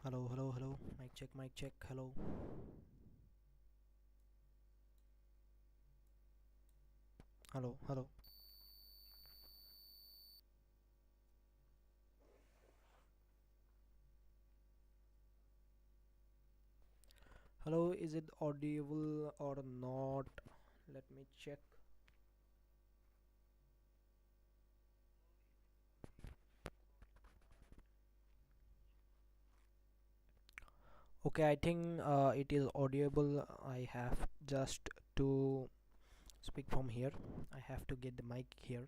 Hello, hello, hello. Mic check. Hello. Hello, hello. Hello, is it audible or not? Let me check. Okay, I think it is audible. I have just to speak from here. I have to get the mic here.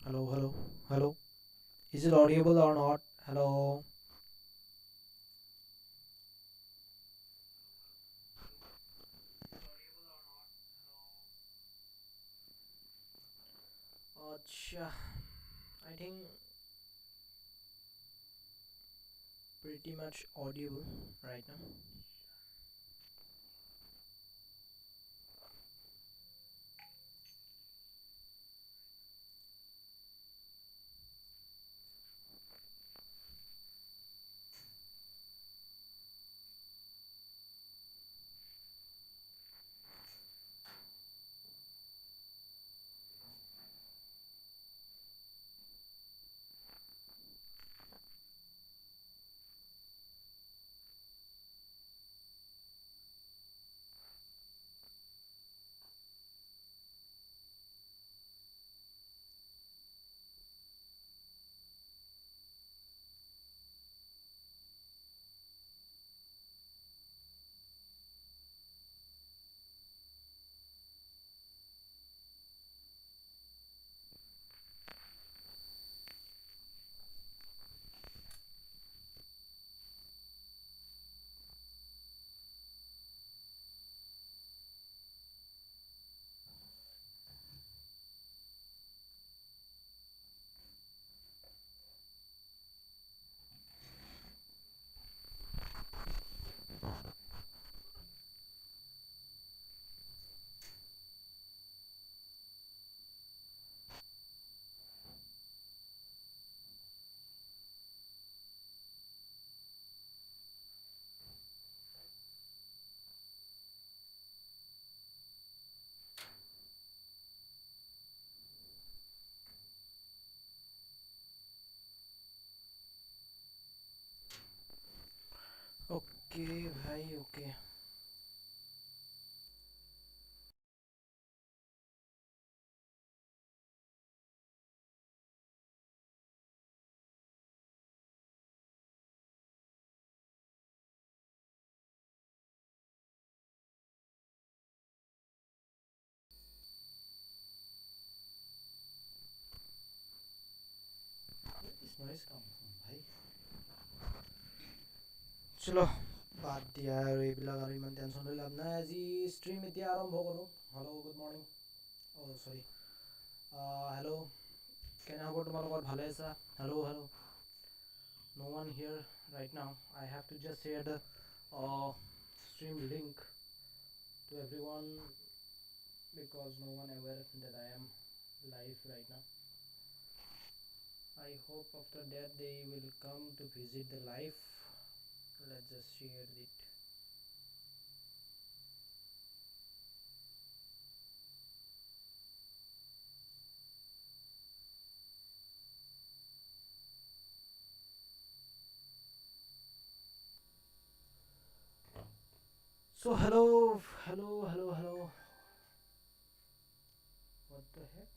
Hello, hello, hello. Is it audible or not? Hello. Acha. I think pretty much audible right now. Okay, bhai, okay. Where this noise come from, bhai? চলো বাদ দিয়া আৰু এইবিলাক আৰু ইমান tension লৈ লাভ নাই আজি stream এতিয়া আৰম্ভ কৰোঁ হেল্ল' গুড মৰ্ণিং অ' চৰি হেল্ল' কেনে হ'ব তোমালোকৰ ভালে আছা hello' hello' no one here right now. I have to just share the stream link to everyone because no one aware that I am live right now. I hope after that they will come to visit the live. Let's just share it. So hello, hello, hello, hello. What the heck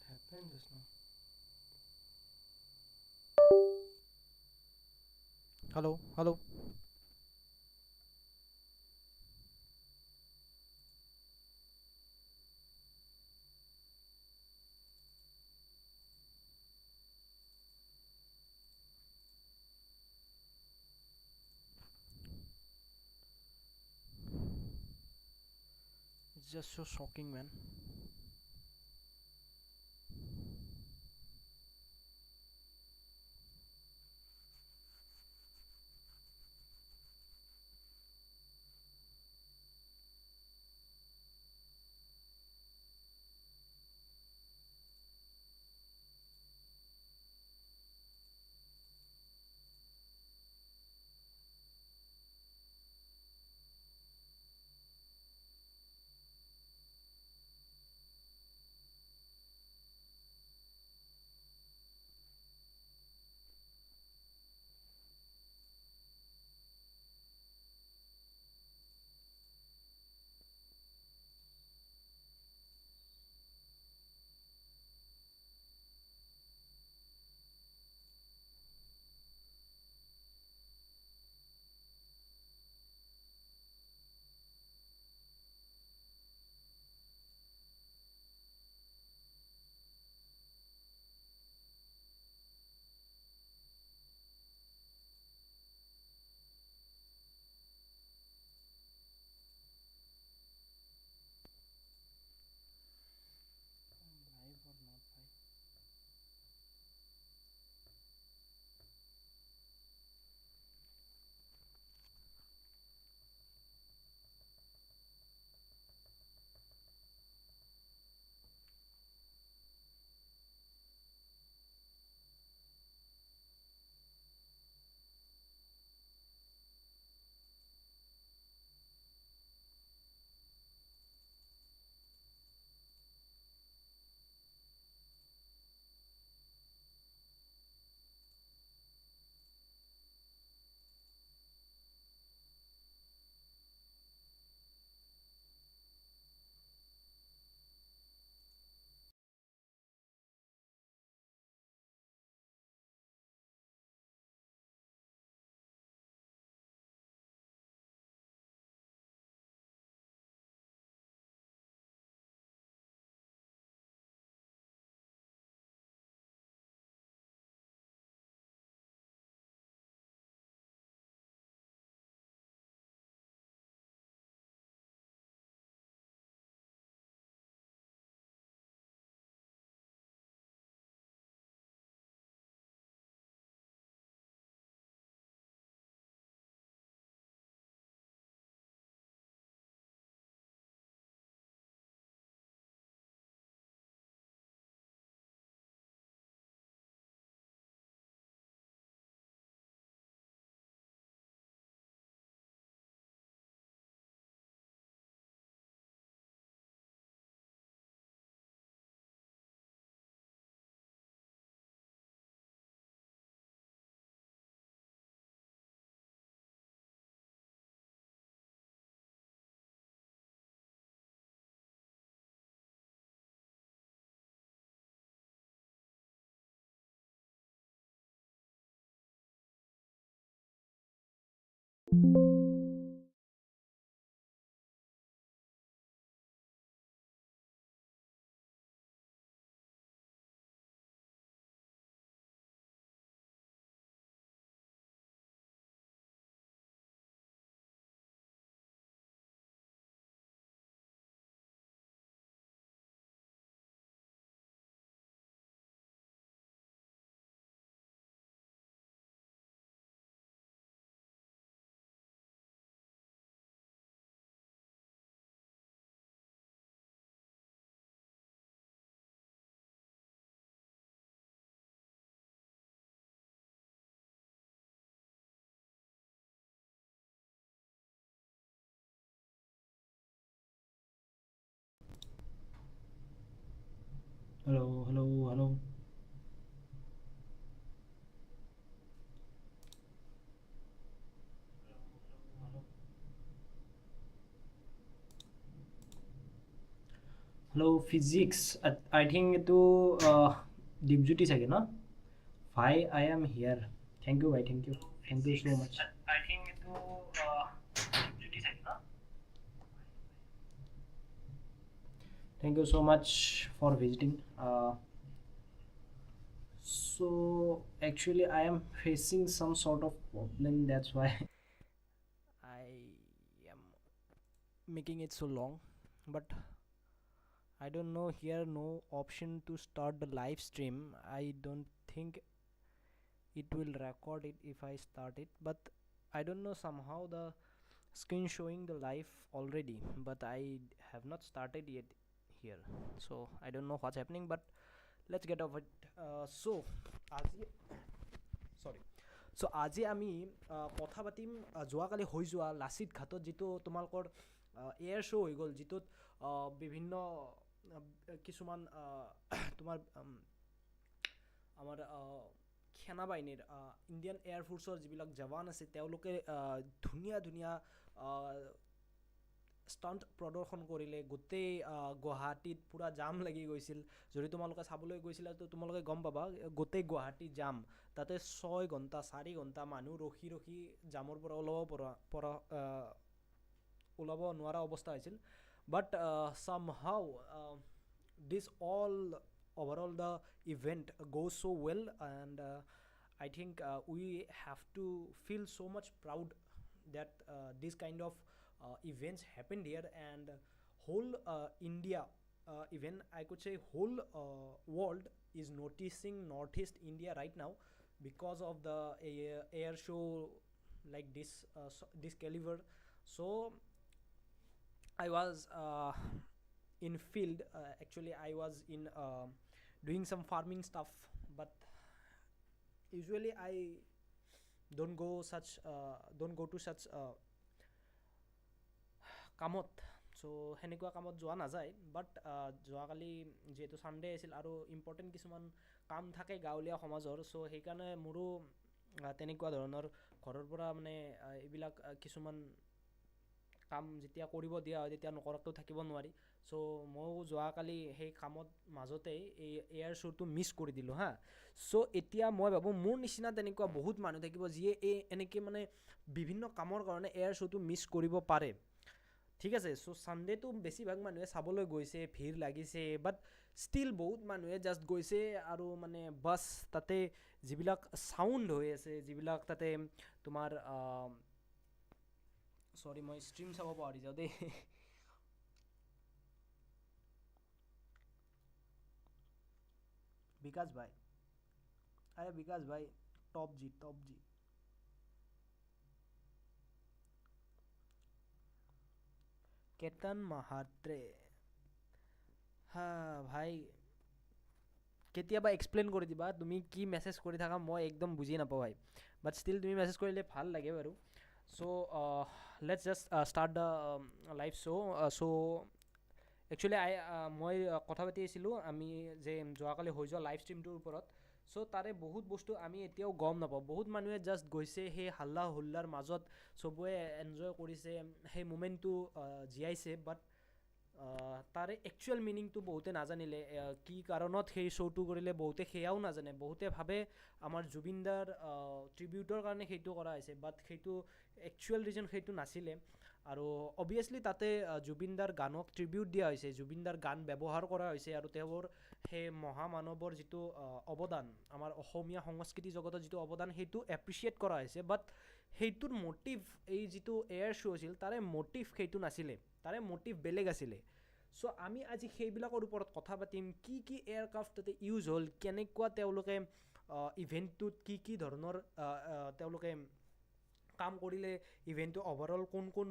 happened just now? Hello, hello. It's just so shocking, man. Hello, hello, hello. Hello, physics. I think to deep duty sage na. Why I am here. Thank you, bhai. Thank you. Thank you so much. I think to deep duty sage na. Thank you so much for visiting. So actually, I am facing some sort of problem. That's why I am making it so long. But I don't know here no option to start the live stream. I don't think it will record it if I start it. But I don't know somehow the screen showing the live already. But I have not started yet here. So I don't know what's happening. But let's get off it. So আজি সৰি চ' আজি আমি কথা পাতিম যোৱাকালি হৈ যোৱা লাচিত ঘাটত যিটো তোমালোকৰ এয়াৰ শ্ব' হৈ গ'ল যিটোত বিভিন্ন কিছুমান তোমাৰ আমাৰ সেনা বাহিনীৰ ইণ্ডিয়ান এয়াৰফ'ৰ্চৰ যিবিলাক জৱান আছে তেওঁলোকে ধুনীয়া ধুনীয়া ষ্টাণ্ট প্ৰদৰ্শন কৰিলে গোটেই গুৱাহাটীত পূৰা জাম লাগি গৈছিল যদি তোমালোকে চাবলৈ গৈছিলা তো তোমালোকে গম পাবা গোটেই গুৱাহাটী জাম তাতে 6 ঘণ্টা 4 ঘণ্টা মানুহ ৰখি ৰখি জামৰ পৰা ওলাব নোৱাৰা অৱস্থা হৈছিল but somehow this all overall the event goes so well and I think we have to feel so much proud that this kind of events happened here and whole India even I could say whole world is noticing Northeast India right now because of the air show like this caliber so I was in field actually I was in doing some farming stuff but usually I don't go to such কামত চ' সেনেকুৱা কামত যোৱা নাযায় but যোৱাকালি যিহেতু Sunday আছিল আৰু ইম্পৰ্টেণ্ট কিছুমান কাম থাকে গাঁৱলীয়া সমাজৰ চ' সেইকাৰণে মোৰো তেনেকুৱা ধৰণৰ ঘৰৰ পৰা মানে এইবিলাক কিছুমান কাম যেতিয়া কৰিব দিয়া হয় তেতিয়া নকৰাকতো থাকিব নোৱাৰি চ' ময়ো যোৱাকালি সেই কামত মাজতেই এই এয়াৰ শ্ব'টো মিছ কৰি দিলোঁ হা চ' এতিয়া মই ভাবোঁ মোৰ নিচিনা তেনেকুৱা বহুত মানুহ থাকিব যিয়ে এই এনেকৈ মানে বিভিন্ন কামৰ কাৰণে এয়াৰ শ্ব'টো মিছ কৰিব পাৰে ঠিক আছে চ' ছানডেটো বেছিভাগ মানুহে চাবলৈ গৈছে ভিৰ লাগিছে বাট ষ্টিল বহুত মানুহে জাষ্ট গৈছে আৰু মানে বাছ তাতে যিবিলাক চাউণ্ড হৈ আছে যিবিলাক তাতে তোমাৰ সৰি মই ষ্ট্ৰীম চাব পাহৰি যাওঁ দেই বিকাশ ভাই আৰে বিকাশ ভাই টপ জি কেতন মাহাত্ৰে হা ভাই কেতিয়াবা এক্সপ্লেইন কৰি দিবা তুমি কি মেছেজ কৰি থাকা মই একদম বুজি নাপাওঁ ভাই বাট ষ্টিল তুমি মেছেজ কৰিলে ভাল লাগে বাৰু চ' let's just start the live চ' একচুৱেলি মই কথা পাতি আছিলোঁ আমি যে যোৱাকালি হৈ যোৱা লাইভ ষ্ট্ৰীমটোৰ ওপৰত চ' তাৰে বহুত বস্তু আমি এতিয়াও গম নাপাওঁ বহুত মানুহে জাষ্ট গৈছে সেই হাল্লা হুল্লাৰ মাজত চবৰে এনজয় কৰিছে সেই মুমেণ্টটো জীয়াইছে বাট তাৰে একচুৱেল মিনিংটো বহুতে নাজানিলে, কি কাৰণত সেই শ্ব'টো কৰিলে বহুতে সেয়াও নাজানে। বহুতে ভাবে আমাৰ জুবিনদাৰ ট্ৰিবিউটৰ কাৰণে সেইটো কৰা হৈছে, বাট সেইটো একচুৱেল ৰিজন সেইটো নাছিলে। আৰু অবভিয়াছলি তাতে জুবিনদাৰ গানক ট্ৰিবিউট দিয়া হৈছে, জুবিনদাৰ গান ব্যৱহাৰ কৰা হৈছে, আৰু তেওঁৰ সেই মহামানৱৰ যিটো অৱদান, আমাৰ অসমীয়া সংস্কৃতি জগতৰ যিটো অৱদান, সেইটো এপ্ৰিচিয়েট কৰা হৈছে। বাট সেইটোৰ মটিভ, এই যিটো এয়াৰ শ্ব' আছিল তাৰে মটিভ সেইটো নাছিলে, তাৰে মটিভ বেলেগ আছিলে। চ' আমি আজি সেইবিলাকৰ ওপৰত কথা পাতিম, কি কি এয়াৰক্ৰাফ্ট তাতে ইউজ হ'ল, কেনেকুৱা তেওঁলোকে ইভেণ্টটোত কি ধৰণৰ তেওঁলোকে কাম কৰিলে, ইভেণ্টটো অভাৰঅল কোন কোন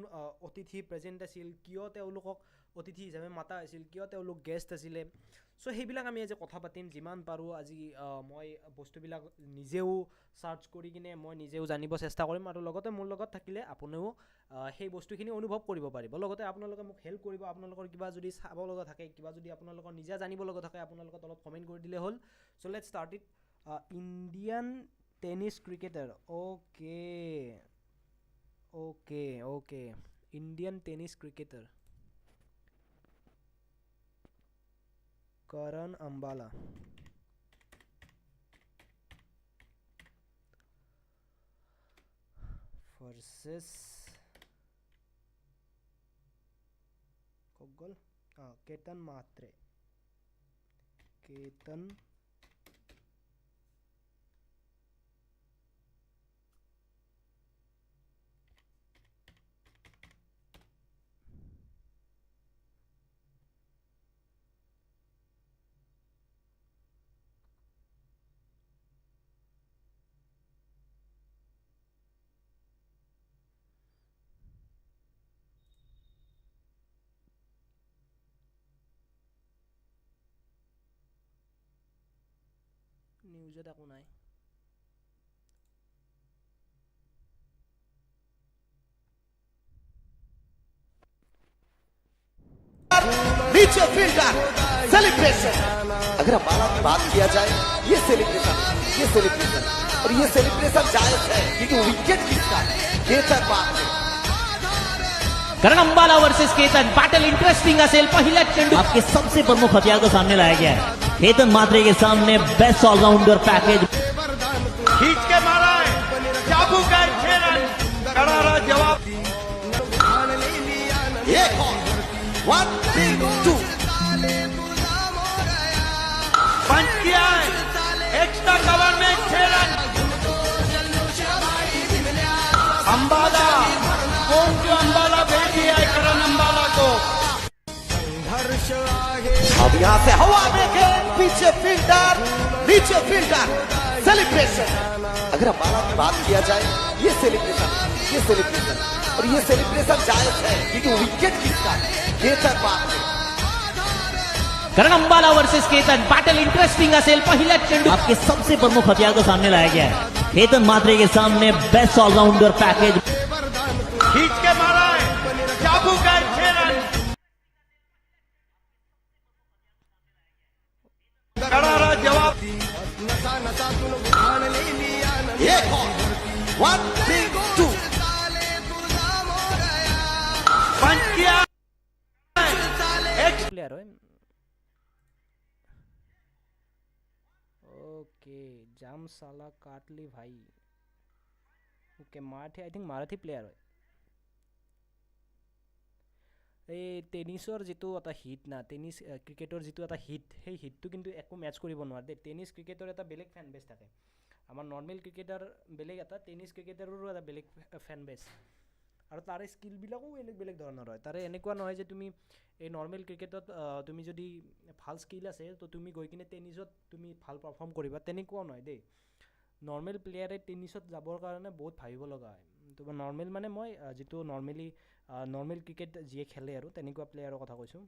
অতিথি প্ৰেজেণ্ট আছিল, কিয় তেওঁলোকক অতিথি হিচাপে মাতা হৈছিল, কিয় তেওঁলোক গেষ্ট আছিলে। চ' সেইবিলাক আমি আজি কথা পাতিম। যিমান পাৰোঁ আজি মই বস্তুবিলাক নিজেও চাৰ্চ কৰি কিনে মই নিজেও জানিব চেষ্টা কৰিম, আৰু লগতে মোৰ লগত থাকিলে আপুনিও সেই বস্তুখিনি অনুভৱ কৰিব পাৰিব। লগতে আপোনালোকে মোক হেল্প কৰিব, আপোনালোকৰ কিবা যদি চাব লগা থাকে, কিবা যদি আপোনালোকৰ নিজে জানিব লগা থাকে, আপোনালোকে তলত কমেণ্ট কৰি দিলে হ'ল। চ' let's start it. Indian tennis cricketer, okay Indian tennis cricketer Karan Ambala versus গ'ল কেতন মাত্ৰে। নিউজত একো নাই। नीचे फील्डर सेलिब्रेशन। अगर अंबाला की बात किया जाए, ये सेलिब्रेशन और ये सेलिब्रेशन जायज है, क्योंकि विकेट किसका है? केतन मात्रे। कारण Ambala versus Ketan battle interesting असेल। पहिला चेंडू आपके सबसे प्रमुख हथियार को सामने लाया गया है। केतन मात्रे के सामने बेस्ट ऑलराउंडर पैकेज खींच के मारा है, चाबू का खेलन करारा जवाब। एक और 1 3 2 पंच किया है, एक्स्ट्रा कवर में खेलन। अंबाला कौन जो अंबाला भेज दिया है करण अंबाला को। अब यहाँ से हवा में गेंद, पीछे फील्डर, नीचे फील्डर सेलिब्रेशन। अगर अंबाला की बात किया जाए, ये सेलिब्रेशन और ये सेलिब्रेशन जायज है, क्योंकि विकेट किसका है? केतन मात्रे। कारण Ambala versus Ketan battle interesting असेल। पहिला चेंडू आपके सबसे प्रमुख हथियार को सामने लाया गया है। केतन मात्रे के सामने बेस्ट ऑलराउंडर पैकेज खींच के मारा है, चाबू का खेलन करारा जवाब। एक और 1 3 2 पंच किया है, প্লেয়াৰ হয়। ओके जाम साला काटली भाई। Okay Marathi, I think Marathi player হয়। এই টেনিছৰ যিটো এটা হিট না, টেনিছ ক্ৰিকেটৰ যিটো এটা হিট, সেই হিটটো কিন্তু একো মেটচ কৰিব নোৱাৰে দেই। টেনিছ ক্ৰিকেটৰ এটা বেলেগ ফেন বেছ থাকে। আমাৰ নৰ্মেল ক্ৰিকেটাৰ বেলেগ এটা, টেনিছ ক্ৰিকেটাৰৰো এটা বেলেগ ফেন বেছ, আৰু তাৰে স্কিলবিলাকো বেলেগ বেলেগ ধৰণৰ হয়। তাৰে এনেকুৱা নহয় যে তুমি এই নৰ্মেল ক্ৰিকেটত তুমি যদি ভাল স্কিল আছে তো তুমি গৈ কিনে টেনিছত তুমি ভাল পাৰফৰ্ম কৰিবা, তেনেকুৱাও নহয় দেই। নৰ্মেল প্লেয়াৰে টেনিছত যাবৰ কাৰণে বহুত ভাবিব লগা হয়। তো নৰ্মেল মানে মই যিটো নৰ্মেল ক্ৰিকেট যিয়ে খেলে আৰু তেনেকুৱা প্লেয়াৰৰ কথা কৈছোঁ।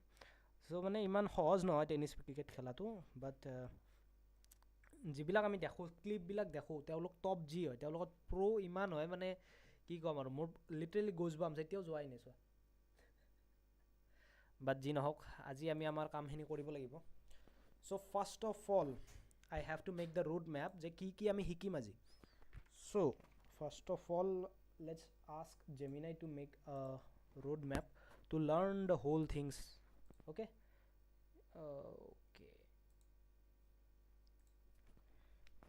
চ' মানে ইমান সহজ নহয় টেনিছ ক্ৰিকেট খেলাটো। বাট যিবিলাক আমি দেখোঁ, ক্লিপবিলাক দেখোঁ, তেওঁলোক টপ জি হয়, তেওঁলোকৰ প্ৰ' ইমান হয়, মানে কি ক'ম আৰু, মোৰ লিটাৰেলি গোজবাম্পছ এতিয়াও যোৱাই নাই চোৱা। বাট যি নহওক, আজি আমি আমাৰ কামখিনি কৰিব লাগিব। চ' first of all I have to make the road map, যে কি কি আমি শিকিম আজি। চ' first of all let's ask Gemini to make a road map to learn the whole things okay. Okay,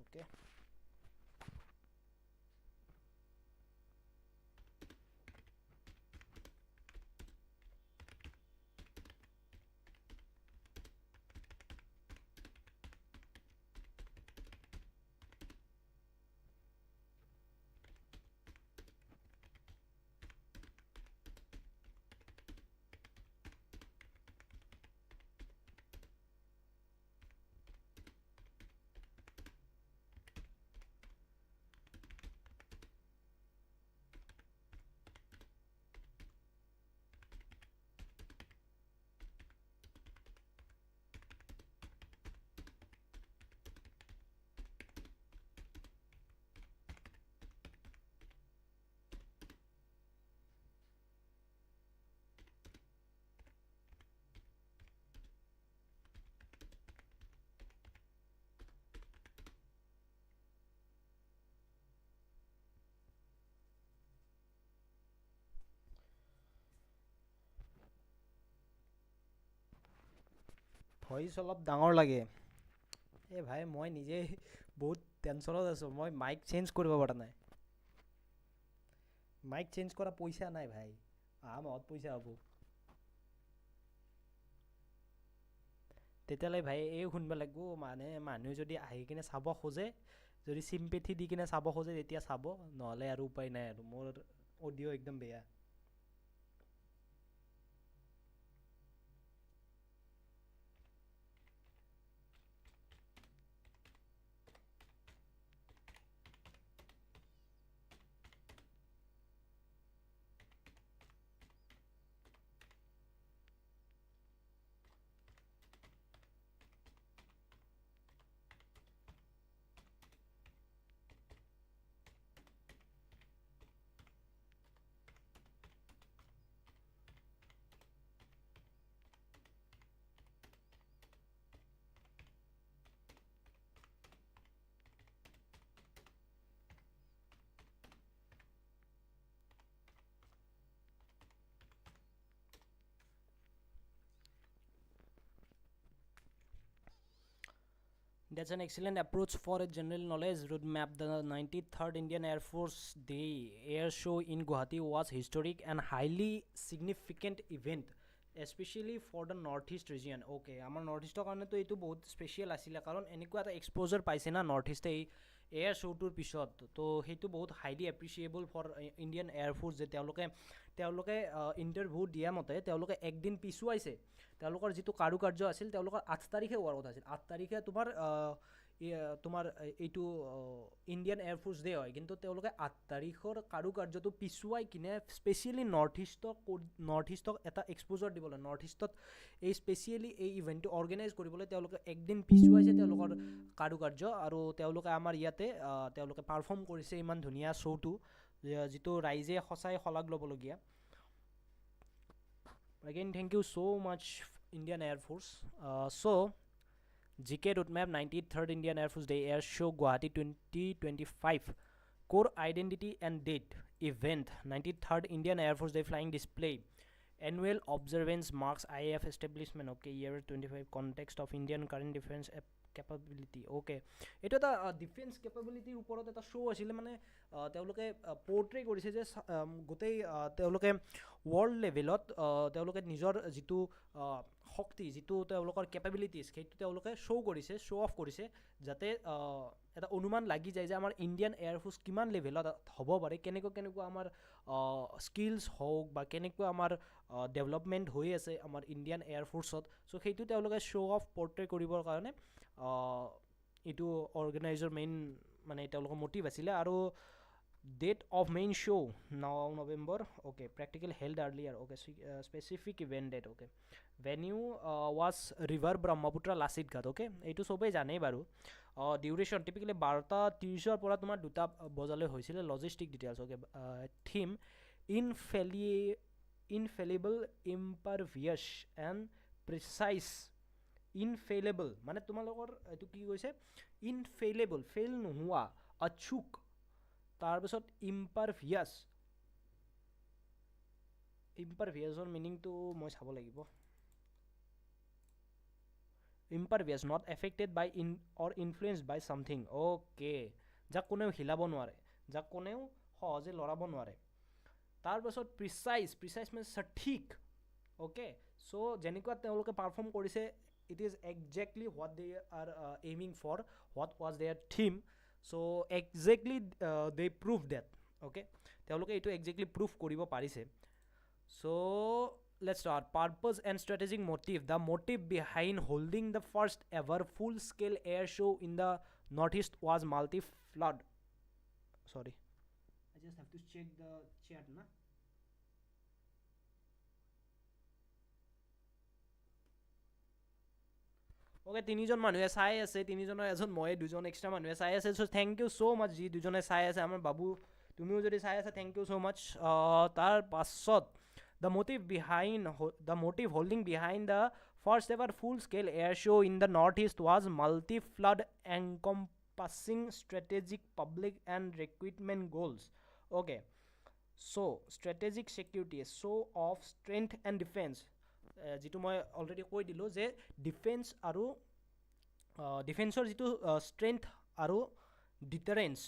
okay. Voice অলপ ডাঙৰ লাগে এই ভাই মই নিজে বহুত টেনশ্যনত আছোঁ মই মাইক চেঞ্জ কৰিব পৰা নাই মাইক চেঞ্জ কৰা পইচা নাই ভাই অহা মাহত পইচা হ'ব তেতিয়ালৈ ভাই এই শুনিব লাগিব মানে মানুহে যদি আহি কিনে চাব খোজে যদি চিম্পেথি দি কিনে চাব খোজে তেতিয়া চাব নহ'লে আৰু উপায় নাই আৰু মোৰ অডিঅ' একদম বেয়া That's an excellent approach for a general knowledge roadmap. The 93rd Indian Air Force Day Air Show in Guwahati was historic and highly significant event, especially for the Northeast region. Okay, আমাৰ north ইষ্টৰ কাৰণেতো এইটো বহুত special আছিলে কাৰণ এনেকুৱা এটা exposure পাইছে না নৰ্থ ইষ্টে এই এয়াৰ শ্ব'টোৰ পিছত তো সেইটো বহুত হাইলি এপ্ৰিচিয়েবল ফৰ ইণ্ডিয়ান এয়াৰফ'ৰ্চ যে তেওঁলোকে ইণ্টাৰভিউ দিয়া মতে তেওঁলোকে একদিন পিছুৱাইছে তেওঁলোকৰ যিটো কাৰুকাৰ্য আছিল তেওঁলোকৰ 8 তাৰিখে হোৱাৰ কথা আছিল 8 তাৰিখে তোমাৰ এইটো ইণ্ডিয়ান এয়াৰফ'ৰ্চ ডে হয় কিন্তু তেওঁলোকে 8 তাৰিখৰ কাৰুকাৰ্যটো পিছুৱাই কিনে স্পেচিয়েলি নৰ্থ ইষ্টক এটা এক্সপ'জাৰ দিবলৈ নৰ্থ ইষ্টত এই স্পেচিয়েলি এই ইভেণ্টটো অৰ্গেনাইজ কৰিবলৈ তেওঁলোকে একদিন পিছুৱাইছে তেওঁলোকৰ কাৰুকাৰ্য আৰু তেওঁলোকে আমাৰ ইয়াতে তেওঁলোকে পাৰফৰ্ম কৰিছে ইমান ধুনীয়া শ্ব'টো যিটো ৰাইজে সঁচাই শলাগ ল'বলগীয়া Again, thank you so much, Indian Air Force. So, GK Roadmap 93rd Indian Air Force Day Air Show Guwahati 2025 Core Identity and Date Event 93rd Indian Air Force Day Flying Display Annual Observance Marks IAF Establishment. Okay, year 25 Context of Indian Current Defense Capability. Okay, এইটো এটা defence কেপাবিলিটিৰ ওপৰত এটা show' আছিলে মানে তেওঁলোকে পৰ্ট্ৰে কৰিছে যে গোটেই তেওঁলোকে ৱৰ্ল্ড লেভেলত তেওঁলোকে নিজৰ যিটো শক্তি যিটো তেওঁলোকৰ কেপাবিলিটিজ সেইটো তেওঁলোকে শ্ব' অফ কৰিছে যাতে এটা অনুমান লাগি যায় যে আমাৰ ইণ্ডিয়ান এয়াৰফ'ৰ্চ কিমান লেভেলত হ'ব পাৰে কেনেকুৱা আমাৰ স্কিলছ হওক বা কেনেকুৱা আমাৰ ডেভেলপমেণ্ট হৈ আছে আমাৰ ইণ্ডিয়ান এয়াৰফ'ৰ্চত চ' সেইটো তেওঁলোকে শ্ব' অফ পৰ্ট্ৰে কৰিবৰ কাৰণে এইটো অৰ্গেনাইজৰ মেইন মানে তেওঁলোকৰ মটিভ আছিলে আৰু date of main show' 9 November okay practical held earlier okay specific event date okay venue was river Brahmaputra Lachit Ghat okay এইটো চবেই জানেই বাৰু ডিউৰেশ্যন টিপিকেলি 12:30 পৰা তোমাৰ 2 বজালৈ হৈছিলে logistic details okay theme infallible impervious and precise infallible মানে তোমালোকৰ এইটো কি কৈছে ইনফেইলেবল ফেইল নোহোৱা অচুক তাৰপিছত ইম্পাৰভিয়াছৰ মিনিংটো মই চাব লাগিব impervious, not affected by or influenced by something. Okay, যাক কোনেও হিলাব নোৱাৰে, যাক কোনেও সহজে লৰাব নোৱাৰে. তাৰপাছত প্ৰিচাইজ মানে সঠিক. অ'কে, চ' যেনেকুৱা তেওঁলোকে পাৰফৰ্ম কৰিছে, it is exactly what they are aiming for, what was their theme. So exactly they proved that. Okay, তেওঁলোকে এইটো exactly prove কৰিব পাৰিছে. So let's start. Purpose and strategic motive. The motive behind holding the first ever full-scale air show in the Northeast was multi-flood. Sorry, I just have to check the chat, na. Okay, তিনিজন মানুহে চাই আছে, তিনিজনৰ এজন মই, দুজন extra মানুহে চাই আছে. চ' থেংক ইউ ছ' মাছ যি দুজনে চাই আছে. আমাৰ বাবু তুমিও যদি চাই আছা, থেংক ইউ ছ' মাছ. তাৰ পাছত the motive holding behind the first ever full-scale air show in the Northeast was multi-flood encompassing strategic public and recruitment goals. Okay, so strategic security, show of strength and defense. যিটো মই already কৈ দিলোঁ যে ডিফেন্সৰ যিটো strength আৰু ডিটাৰেঞ্চ,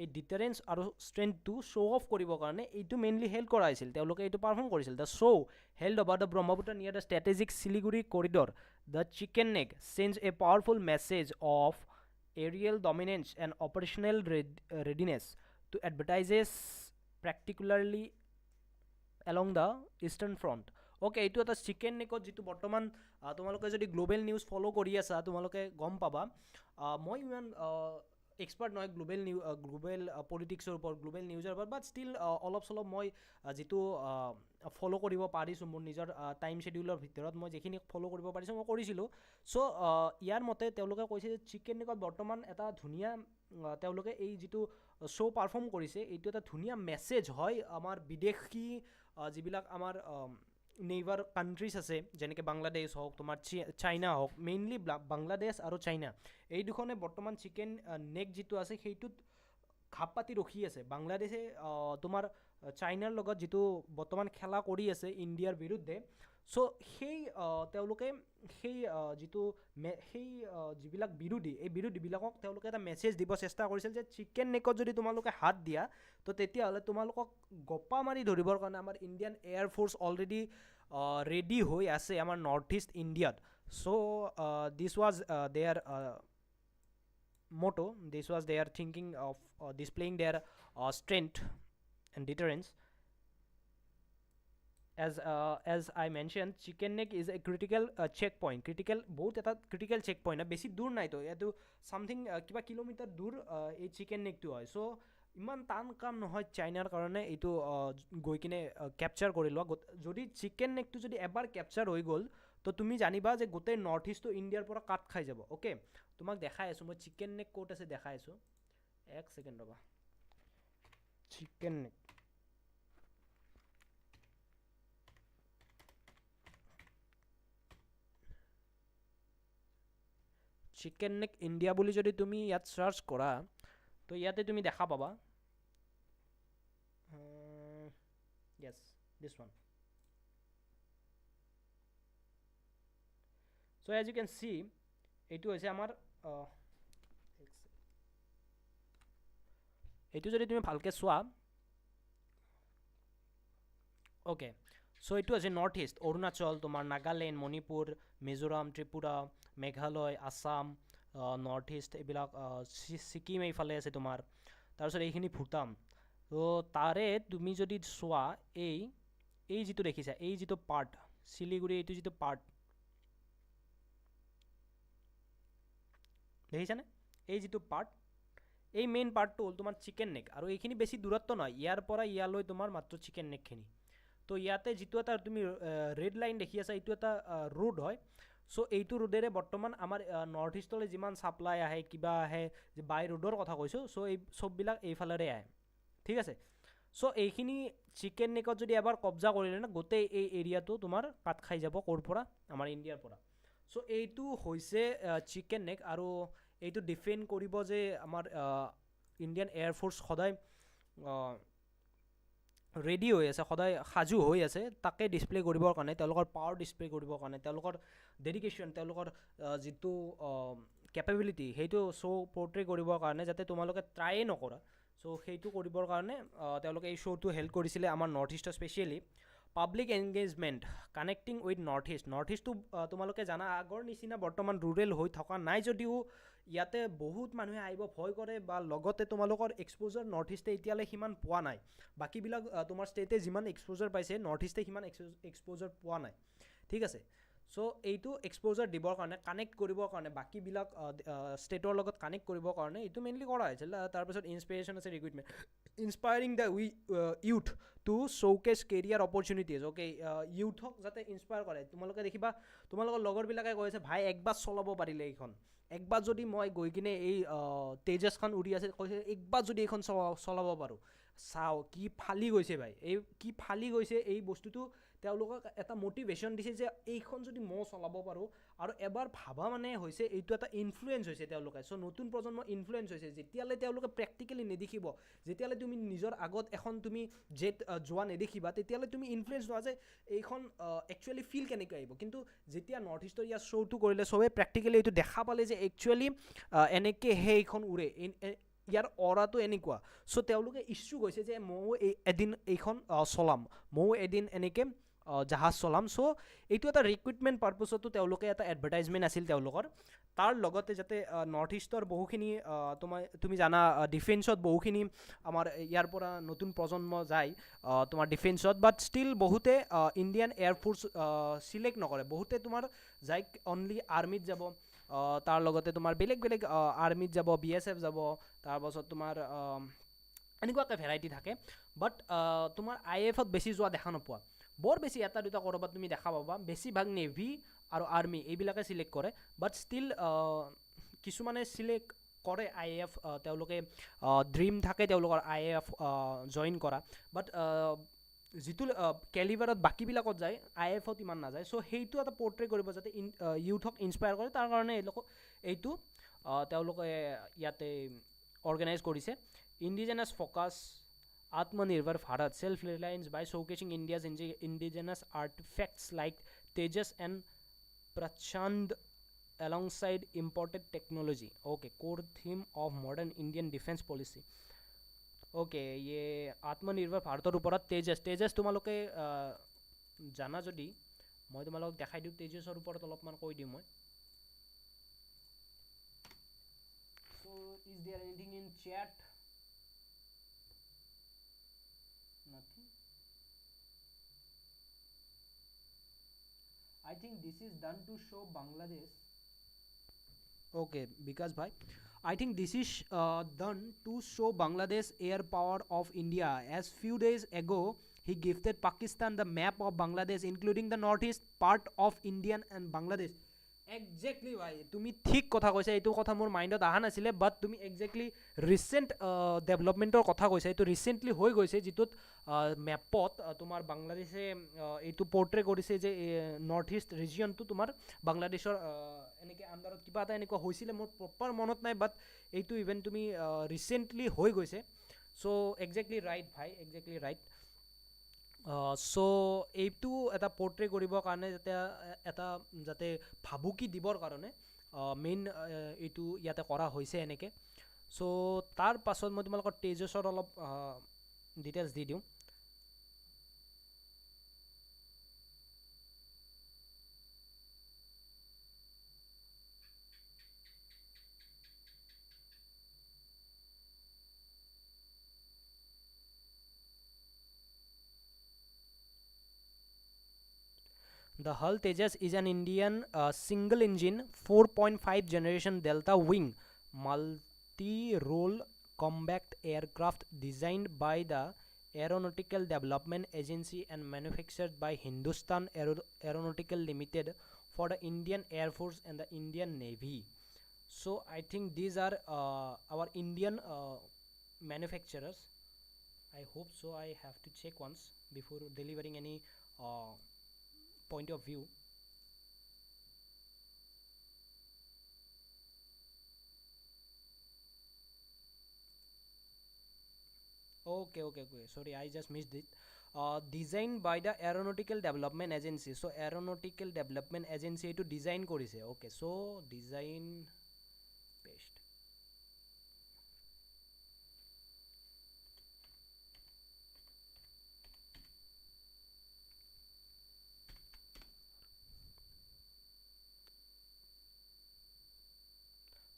এই ডিটাৰেঞ্চ আৰু ষ্ট্ৰেংথটো show' of কৰিবৰ কাৰণে এইটো মেইনলি হেল্প কৰা হৈছিল. তেওঁলোকে এইটো পাৰফৰ্ম কৰিছিল. The show' held over the Brahmaputra near the strategic Siliguri corridor. The chicken neck change a powerful message of aerial dominance and operational readiness to advertises particularly along the eastern front. Okay, এইটো এটা chicken নেকত যিটো বৰ্তমান তোমালোকে যদি global news follow' কৰি আছা, তোমালোকে গম পাবা. মই ইমান এক্সপাৰ্ট নহয় গ্ল'বেল পলিটিক্সৰ ওপৰত, গ্ল'বেল নিউজৰ ওপৰত, বাট ষ্টিল অলপ চলপ মই যিটো ফ'ল' কৰিব পাৰিছোঁ মোৰ নিজৰ টাইম শ্বেডিউলৰ ভিতৰত, মই যিখিনি ফ'ল' কৰিব পাৰিছোঁ মই কৰিছিলোঁ. চ' ইয়াৰ মতে তেওঁলোকে কৈছে যে চিকেন নেকত বৰ্তমান এটা ধুনীয়া তেওঁলোকে এই যিটো শ্ব' পাৰফৰ্ম কৰিছে, এইটো এটা ধুনীয়া মেছেজ হয় আমাৰ বিদেশী যিবিলাক আমাৰ নেইবাৰ কাণ্ট্ৰিজ আছে, যেনেকৈ বাংলাদেশ হওক, তোমাৰ চাইনা হওক, মেইনলি বাংলাদেশ আৰু চাইনা, এই দুখনে বৰ্তমান চিকেন নেক যিটো আছে সেইটোত ঘাপ পাতি ৰখি আছে. বাংলাদেশে তোমাৰ চাইনাৰ লগত যিটো বৰ্তমান খেলা কৰি আছে ইণ্ডিয়াৰ বিৰুদ্ধে, চ' সেই তেওঁলোকে সেই যিবিলাক বিৰোধী, এই বিৰোধীবিলাকক তেওঁলোকে এটা মেছেজ দিব চেষ্টা কৰিছিল যে চিকেন নেকত যদি তোমালোকে হাত দিয়া, তো তেতিয়াহ'লে তোমালোকক গপ্পা মাৰি ধৰিবৰ কাৰণে আমাৰ ইণ্ডিয়ান এয়াৰফ'ৰ্চ অলৰেডি ৰেডি হৈ আছে আমাৰ নৰ্থ ইষ্ট ইণ্ডিয়াত. So' this was their motto, this was their thinking of displaying their strength and deterrence. As I mentioned, chicken neck is a critical checkpoint. বহুত এটা critical checkpoint, বেছি দূৰ নাই তো, এইটো something কিবা কিলোমিটাৰ দূৰ এই চিকেন নেকটো হয়. চ' ইমান টান কাম নহয় চাইনাৰ কাৰণে এইটো গৈ কিনে কেপচাৰ কৰি লোৱা. যদি চিকেন নেকটো যদি এবাৰ কেপচাৰ হৈ গ'ল, তো তুমি জানিবা যে গোটেই নৰ্থ ইষ্টটো ইণ্ডিয়াৰ পৰা কাট খাই যাব. অ'কে, তোমাক দেখাই আছোঁ মই চিকেন নেক ক'ত আছে, দেখাই আছোঁ, এক ছেকেণ্ড ৰ'বা. Chicken neck, chicken neck India বুলি যদি তুমি ইয়াত চাৰ্চ কৰা, তো ইয়াতে তুমি দেখা পাবা. য়েছ, দিছ ওৱান. চ' এজ ইউ কেন চি, এইটো হৈছে আমাৰ এইটো যদি তুমি ভালকৈ চোৱা. অ'কে, চ' এইটো হৈছে নৰ্থ ইষ্ট, অৰুণাচল, তোমাৰ নাগালেণ্ড, মণিপুৰ, মিজোৰাম, ত্ৰিপুৰা, মেঘালয়, আছাম, নৰ্থ ইষ্ট, এইবিলাক ছিকিম এইফালে আছে তোমাৰ, তাৰপিছত এইখিনি ভূটান. ত' তাৰে তুমি যদি চোৱা এই যিটো দেখিছা, এই যিটো পাৰ্ট শিলিগুৰি, এইটো যিটো পাৰ্ট দেখিছানে, এই যিটো পাৰ্ট, এই মেইন পাৰ্টটো হ'ল তোমাৰ চিকেন নেক. আৰু এইখিনি বেছি দূৰত্ব নহয়, ইয়াৰ পৰা ইয়ালৈ তোমাৰ মাত্ৰ চিকেন নেকখিনি. তো ইয়াতে যিটো এটা তুমি ৰেড লাইন দেখি আছা, এইটো এটা ৰোড হয়. চ' এইটো ৰোডেৰে বৰ্তমান আমাৰ নৰ্থ ইষ্টলৈ যিমান ছাপ্লাই আহে, কিবা আহে, যে বাই ৰোডৰ কথা কৈছোঁ, চ' এই চববিলাক এইফালেৰে আহে, ঠিক আছে. চ' এইখিনি চিকেন নেকত যদি এবাৰ কব্জা কৰিলে না, গোটেই এই এৰিয়াটো তোমাৰ কাট খাই যাব, ক'ৰ পৰা, আমাৰ ইণ্ডিয়াৰ পৰা. চ' এইটো হৈছে চিকেন নেক. আৰু এইটো ডিফেণ্ড কৰিব যে আমাৰ ইণ্ডিয়ান এয়াৰফ'ৰ্চ সদায় ৰেডি হৈ আছে, সদায় সাজু হৈ আছে তাকে ডিছপ্লে কৰিবৰ কাৰণে, তেওঁলোকৰ পাৱাৰ ডিছপ্লে কৰিবৰ কাৰণে, তেওঁলোকৰ ডেডিকেশ্যন, তেওঁলোকৰ যিটো কেপেবিলিটি সেইটো পৰ্ট্ৰে কৰিবৰ কাৰণে, যাতে তোমালোকে ট্ৰায়ে নকৰা। চ' সেইটো কৰিবৰ কাৰণে তেওঁলোকে এই শ্ব'টো হেল্প কৰিছিলে আমাৰ নৰ্থ ইষ্টৰ specially. Public engagement connecting with north east. North ইষ্টটো তোমালোকে জানা আগৰ নিচিনা বৰ্তমান ৰুৰেল হৈ থকা নাই যদিও ইয়াতে বহুত মানুহে আহিব ভয় কৰে, বা লগতে তোমালোকৰ এক্সপ'জাৰ নৰ্থ ইষ্টে এতিয়ালৈ সিমান পোৱা নাই। বাকীবিলাক তোমাৰ ষ্টেটে যিমান এক্সপ'জাৰ পাইছে নৰ্থ ইষ্টে সিমান এক্সপ'জাৰ পোৱা নাই, ঠিক আছে। চ' এইটো এক্সপ'জাৰ দিবৰ কাৰণে, কানেক্ট কৰিবৰ কাৰণে, বাকীবিলাক ষ্টেটৰ লগত কানেক্ট কৰিবৰ কাৰণে এইটো মেইনলি কৰা হৈছিল। তাৰপিছত ইনস্পিৰেশ্যন আছে, recruitment, inspiring the youth to showcase career opportunities. Okay, ইউথক যাতে ইনস্পায়াৰ কৰে। তোমালোকে দেখিবা তোমালোকৰ লগৰবিলাকে কৈ আছে ভাই একবাৰ চলাব পাৰিলে এইখন, একবাৰ যদি মই গৈ কিনে এই তেজাছখন উৰি আছে, কৈছে একবাৰ যদি এইখন চলাব পাৰোঁ, চাওঁ কি ফালি গৈছে ভাই, এই কি ফালি গৈছে এই বস্তুটো তেওঁলোকক এটা মটিভেশ্যন দিছে যে এইখন যদি মই চলাব পাৰোঁ। আৰু এবাৰ ভাবা মানে হৈছে এইটো এটা ইনফ্লুৱেঞ্চ হৈছে তেওঁলোকে। চ' নতুন প্ৰজন্ম ইনফ্লুৱেঞ্চ হৈছে, যেতিয়ালৈ তেওঁলোকে প্ৰেক্টিকেলি নেদেখিব, যেতিয়ালৈ তুমি নিজৰ আগত এখন তুমি জেট যোৱা নেদেখিবা, তেতিয়ালৈ তুমি ইনফ্লুৱেঞ্চ হোৱা যে এইখন একচুৱেলি ফিল কেনেকৈ আহিব। কিন্তু যেতিয়া নৰ্থ ইষ্টৰ ইয়াৰ শ্ব'টো কৰিলে চবেই প্ৰেক্টিকেলি এইটো দেখা পালে যে একচুৱেলি এনেকৈ সেইখন উৰে, ইয়াৰ অৰাটো এনেকুৱা। চ' তেওঁলোকে ইচ্ছুক হৈছে যে ময়ো এদিন এইখন চলাম, ময়ো এদিন এনেকৈ জাহাজ চলাম। চ' এইটো এটা ৰিক্ৰুইটমেণ্ট পাৰ্পছতো তেওঁলোকে এটা এডভাৰটাইজমেণ্ট আছিল তেওঁলোকৰ। তাৰ লগতে যাতে নৰ্থ ইষ্টৰ বহুখিনি তুমি জানা ডিফেন্সত বহুখিনি আমাৰ ইয়াৰ পৰা নতুন প্ৰজন্ম যায় তোমাৰ ডিফেন্সত, বাট ষ্টিল বহুতে ইণ্ডিয়ান এয়াৰফ'ৰ্চ চিলেক্ট নকৰে। বহুতে তোমাৰ যায় অনলি আৰ্মিত যাব, তাৰ লগতে তোমাৰ বেলেগ বেলেগ আৰ্মিত যাব, BSF যাব, তাৰপাছত তোমাৰ এনেকুৱাকৈ ভেৰাইটি থাকে। বাট তোমাৰ IAFত বেছি যোৱা দেখা নোপোৱা, বৰ বেছি এটা দুটা ক'ৰবাত তুমি দেখা পাবা। বেছিভাগ নেভি আৰু আৰ্মি এইবিলাকে চিলেক্ট কৰে। বাট ষ্টিল কিছুমানে চিলেক্ট কৰে IAF, তেওঁলোকে ড্ৰিম থাকে তেওঁলোকৰ IAF জইন কৰা। বাট যিটো কেলিবাৰত বাকীবিলাকত যায় IAFত ইমান নাযায়। চ' সেইটো এটা পৰ্ট্ৰে কৰিব যাতে ইউথক ইনস্পায়াৰ কৰে, তাৰ কাৰণে এইটো তেওঁলোকে ইয়াতে অৰ্গেনাইজ কৰিছে। Indigenous focus Atmanirbhar Bharat self reliance by showcasing India's indigenous artifacts like Tejas and Prachand alongside imported technology. Okay, core theme of modern Indian defense policy. Okay, ये আত্মনিৰ্ভৰ ভাৰতৰ ওপৰত তেজছ তোমালোকে জানা যদি মই তোমালোকক দেখাই দিওঁ। তেজছৰ ওপৰত অলপমান কৈ দিওঁ মই। So is there anything in chat? Nothing. I think this is done to show Bangladesh. Okay, because bhai, I think this is done to show Bangladesh air power of India. As few days ago, he gifted Pakistan the map of Bangladesh, including the northeast part of India and Bangladesh. Exactly ভাই, তুমি ঠিক কথা কৈছা। এইটো কথা মোৰ মাইণ্ডত অহা নাছিলে, বাট তুমি একজেক্টলি ৰিচেণ্ট ডেভেলপমেণ্টৰ কথা কৈছা। এইটো ৰিচেণ্টলি হৈ গৈছে, যিটোত মেপত তোমাৰ বাংলাদেশে এইটো পৰ্ট্ৰে কৰিছে যে নৰ্থ ইষ্ট ৰিজিয়নটো তোমাৰ বাংলাদেশৰ এনেকৈ আণ্ডাৰত কিবা এটা এনেকুৱা হৈছিলে, মোৰ প্ৰপাৰ মনত নাই, বাট এইটো ইভেন তুমি ৰিচেণ্টলি হৈ গৈছে। চ' একজেক্টলি ৰাইট ভাই, একজেক্টলি ৰাইট। চ' এইটো এটা পৰ্ট্ৰে কৰিবৰ কাৰণে যাতে ভাবুকি দিবৰ কাৰণে মেইন এইটো ইয়াতে কৰা হৈছে এনেকৈ। চ' তাৰ পাছত মই তোমালোকৰ তেজছৰ অলপ ডিটেইলছ দি দিওঁ। The Hull Tejas is an Indian single-engine 4.5 generation delta wing multi-role combat aircraft designed by the Aeronautical Development Agency and manufactured by Hindustan Aeronautical Limited for the Indian Air Force and the Indian Navy. So I think these are our Indian manufacturers. I hope so. I have to check once before delivering any point of view. Okay. Sorry, I just missed it. Designed by the Aeronautical Development Agency. So Aeronautical Development Agency to design korise. Okay, so design paste.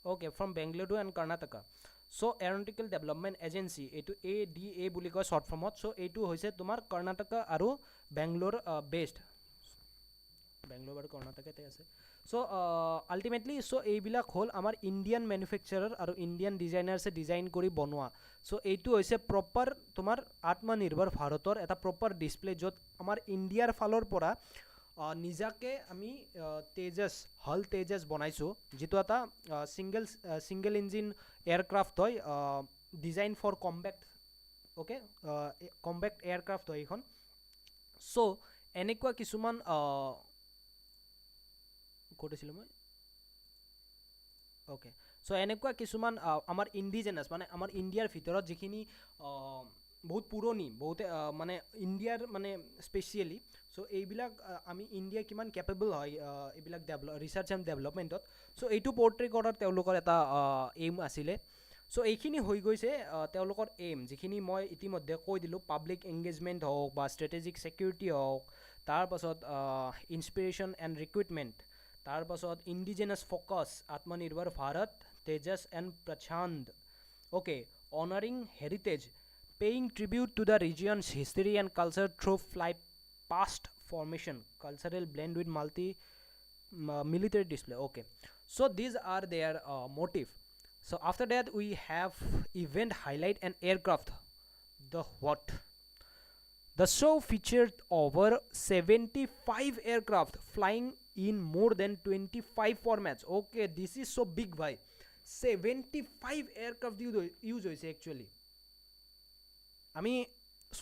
Okay, from Bengaluru and Karnataka. So Aeronautical Development Agency এইটো ADA বুলি কয় short form ত. So এইটো হৈছে তোমাৰ কৰ্ণাটকা আৰু Bangalore based. Bangalore আৰু কৰ্ণাটকাতে আছে. So ultimately so এইবিলাক হ'ল আমাৰ ইণ্ডিয়ান মেনুফেকচাৰাৰ আৰু ইণ্ডিয়ান ডিজাইনাৰ্ছে ডিজাইন কৰি বনোৱা. So এইটো হৈছে প্ৰপাৰ তোমাৰ আত্মনিৰ্ভৰ ভাৰতৰ এটা প্ৰপাৰ ডিছপ্লে য'ত আমাৰ ইণ্ডিয়াৰ ফালৰ পৰা নিজাকে আমি তেজাছ হল তেজাছ বনাইছোঁ যিটো এটা ছিংগল ইঞ্জিন এয়াৰক্ৰাফ্ট হয় ডিজাইন ফৰ কম্বেক্ট অ'কে কম্বেক্ট এয়াৰক্ৰাফ্ট হয় এইখন. চ' এনেকুৱা কিছুমান ক'ত আছিলোঁ মই অ'কে চ' এনেকুৱা কিছুমান আমাৰ ইণ্ডিজেনাছ মানে আমাৰ ইণ্ডিয়াৰ ভিতৰত যিখিনি বহুত পুৰণি বহুতে মানে ইণ্ডিয়াৰ মানে স্পেচিয়েলি চ' এইবিলাক আমি ইণ্ডিয়া কিমান কেপেবল হয় এইবিলাক ৰিচাৰ্চ এণ্ড ডেভেলপমেণ্টত. চ' এইটো পৰ্ট্ৰে কৰাৰ তেওঁলোকৰ এটা এইম আছিলে. চ' এইখিনি হৈ গৈছে তেওঁলোকৰ এইম যিখিনি মই ইতিমধ্যে কৈ দিলোঁ পাব্লিক এংগেজমেণ্ট হওক বা ষ্ট্ৰেটেজিক ছিকিউৰিটি হওক তাৰপাছত ইনস্পিৰেশ্যন এণ্ড ৰিক্ৰুইটমেণ্ট তাৰপাছত indigenous focus Atmanirbhar Bharat Tejas and Prachand okay honouring heritage paying tribute to the region's history and culture through fly past formation cultural blend with military display. Okay, so these are their motive. So after that we have event highlight and aircraft. The what the show featured over 75 aircraft flying in more than 25 formats. Okay, this is so big bhai. 75 aircraft use hoise actually আমি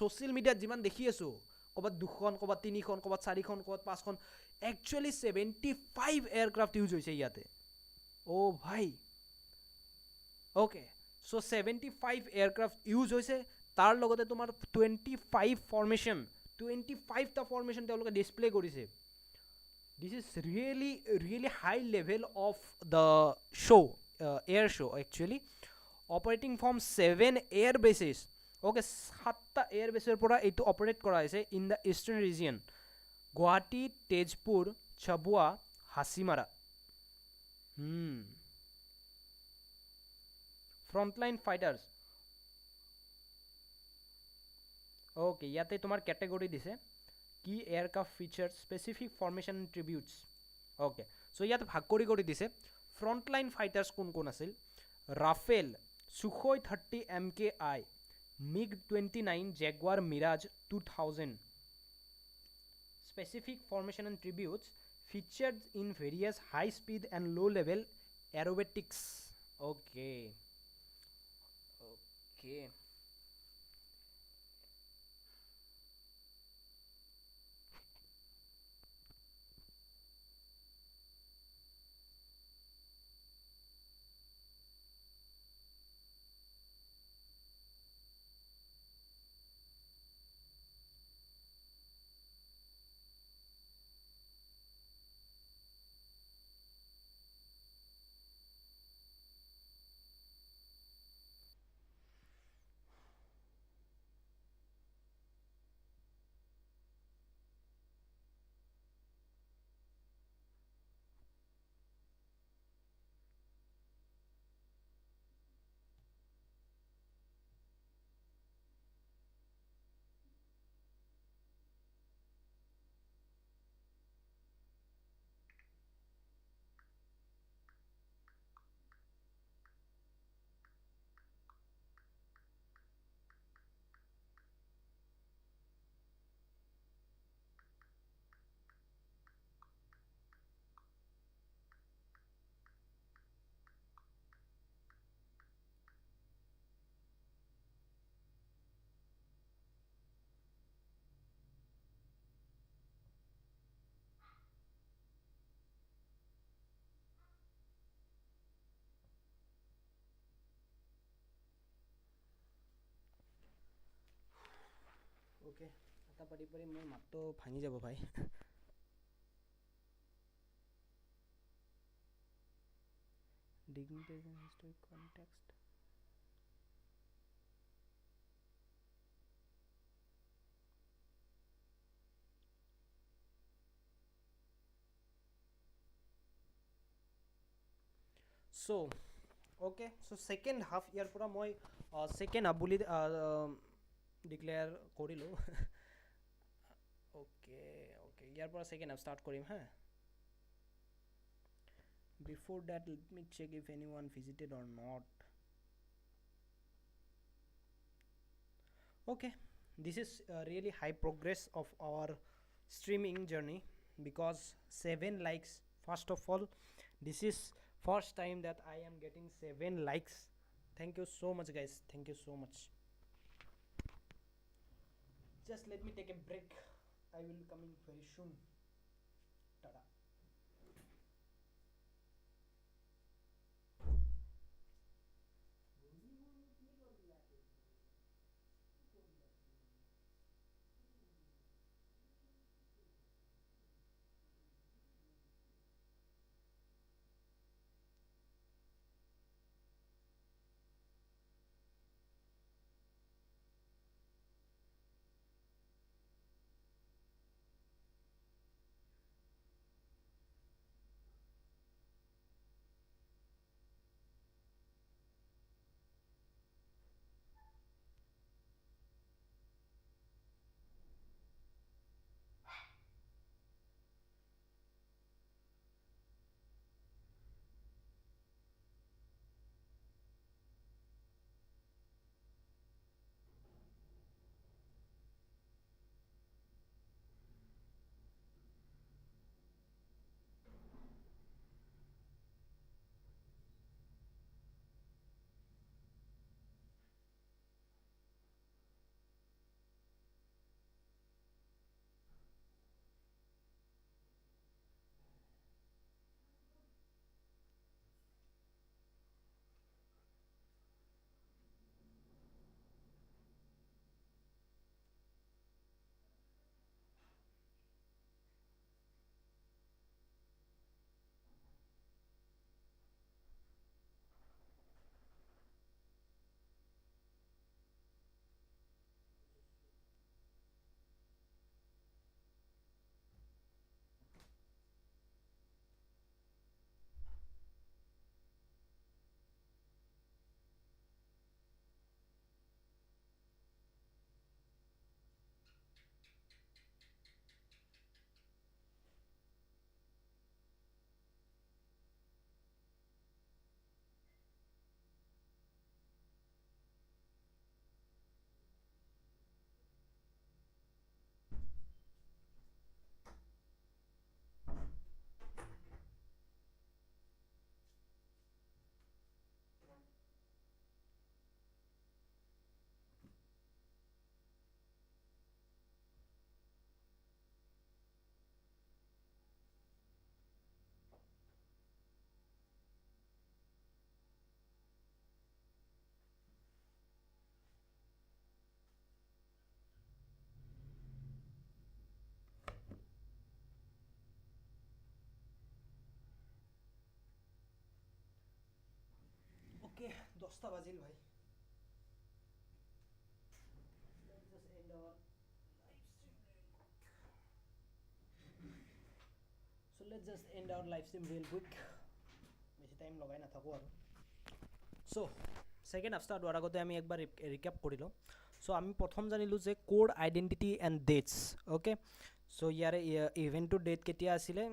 social media jiman dekhi asu ক'ৰবাত 2খন ক'ৰবাত 3খন ক'ৰবাত 4খন ক'ৰবাত 5খন actually 75 aircraft use হৈছে ইয়াতে. অ' ভাই okay so' 75 aircraft use হৈছে তাৰ লগতে তোমাৰ 25 ফৰ্মেশ্যন 25টা ফৰ্মেশ্যন তেওঁলোকে ডিছপ্লে কৰিছে. This is really high level of the show' air show' actually operating from 7 air bases. Okay 7টা এয়াৰ বেছৰ পৰা এইটো অপাৰেট কৰা হৈছে in the eastern region Guwahati Tezpur Chabua Hasimara. Frontline fighters okay ইয়াতে তোমাৰ কেটেগৰী দিছে কি aircraft feature specific formation tributes. Okay so' ইয়াতে ভাগ কৰি দিছে ফ্ৰণ্টলাইন ফাইটাৰ্ছ কোন কোন আছিল Rafael Sukhoi 30 MKI MiG-29 Jaguar Mirage 2000. Specific formation and tributes featured in various high speed and low level aerobatics. Okay. ওকে এটা পাৰি পাৰি মোৰ মাতটো ভাঙি যাব ভাই dignity and historic context so okay so second half ইয়াৰ পৰা মই second half বুলি ডিক্লেয়াৰ কৰিলোঁ okay okay ইয়াৰ পৰা second half start কৰিম হা before that let me check if anyone visited or not okay this is really high progress of our streaming journey because 7 likes first of all this is first time that I am getting 7 likes thank you so much guys thank you so much just let me take a break I will come in very soon tada okay 10টা বাজিল ভাই let's just end our live stream so let's just end our live stream real quick বেশি time লগাই নাথাকো আৰু so second half start হোৱাৰ আগতে আমি একবাৰ ৰিকেপ কৰি লওঁ সো আমি প্ৰথম জানিলোঁ যে code identity and that's okay so ইয়াৰে ইভেণ্টটোৰ ডেট কেতিয়া আছিলে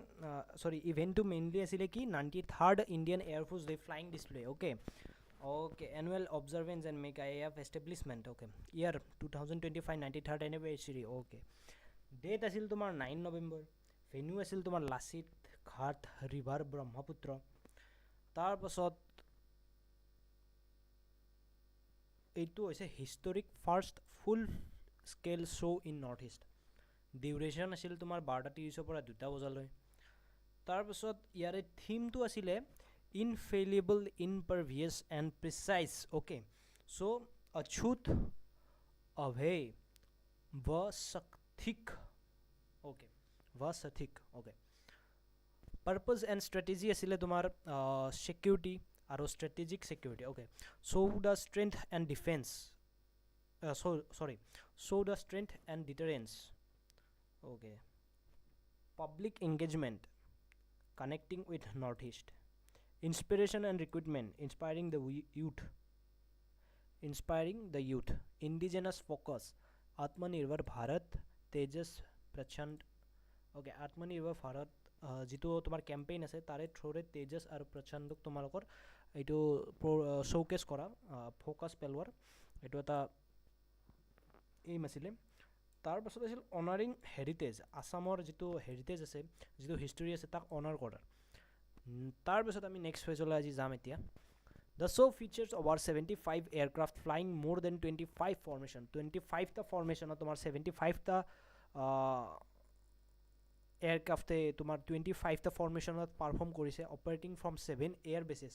সৰি ইভেণ্টটো মেইনলি আছিলে কি 93rd Indian air force day flying display okay okay annual observance and make IAF establishment okay year 2025 93rd anniversary okay date asil tomar 9 November venue asil tomar Lasit Ghat river Brahmaputra tar pasot এইটো হৈছে historic first full scale show in northeast duration asil tomar 12:30 পৰা 2টা বজালৈ tar pasot ইয়াৰে থিমটো আছিলে infallible impervious and precise okay so achut abhay Vasathik. Okay. Vasathik. Okay. Purpose and strategy asile tomar security aro strategic security. Okay. So the strength and defense. So the strength and deterrence. Okay. Public engagement, connecting with Northeast. Inspiration and recruitment, inspiring the youth. Indigenous focus, Atmanirbhar Bharat, Tejas Prachand. Okay, Atmanirbhar Bharat যিটো তোমাৰ campaign আছে তাৰে থ্ৰুৰে তেজছ আৰু প্ৰচণ্ডক তোমালোকৰ এইটো showcase কৰা focus পেলোৱাৰ এইটো এটা এইম আছিলে। তাৰপাছত আছিল অনাৰিং হেৰিটেজ, আছামৰ যিটো হেৰিটেজ আছে, যিটো হিষ্টৰী আছে তাক অনাৰ কৰাৰ। তাৰপিছত আমি নেক্সট ফেজলৈ আজি যাম এতিয়া। The show features over 75 aircraft flying more than 25 formation. 25টা ফৰ্মেশ্যনত তোমাৰ 75টা এয়াৰক্ৰাফ্টে তোমাৰ 25টা ফৰ্মেশ্যনত পাৰফৰ্ম কৰিছে, অপাৰেটিং ফ্ৰম 7 এয়াৰ বেচিছ,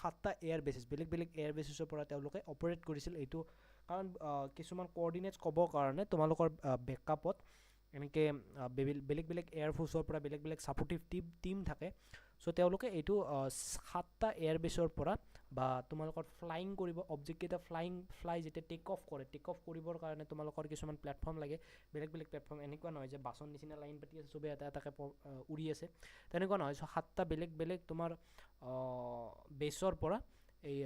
7টা এয়াৰ বেচিছ, বেলেগ বেলেগ এয়াৰ বেচিছৰ পৰা তেওঁলোকে অপাৰেট কৰিছিল। এইটো কাৰণ কিছুমান কোঅৰ্ডিনেটছ ক'বৰ কাৰণে তোমালোকৰ বেকআপত এনেকৈ বেলেগ বেলেগ এয়াৰফ'ৰ্চৰ পৰা বেলেগ বেলেগ ছাপৰ্টিভ টিম থাকে। চ' তেওঁলোকে এইটো 7টা এয়াৰ বেছৰ পৰা বা তোমালোকৰ ফ্লাইং কৰিব, অবজেক্টকেইটা ফ্লাই যেতিয়া টেক অফ কৰিবৰ কাৰণে তোমালোকৰ কিছুমান প্লেটফৰ্ম লাগে, বেলেগ বেলেগ প্লেটফৰ্ম। এনেকুৱা নহয় যে বাছৰ নিচিনা লাইন পাতি আছে চবেই এটা এটাকৈ উৰি আছে, তেনেকুৱা নহয়। চ' 7টা বেলেগ বেলেগ তোমাৰ বেছৰ পৰা এই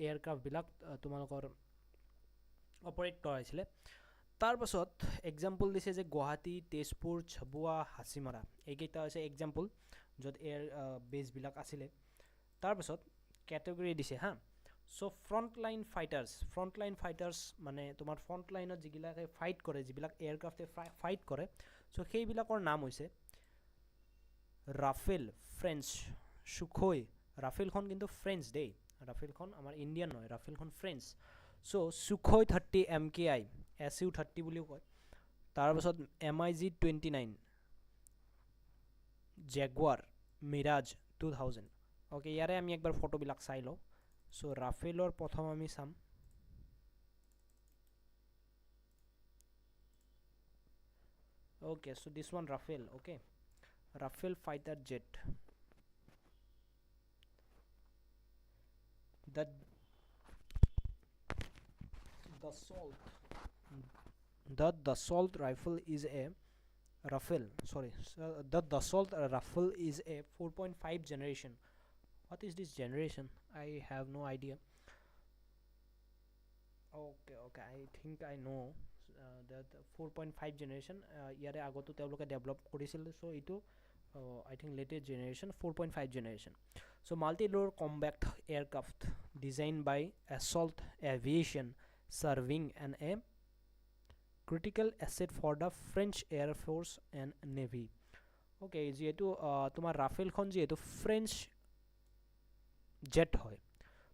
এয়াৰক্ৰাফ্টবিলাক তোমালোকৰ অপাৰেট কৰাইছিলে। তাৰপাছত এক্সাম্পল দিছে যে গুৱাহাটী, তেজপুৰ, ঝবুৱা, হাচিমাৰা, এইকেইটা হৈছে এক্সাম্পল য'ত এয়াৰ বেছবিলাক আছিলে। তাৰপাছত কেটেগৰী দিছে হা। চ' ফ্ৰণ্টলাইন ফাইটাৰ্ছ মানে তোমাৰ ফ্ৰণ্টলাইনত যিবিলাকে ফাইট কৰে, যিবিলাক এয়াৰক্ৰাফ্টে ফাইট কৰে, চ' সেইবিলাকৰ নাম হৈছে ৰাফেল ফ্ৰেঞ্চ, সুখৈ। ৰাফেলখন কিন্তু ফ্ৰেঞ্চ দেই, ৰাফেলখন আমাৰ ইণ্ডিয়ান নহয়, ৰাফেলখন ফ্ৰেঞ্চ। চ' সুখৈ 30 MKI, SU-30 বুলিও কয়। তাৰপাছত MiG 29, জেগুৱাৰ, মিৰাজ 2000। অ'কে, ইয়াৰে আমি একবাৰ ফটোবিলাক চাই লওঁ। চ' ৰাফেলৰ প্ৰথম আমি চাম। Okay, so' this one Rafale. Okay, Rafale fighter jet. The Dassault rifle is a Rifle. Sorry, the Dassault rifle is a 4.5 generation. What is this generation? I have no idea. Okay, I think I know that 4.5 generation ইয়াৰে আগতো তেওঁলোকে develop কৰিছিল। চ' এইটো I think latest generation 4.5 generation. So multi-role combat aircraft designed by Assault Aviation, serving an a critical asset for the French Air Force and Navy. Okay, যিহেতু তোমাৰ ৰাফেলখন যিহেতু French jet হয়,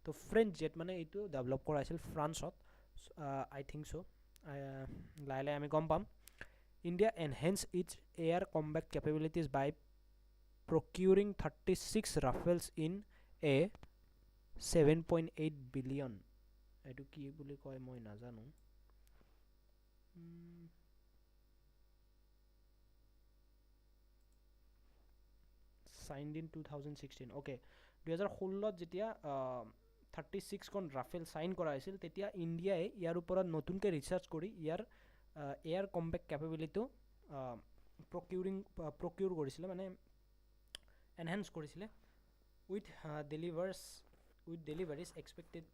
তো ফ্ৰেঞ্চ জেট মানে এইটো ডেভেলপ কৰাইছিল ফ্ৰান্সত। I think চ', লাহে লাহে আমি গম পাম। India enhance its air combat capabilities by procuring 36 Rafales in a 7.8 billion. এইটো কি বুলি কয় মই নাজানো। Signed in 2016. Okay, 2016 যেতিয়া 36খন ৰাফেল চাইন কৰা হৈছিল, তেতিয়া ইণ্ডিয়াই ইয়াৰ ওপৰত নতুনকৈ ৰিচাৰ্চ কৰি ইয়াৰ এয়াৰ কম্বেট কেপেবিলিটিটো প্ৰকিউৰ কৰিছিলে, মানে এনহেন্স কৰিছিলে। With deliveries expected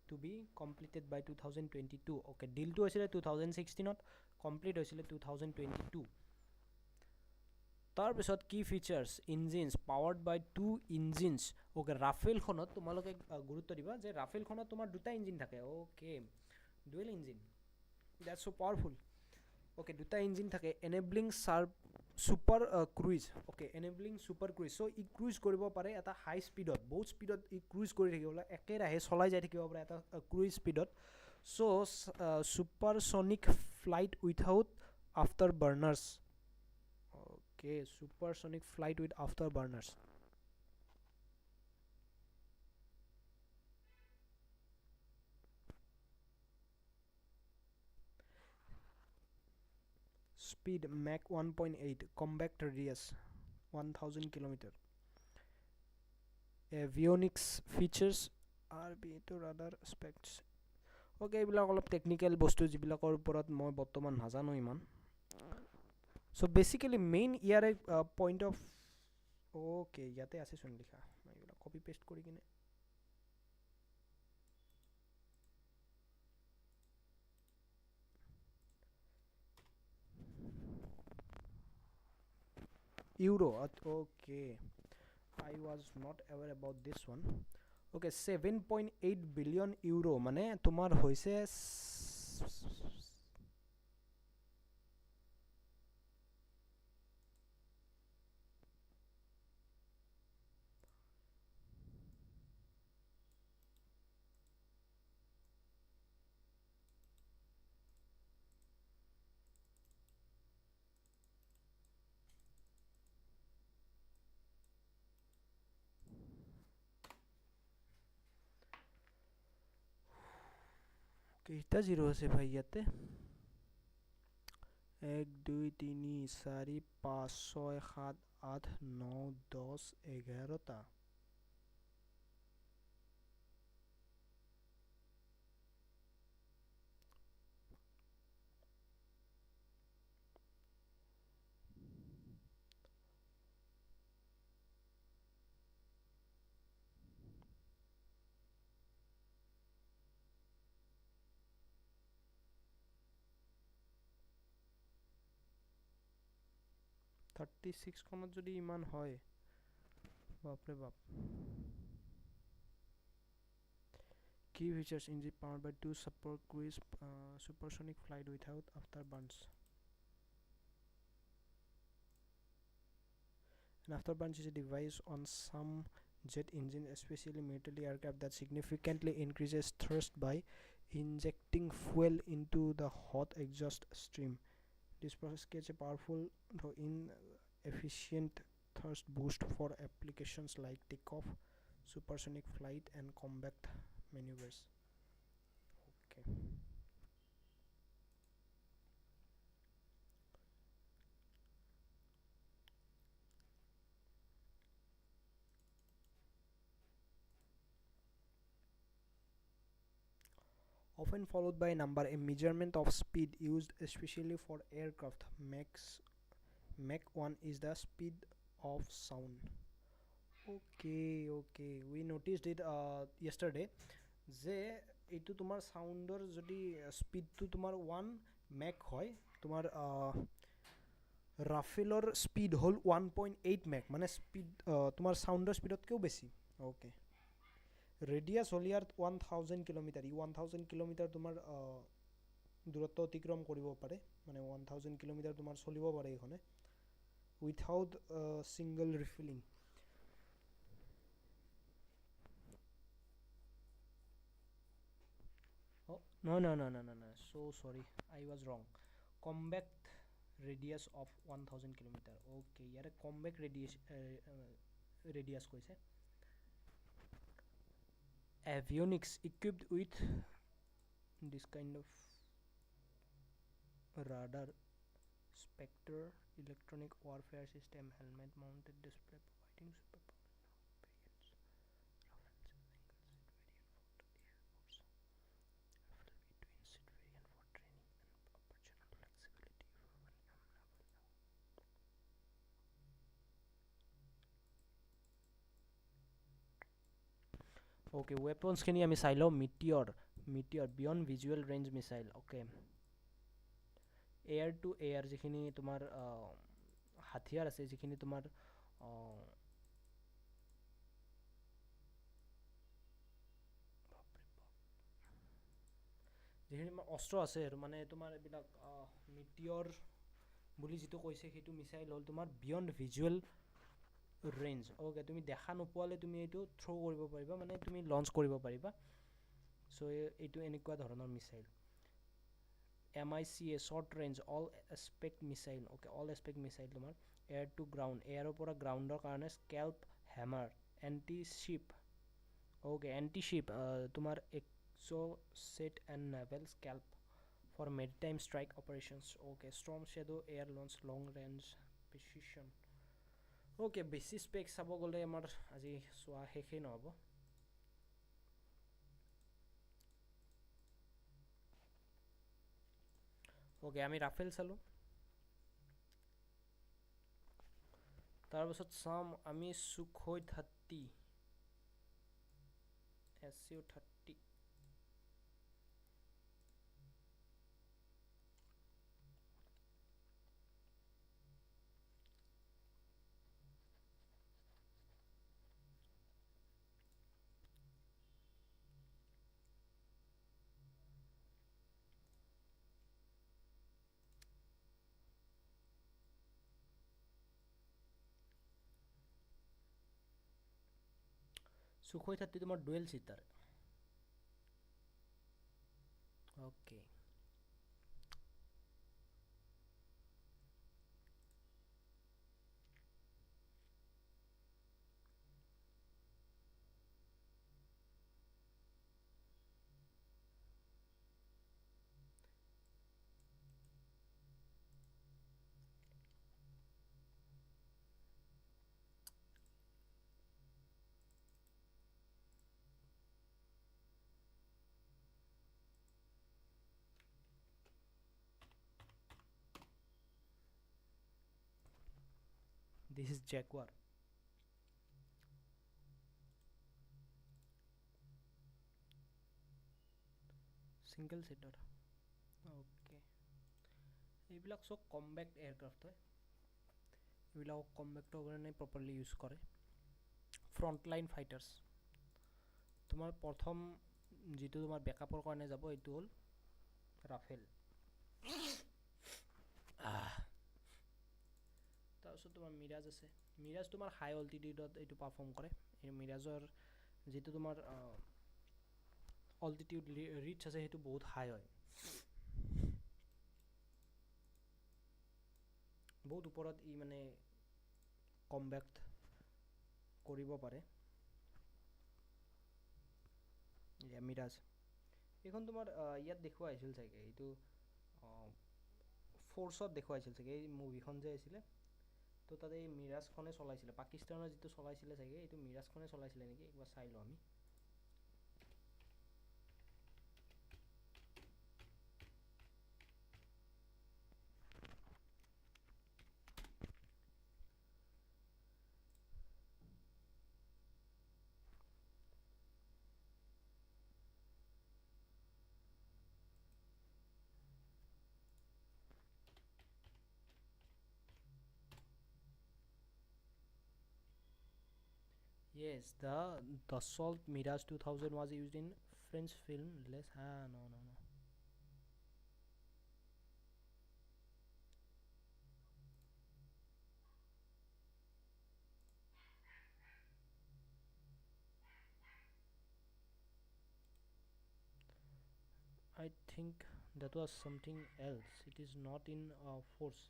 to be completed by 2022. Okay, ডিলটো হৈছিলে 2016ত, কমপ্লিট হৈছিলে 2022। তাৰপিছত কি features, engines powered by 2 engines. Okay, ৰাফেলখনত তোমালোকে গুৰুত্ব দিবা যে ৰাফেলখনত তোমাৰ 2টা ইঞ্জিন থাকে। Okay, dual engine, that's so' powerful. Okay, 2টা ইঞ্জিন থাকে, enabling super cruise. Okay, enabling super cruise. So' ই ক্ৰুইজ কৰিব পাৰে এটা হাই স্পীডত, বহুত স্পীডত ই ক্ৰুইজ কৰি থাকিব পাৰে, একেৰাহে চলাই যাই থাকিব পাৰে এটা ক্ৰুইজ স্পীডত। So' supersonic flight without afterburners. Okay, supersonic flight with afterburners. speed Mach 1.8, compact radius 1000 kilometer. Avionics features RB to radar specs. ওকে এইবিলাক অলপ টেকনিক্যাল বস্তু যিবিলাকৰ ওপৰত মই বৰ্তমান নাজানো ইমান সো বেসিক্যালি মেইন ইয়াৰে পইণ্ট অফ ওকে ইয়াতে আছে চোন লিখা মই এইবিলাক কপি পেস্ট কৰি কিনে euro okay I was not aware about this one okay 7.8 billion euro মানে তোমাৰ হৈছে কেইটা জিৰো আছে ভাই ইয়াতে 1 2 3 4 5 6 7 8 9 10 11টা থাৰ্টি ছিক্স খনত যদি ইমান হয় বাপৰে বাপ key features engine powered by 2 support cruise supersonic flight without afterburners an afterburner is a device on some jet engine especially military aircraft that significantly increases thrust by injecting fuel into the hot exhaust stream. This process gets a powerful though inefficient thrust boost for applications like takeoff, supersonic flight, and combat maneuvers. Okay. Often followed by a number, a measurement of speed used especially for aircraft. Mach 1 is the speed of sound. Okay, we noticed it yesterday যে এইটো তোমাৰ সাউন্ডৰ যদি স্পিডটো তোমাৰ 1 Mach হয় তোমাৰ ৰাফেলৰ speed হল 1.8 Mach মানে speed তোমাৰ সাউন্ডৰ স্পিডতকেও বেছি ওকে ৰেডিয়াস হল ইয়াৰ 1000 কিলোমিটাৰ 1000 কিলোমিটাৰ তোমাৰ দূৰত্ব অতিক্ৰম কৰিব পাৰে মানে 1000 কিলোমিটাৰ তোমাৰ চলিব পাৰে এখনে without single refilling No, so sorry, I was wrong. Compact radius of 1000 kilometer. Okay, yare compact radius koise. Avionics equipped with this kind of radar, spectre, electronic warfare system, helmet mounted display providing super okay weapons khini ami sailo meteor beyond visual range missile okay air to air jikhini tumar হাতিয়াৰ আছে যিখিনি তোমাৰ যিখিনি অস্ত্ৰ আছে আৰু মানে তোমাৰ এবিলাক মিটিয়ৰ বুলি যেটো কৈছে হেতু মিসাইল হল তোমাৰ বিয়ন্ড ভিজুৱেল ৰেঞ্জ ওকে তুমি দেখা নোপোৱালে তুমি এটো থ্ৰো কৰিব পাৰিবা মানে তুমি লঞ্চ কৰিব পাৰিবা সো এটো এনেকুৱা ধৰণৰ missile MICA short range all aspect missile okay all aspect missile তোমার air to ground air opora grounder karone scalp hammer anti ship okay anti ship তোমার exo set and naval scalp for maritime strike operations. Okay, Storm Shadow air launch long range precision. Okay, বেছি spec চাব গ'লে আমাৰ আজি চোৱা শেষেই নহ'ব. Okay, আমি ৰাফেল চালোঁ. তাৰপিছত চাম আমি সুখোই 30 SU-30. সুখোই 30 তোমাৰ dual seater. Okay. This is Jaguar. Single seater. Okay. এইবিলাক সব কম্বেক্ট এয়াৰক্ৰাফ্ট হয়. এইবিলাক কম্বেক্টৰ কাৰণে প্ৰপাৰলি ইউজ কৰে. Frontline fighters. তোমাৰ প্ৰথম যিটো তোমাৰ বেকআপৰ কাৰণে যাব এইটো হ'ল ৰাফেল. তাৰপিছত তোমাৰ মিৰাজ আছে. মিৰাজ তোমাৰ হাই অল্টিটিউডত এইটো পাৰফৰ্ম কৰে. এই মিৰাজৰ যিটো তোমাৰ অল্টিটিউড ৰিচ আছে সেইটো বহুত হাই হয়. বহুত ওপৰত ই মানে কম্বেক্ট কৰিব পাৰে. মিৰাজ এইখন তোমাৰ ইয়াত দেখুওৱা হৈছিল চাগে. এইটো ফ'ৰ্চত দেখুৱাইছিল চাগে এই মুভিখন যে আছিলে. তো তাতে এই মিৰাজখনে চলাইছিলে. পাকিস্তানৰ যিটো চলাইছিলে চাগে এইটো মিৰাজখনে চলাইছিলে নেকি. একবাৰ চাই লওঁ আমি. Yes, the Dassault Mirage 2000 was used in French film Les. No. I think that was something else. It is not in force.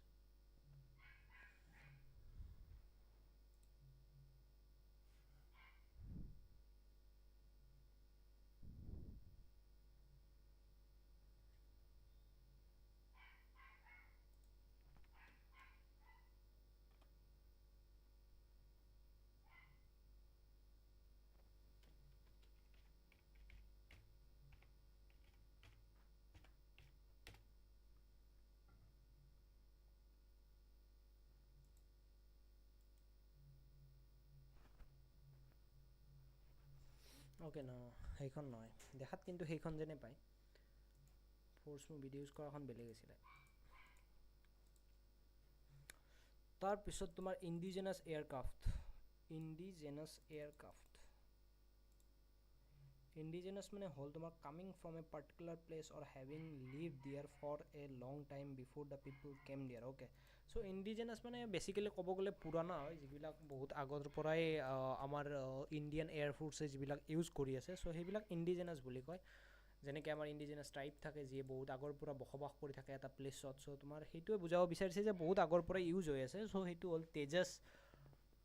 Okay, no, সেইখন নহয়. দেখাত কিন্তু সেইখন যেনে পায়. ফ'ৰ্চ মুভি ইউজ কৰাখন বেলেগ আছিলে. তাৰপিছত তোমাৰ ইণ্ডিজেনাছ এয়াৰক্ৰাফ্ট. ইণ্ডিজেনাছ মানে হ'ল তোমাৰ coming from a particular place or having live there for a long time before the people came there. Okay, চ' ইণ্ডিজেনাছ মানে বেচিকেলি ক'ব গ'লে পুৰণা হয়, যিবিলাক বহুত আগৰ পৰাই আমাৰ ইণ্ডিয়ান এয়াৰফ'ৰ্চে যিবিলাক ইউজ কৰি আছে. চ' সেইবিলাক ইণ্ডিজেনাছ বুলি কয়. যেনেকৈ আমাৰ ইণ্ডিজেনাছ ট্ৰাইব থাকে যিয়ে বহুত আগৰ পৰা বসবাস কৰি থাকে এটা প্লেচত. চ' তোমাৰ সেইটোৱে বুজাব বিচাৰিছে যে বহুত আগৰ পৰাই ইউজ হৈ আছে. চ' সেইটো হ'ল তেজছ,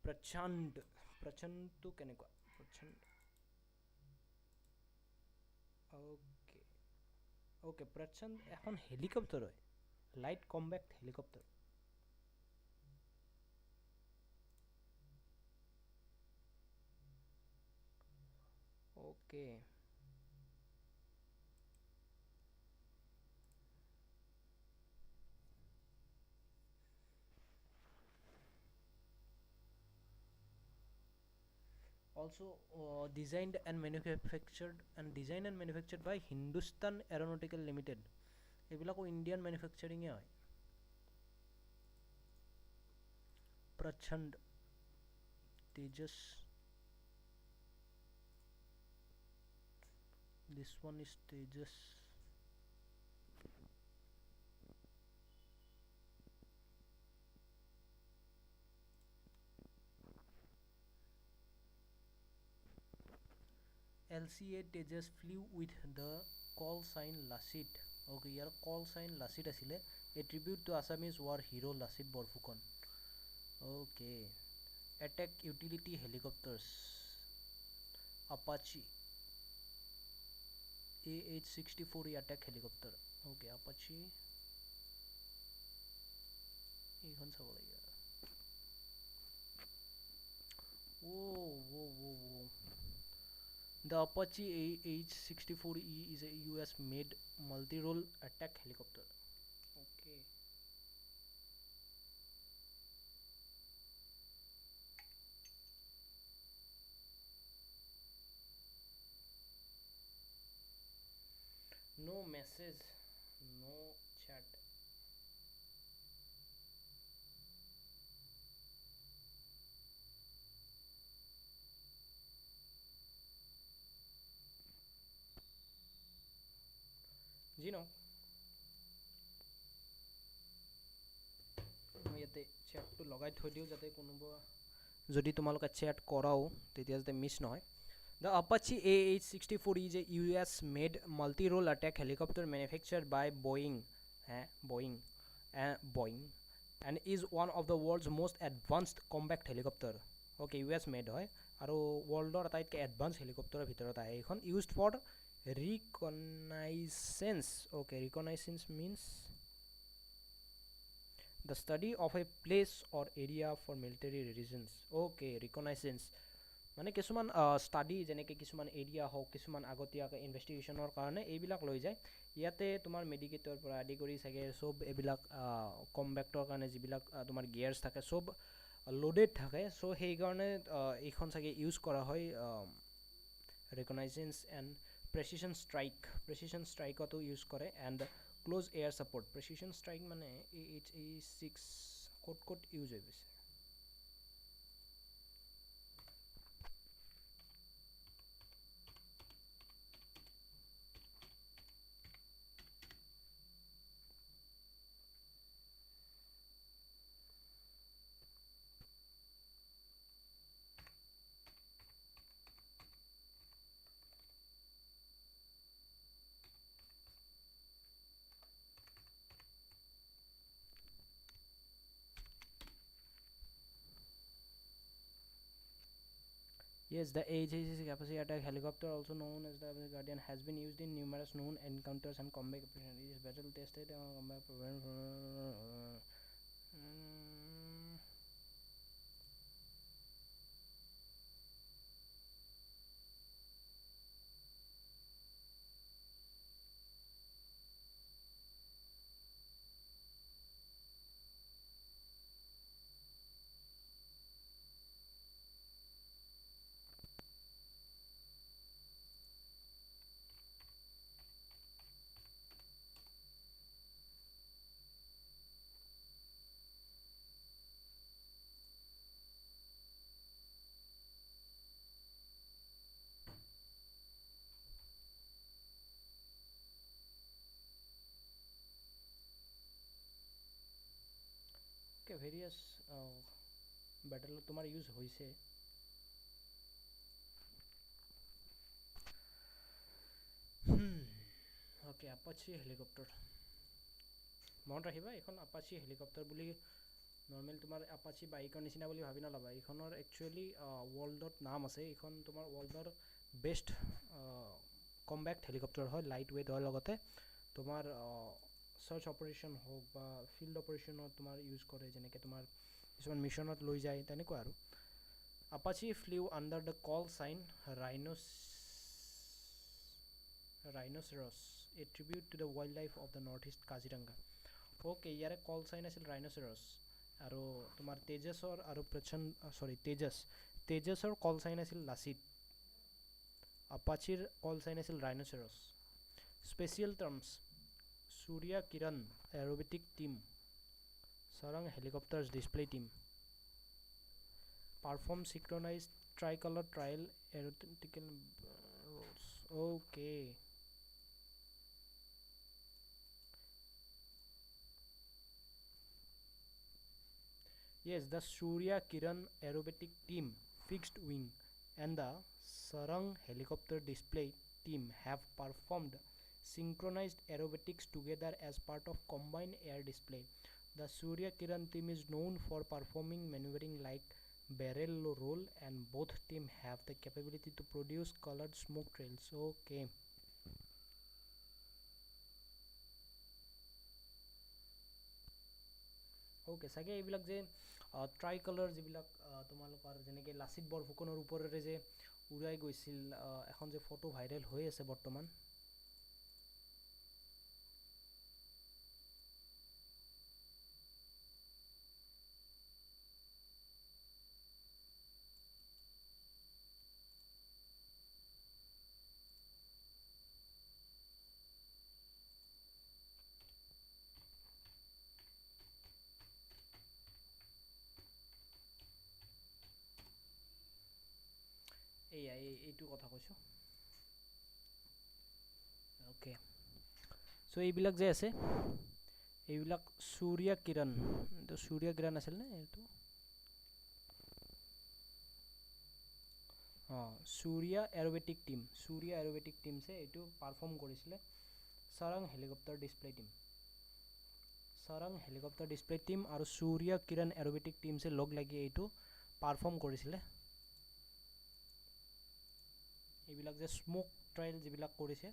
প্ৰচণ্ডটো কেনেকুৱা প্ৰচণ্ড. ওকে প্ৰচণ্ড এখন হেলিকপ্টাৰ হয় light combat helicopter okay also designed and manufactured by Hindustan Aeronautical Limited এইবিলাকো ইণ্ডিয়ান মেনুফেকচাৰিঙে হয় Prachand Tejas this one is Tejas LCA Tejas flew with the call sign Lasit okay year call sign Lasit আছিলে a tribute to Assamese war hero Lasit Borphukan okay attack utility helicopters Apache AH-64 attack helicopter okay Apache এইখন চাব লাগে whoa The Apache AH-64E is a US made multi-role attack helicopter okay no message no chat ji no মই ইয়াতে চেটটো লগাই থৈ দিওঁ যাতে কোনোবা যদি তোমালোকে চেট কৰাও তেতিয়া যাতে মিছ নহয় The Apache AH-64 is a US-made multi-role attack helicopter manufactured by Boeing and is one of the world's most advanced combat helicopter. Okay, US-made হয় আৰু worldৰ আটাইতকৈ advanced helicopter ভিতৰত আহে এইখন used for reconnaissance. Okay, reconnaissance means the study of a place or area for military reasons. Okay, reconnaissance মানে কিছুমান study যেনেকৈ কিছুমান এৰিয়া হওক কিছুমান আগতীয়াকৈ ইনভেষ্টিগেশ্যনৰ কাৰণে এইবিলাক লৈ যায় ইয়াতে তোমাৰ মেডিকেটৰ পৰা আদি কৰি চাগে চব এইবিলাক কম্বেক্টৰ কাৰণে যিবিলাক তোমাৰ গিয়াৰ্ছ থাকে চব লোডেড থাকে চ' সেইকাৰণে এইখন চাগে ইউজ কৰা হয় ৰিকগনাইজেন্স এণ্ড প্ৰেচিশ্যন ষ্ট্ৰাইকতো ইউজ কৰে and close air support precision strike মানে AH-6 ক'ত ইউজ হৈ গৈছে Yes, the AH-6 capacity attack helicopter, also known as the Guardian, has been used in numerous known encounters and combat operations. It is battle tested and combat okay, various battle তোমাৰ use হৈছে okay, Apache helicopter মনত ৰাখিবা এখন Apache helicopter বুলি normal তোমাৰ Apache বাইকৰ নিচিনা বুলি ভাবি নল'বা এইখনৰ একচুৱেলি ৱৰ্ল্ডত নাম আছে এইখন তোমাৰ ৱৰ্ল্ডৰ বেষ্ট কম্বেক্ট হেলিকপ্টাৰ হয় লাইট ৱেইট হোৱাৰ লগতে তোমাৰ সাৰ্চ অপাৰেশ্যন হওক বা ফিল্ড অপাৰেশ্যনত তোমাৰ ইউজ কৰে, যেনেকৈ তোমাৰ কিছুমান মিছনত লৈ যায় তেনেকুৱা আৰু। Apache flew under the call sign rhinoceros, a tribute to the wildlife of the northeast Kaziranga. Okay, ইয়াৰে কল চাইন আছিল ৰাইনচেৰাছ, আৰু তোমাৰ তেজছৰ আৰু তেজছৰ কল চাইন আছিল লাচিত, আপাচিৰ কল চাইন আছিল rhinoceros. Special terms: Surya Kiran aerobatic team, Sarang helicopters display team, perform synchronized tricolour trail aerobatic rolls. Okay, yes, the Surya Kiran aerobatic team, fixed wing, and the Sarang helicopter display team have performed synchronized aerobatics together as part of combined air display. The Surya Kiran team is known for performing maneuvering like barrel roll, and both teams have the capability to produce colored smoke trails. Okay. Okay, চাগে এইবিলাক যে try colour যিবিলাক তোমালোকৰ যেনেকৈ লাচিত বৰফুকনৰ ওপৰেৰে যে উৰাই গৈছিল, এখন যে ফটো ভাইৰেল হৈ আছে বৰ্তমান, এইটো কথা কৈছোঁ। অ'কে, চ' এইবিলাক যে আছে, এইবিলাক সূৰ্য কিৰণ, এইটো সূৰ্য কিৰণ আছিল নে এইটো? সূৰ্য এৰোবেটিক টিমছে এইটো পাৰফৰ্ম কৰিছিলে। সাৰং হেলিকপ্টাৰ ডিছপ্লে টিম আৰু সূৰ্য কিৰণ এৰোবেটিক টিমছে লগ লাগি এইটো পাৰফৰ্ম কৰিছিলে। এইবিলাক যে স্মোক ট্ৰায়েল যিবিলাক কৰিছে।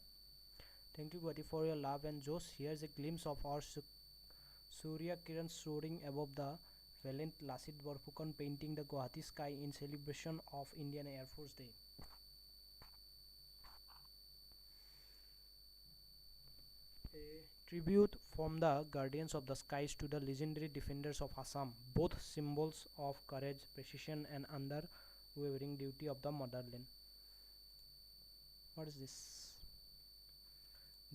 Thank you Guwahati for your love and josh. Here is a glimpse of our Surya Kiran soaring above the valiant Lasit Borphukan painting the Guwahati sky in celebration of Indian Air Force Day. A tribute from the guardians of the skies to the legendary defenders of Assam, both symbols of courage, precision, and unwavering duty of the motherland. What is this?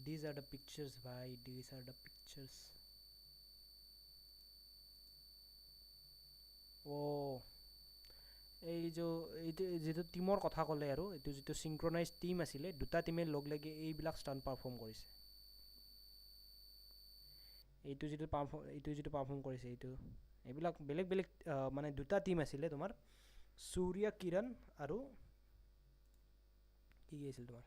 These are the pictures, bhai. These are the pictures. এই যিটো টিমৰ কথা ক'লে, আৰু এইটো যিটো synchronise team আছিলে, দুটা টিমে লগ লাগি এইবিলাক ষ্টাণ্ট পাৰফৰ্ম কৰিছে। এইটো যিটো পাৰফৰ্ম কৰিছে, এইবিলাক বেলেগ বেলেগ মানে দুটা টিম আছিলে তোমাৰ, সূৰ্য কিৰণ আৰু কি আছিল তোমাৰ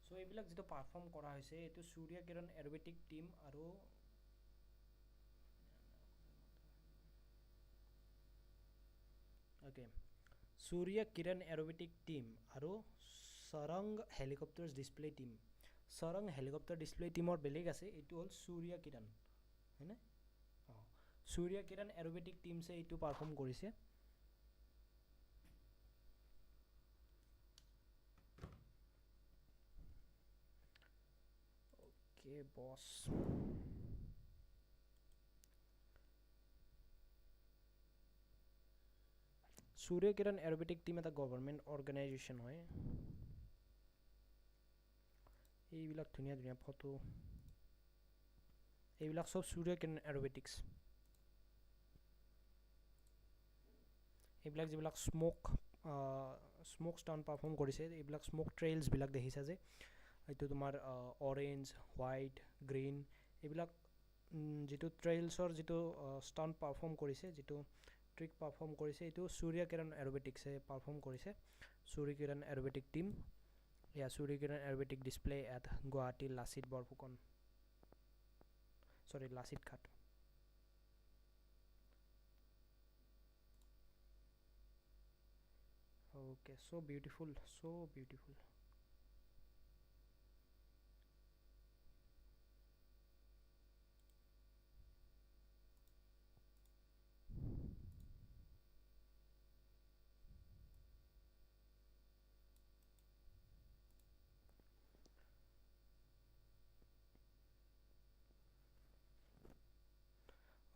চ' এইবিলাক যিটো পাৰফৰ্ম কৰা হৈছে, এইটো সূৰ্য কিৰণ এৰোবেটিক টিম আৰু সূৰ্য কিৰণ এৰোবেটিক টিম আৰু সাৰং helicopters display team. সাৰং helicopter display টিমৰ বেলেগ আছে, এইটো হ'ল সূৰ্য কিৰণ, হয়নে? সূৰ্য কিৰণ এৰোবেটিক টিমছে এইটো পাৰফৰ্ম কৰিছে। অ'কে বছ। সূৰ্য কিৰণ এৰোবেটিক টিম এটা গভৰ্ণমেণ্ট অৰ্গেনাইজেশ্যন হয়। এইবিলাক ধুনীয়া ধুনীয়া ফটো, এইবিলাক চব সূৰ্য কিৰণ এৰোবেটিক্স। এইবিলাক যিবিলাক স্মোক ষ্টাণ্ট পাৰফৰ্ম কৰিছে এইবিলাক স্মোক ট্ৰেইলছবিলাক দেখিছা যে এইটো তোমাৰ অৰেঞ্জ হোৱাইট গ্ৰীণ এইবিলাক যিটো ট্ৰেইলছৰ যিটো ষ্টাণ্ট পাৰফৰ্ম কৰিছে যিটো ট্ৰিক পাৰফৰ্ম কৰিছে এইটো সূৰ্য কিৰণ এৰোবেটিক্সে পাৰফৰ্ম কৰিছে সূৰ্য কিৰণ এৰোবেটিক টিম এয়া সূৰ্য কিৰণ এৰোবেটিক ডিছপ্লে এট গুৱাহাটী লাচিত বৰফুকন লাচিত ঘাট okay so beautiful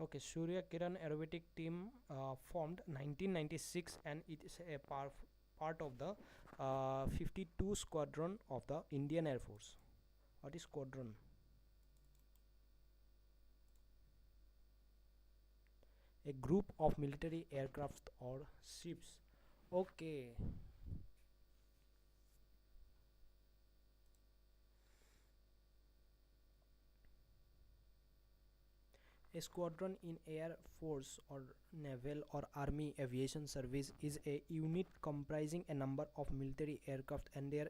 Okay, Surya Kiran Aerobatic Team formed 1996 and it is a part of the 52 Squadron of the Indian Air Force. What is squadron? A group of military aircraft or ships. Okay. A squadron in Air Force or Naval or Army Aviation Service is a unit comprising a number of military aircraft and their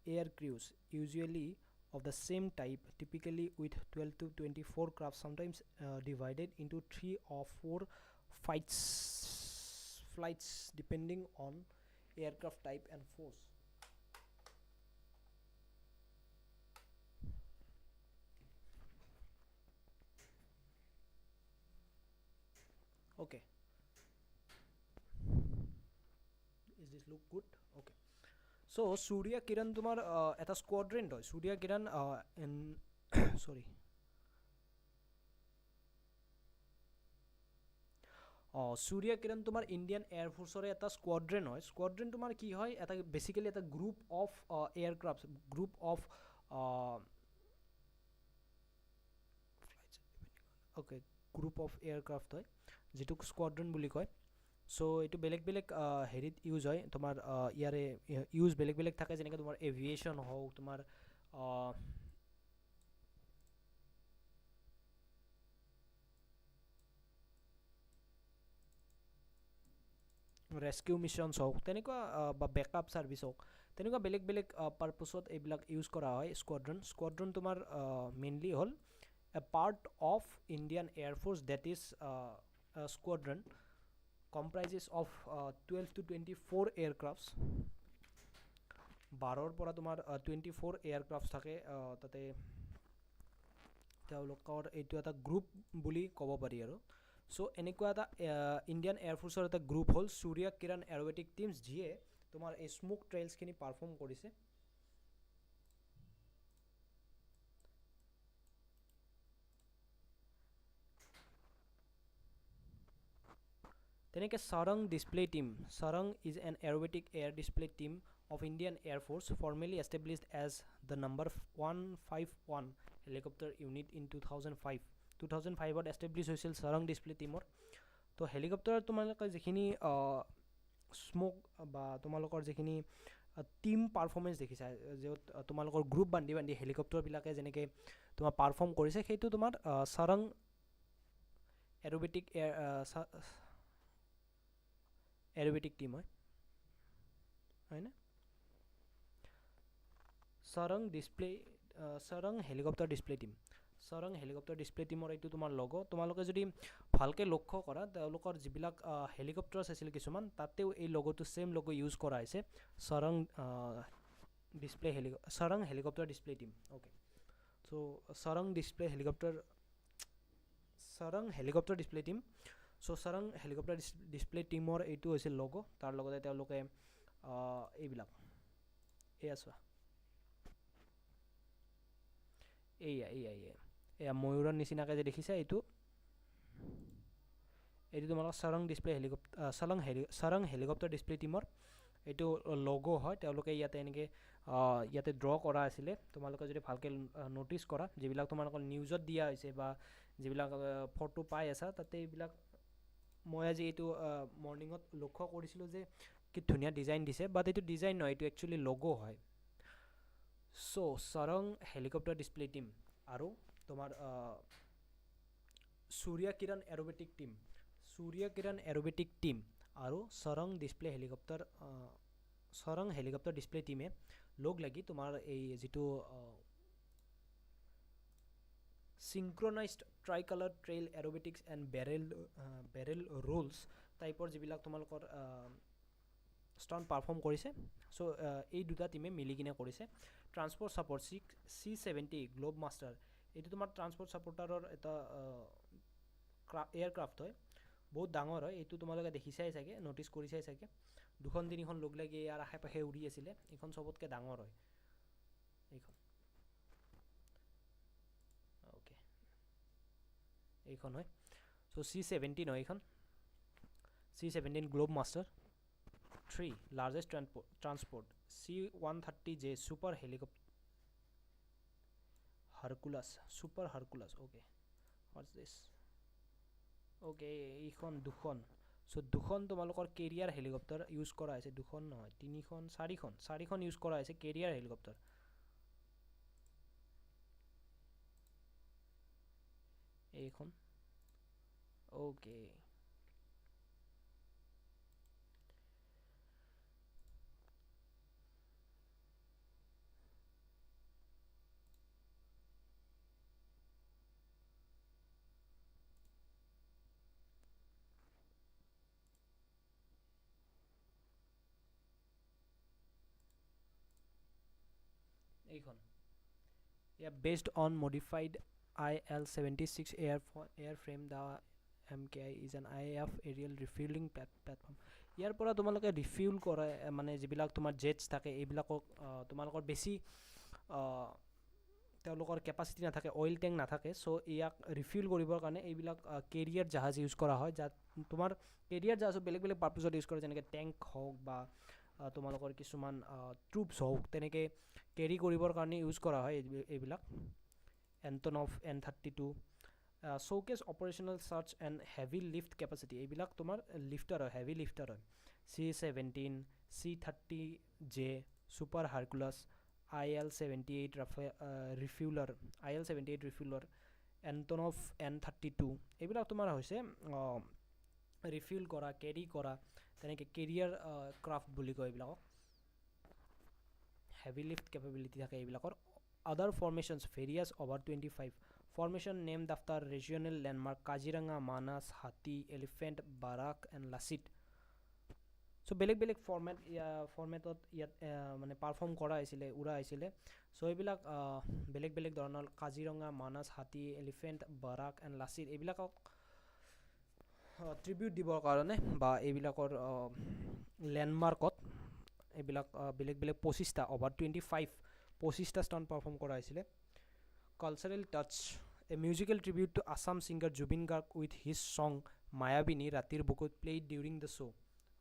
air crews, usually of the same type, typically with 12 to 24 craft, sometimes divided into 3 or 4 flights depending on aircraft type and force. Okay, is this look good? Okay, so Surya Kiran tumar eta squadron hoy Surya Kiran in sorry Surya Kiran tumar Indian Air Force or eta squadron hoy tumar ki hoy eta basically eta group of aircrafts group of okay group of aircraft hoy যেটো squadron বুলি কয় so এটো বেলেগ বেলেগ হেৰিত use হয় তোমাৰ ইয়াৰে use বেলেগ বেলেগ থাকে যেনেকৈ তোমাৰ এভিয়েশন হওক তোমাৰ ৰেস্কিউ মিশনছ হওক তেনেকুৱা বা বেকআপ সাৰ্ভিস হওক তেনেকুৱা বেলেগ বেলেগ পাৰপসত এইবিলাক ইউজ কৰা হয় স্কোয়াড্রন তোমাৰ মেইনলি হল a part of Indian Air Force that is a squadron comprises of 12 to 24 aircrafts 12 পৰা তোমাৰ 24 aircrafts থাকে তাতে তেওঁলোকৰ এইটো এটা গ্ৰুপ বুলি ক'ব পাৰি আৰু সো এনেকুৱা এটা ইণ্ডিয়ান এয়াৰ ফোৰ্সৰ এটা গ্ৰুপ হল সূৰ্য কিৰণ এৰোবেটিক টিমছ যিয়ে তোমাৰ এই স্মোক ট্ৰেইলছ খিনি পাৰফৰ্ম কৰিছে Teneke Sarang Display Team. Sarang is an aerobatic air display team of Indian Air Force, formally established as the number 151 helicopter unit in 2005. 2005 ত established হৈছিল Sarang Display Team তো helicopter তোমালোকৰ যেখিনি smoke বা তোমালোকৰ যেখিনি team performance দেখিছা যে তোমালোকৰ group বান্ধি বান্ধি হেলিকপ্টাৰ বিলাকে যেনেকৈ তোমাৰ পাৰফৰ্ম কৰিছে সেইটো তোমাৰ Sarang aerobatic aerobatic team হয় না Sarang helicopter display team Sarang helicopter display team এইটো তোমাৰ লগো তোমালোকে যদি ভালকে লক্ষ্য কৰা তেওঁলোকৰ যিবিলাক হেলিকপ্টাৰছ আছিল কিছুমান তাতেও এই লগোটো সেম লগো ইউজ কৰা হৈছে Sarang helicopter display team okay so Sarang helicopter display team so Sarang helicopter display team or এইটো হৈছে লগো তাৰ লগতে তেওঁলোকে এইবিলাক এয়া এয়া ময়ূৰৰ নিচিনাকৈ যে দেখিছা এইটো তোমালোকৰ Sarang helicopter display teamৰ এইটো লগো হয় তেওঁলোকে ইয়াতে এনেকৈ ইয়াতে ড্ৰ কৰা আছিলে তোমালোকে যদি ভালকে নোটিস কৰা যিবিলাক তোমালোকৰ নিউজত দিয়া হৈছে বা যিবিলাক ফটো পাই আছা তাতে এইবিলাক মই আজি এইটো মৰ্ণিঙত লক্ষ্য কৰিছিলোঁ যে কি ধুনীয়া ডিজাইন দিছে, বাট এইটো ডিজাইন নহয়, এইটো একচুৱেলি লগো হয়। চ' চৰং হেলিকপ্টাৰ ডিছপ্লে টিম আৰু তোমাৰ সূৰ্য কিৰণ এৰোবেটিক টিম আৰু চৰং হেলিকপ্টাৰ ডিছপ্লে টিমে লগ লাগি তোমাৰ এই যিটো synchronized tricolour trail aerobatics and barrel rolls টাইপৰ যিবিলাক তোমালোকৰ ষ্টাণ্ট পাৰফৰ্ম কৰিছে। চ' এই দুটা টিমে মিলি কিনে কৰিছে। Transport support C-70 globe master, এইটো তোমাৰ ট্ৰান্সপৰ্ট ছাপৰ্টাৰৰ এটা এয়াৰক্ৰাফ্ট হয়, বহুত ডাঙৰ হয়। এইটো তোমালোকে দেখিছাই চাগে, ন'টিছ কৰিছাই চাগে, 2-3খন লগ লাগি ইয়াৰ আশে পাশে উৰি আছিলে। এইখন চবতকৈ ডাঙৰ হয় এইখন। অ'কে, এইখন হয়। চ' C-17 হয় এইখন, C-17 Globemaster 3 largest transport. C-130J super super Hercules. Okay, what's this? Okay, এইখন 2খন। চ' 2খন তোমালোকৰ কেৰিয়াৰ হেলিকপ্টাৰ ইউজ কৰা হৈছে। 2খন নহয়, 3খন, 4খন ইউজ কৰা হৈছে কেৰিয়াৰ হেলিকপ্টাৰ। এইখন অ'কে, এইখন based on modified IL-76 airframe, the MKI is an IAF aerial refuelling platform. ইয়াৰ পৰা তোমালোকে ৰিফিউল কৰা, মানে যিবিলাক তোমাৰ জেটছ থাকে এইবিলাকক তোমালোকৰ বেছি তেওঁলোকৰ কেপাচিটি নাথাকে, অইল টেংক নাথাকে। চ' ইয়াক ৰিফিউল কৰিবৰ কাৰণে এইবিলাক কেৰিয়াৰ জাহাজ ইউজ কৰা হয়। যাত তোমাৰ কেৰিয়াৰ জাহাজত বেলেগ বেলেগ পাৰ্পছত ইউজ কৰে, যেনেকৈ টেংক হওক বা তোমালোকৰ কিছুমান ট্ৰুপছ হওক, তেনেকৈ কেৰি কৰিবৰ কাৰণে ইউজ কৰা হয় এইবিলাক। Antonov N-32 showcases operational search and heavy lift capacity, এইবিলাক তোমাৰ লিফ্টাৰ হয়, হেভি লিফ্টাৰ হয়। C-17, C-30J super হাৰকুলাছ, IL-78 ৰিফিউলাৰ, এণ্টনফ N-32, এইবিলাক তোমাৰ হৈছে ৰিফিউল কৰা, কেৰি কৰা, তেনেকৈ কেৰিয়াৰ ক্ৰাফ্ট বুলি কয় এইবিলাকক। হেভি লিফ্ট কেপাবিলিটি থাকে এইবিলাকৰ। Other formations various over 25 formation named after regional landmark Kaziranga, Manas, hathi, elephant, Barak and Lachit. চ' বেলেগ বেলেগ ফৰ্মেটত ইয়াত মানে পাৰফৰ্ম কৰা হৈছিলে, উৰা হৈছিলে। চ' এইবিলাক বেলেগ বেলেগ ধৰণৰ কাজিৰঙা, মানাস, হাতী, এলিফেণ্ট, বাৰাক এণ্ড লাচিত, এইবিলাকক ট্ৰিবিউট দিবৰ কাৰণে বা এইবিলাকৰ লেণ্ডমাৰ্কত এইবিলাক বেলেগ বেলেগ 25টা অভাৰ 25টা ষ্টাণ্ট পাৰফৰ্ম কৰা হৈছিলে। Cultural touch, a musical tribute to Assam singer Zubeen Garg with his song Mayabini Ratir Bukut played during the show'.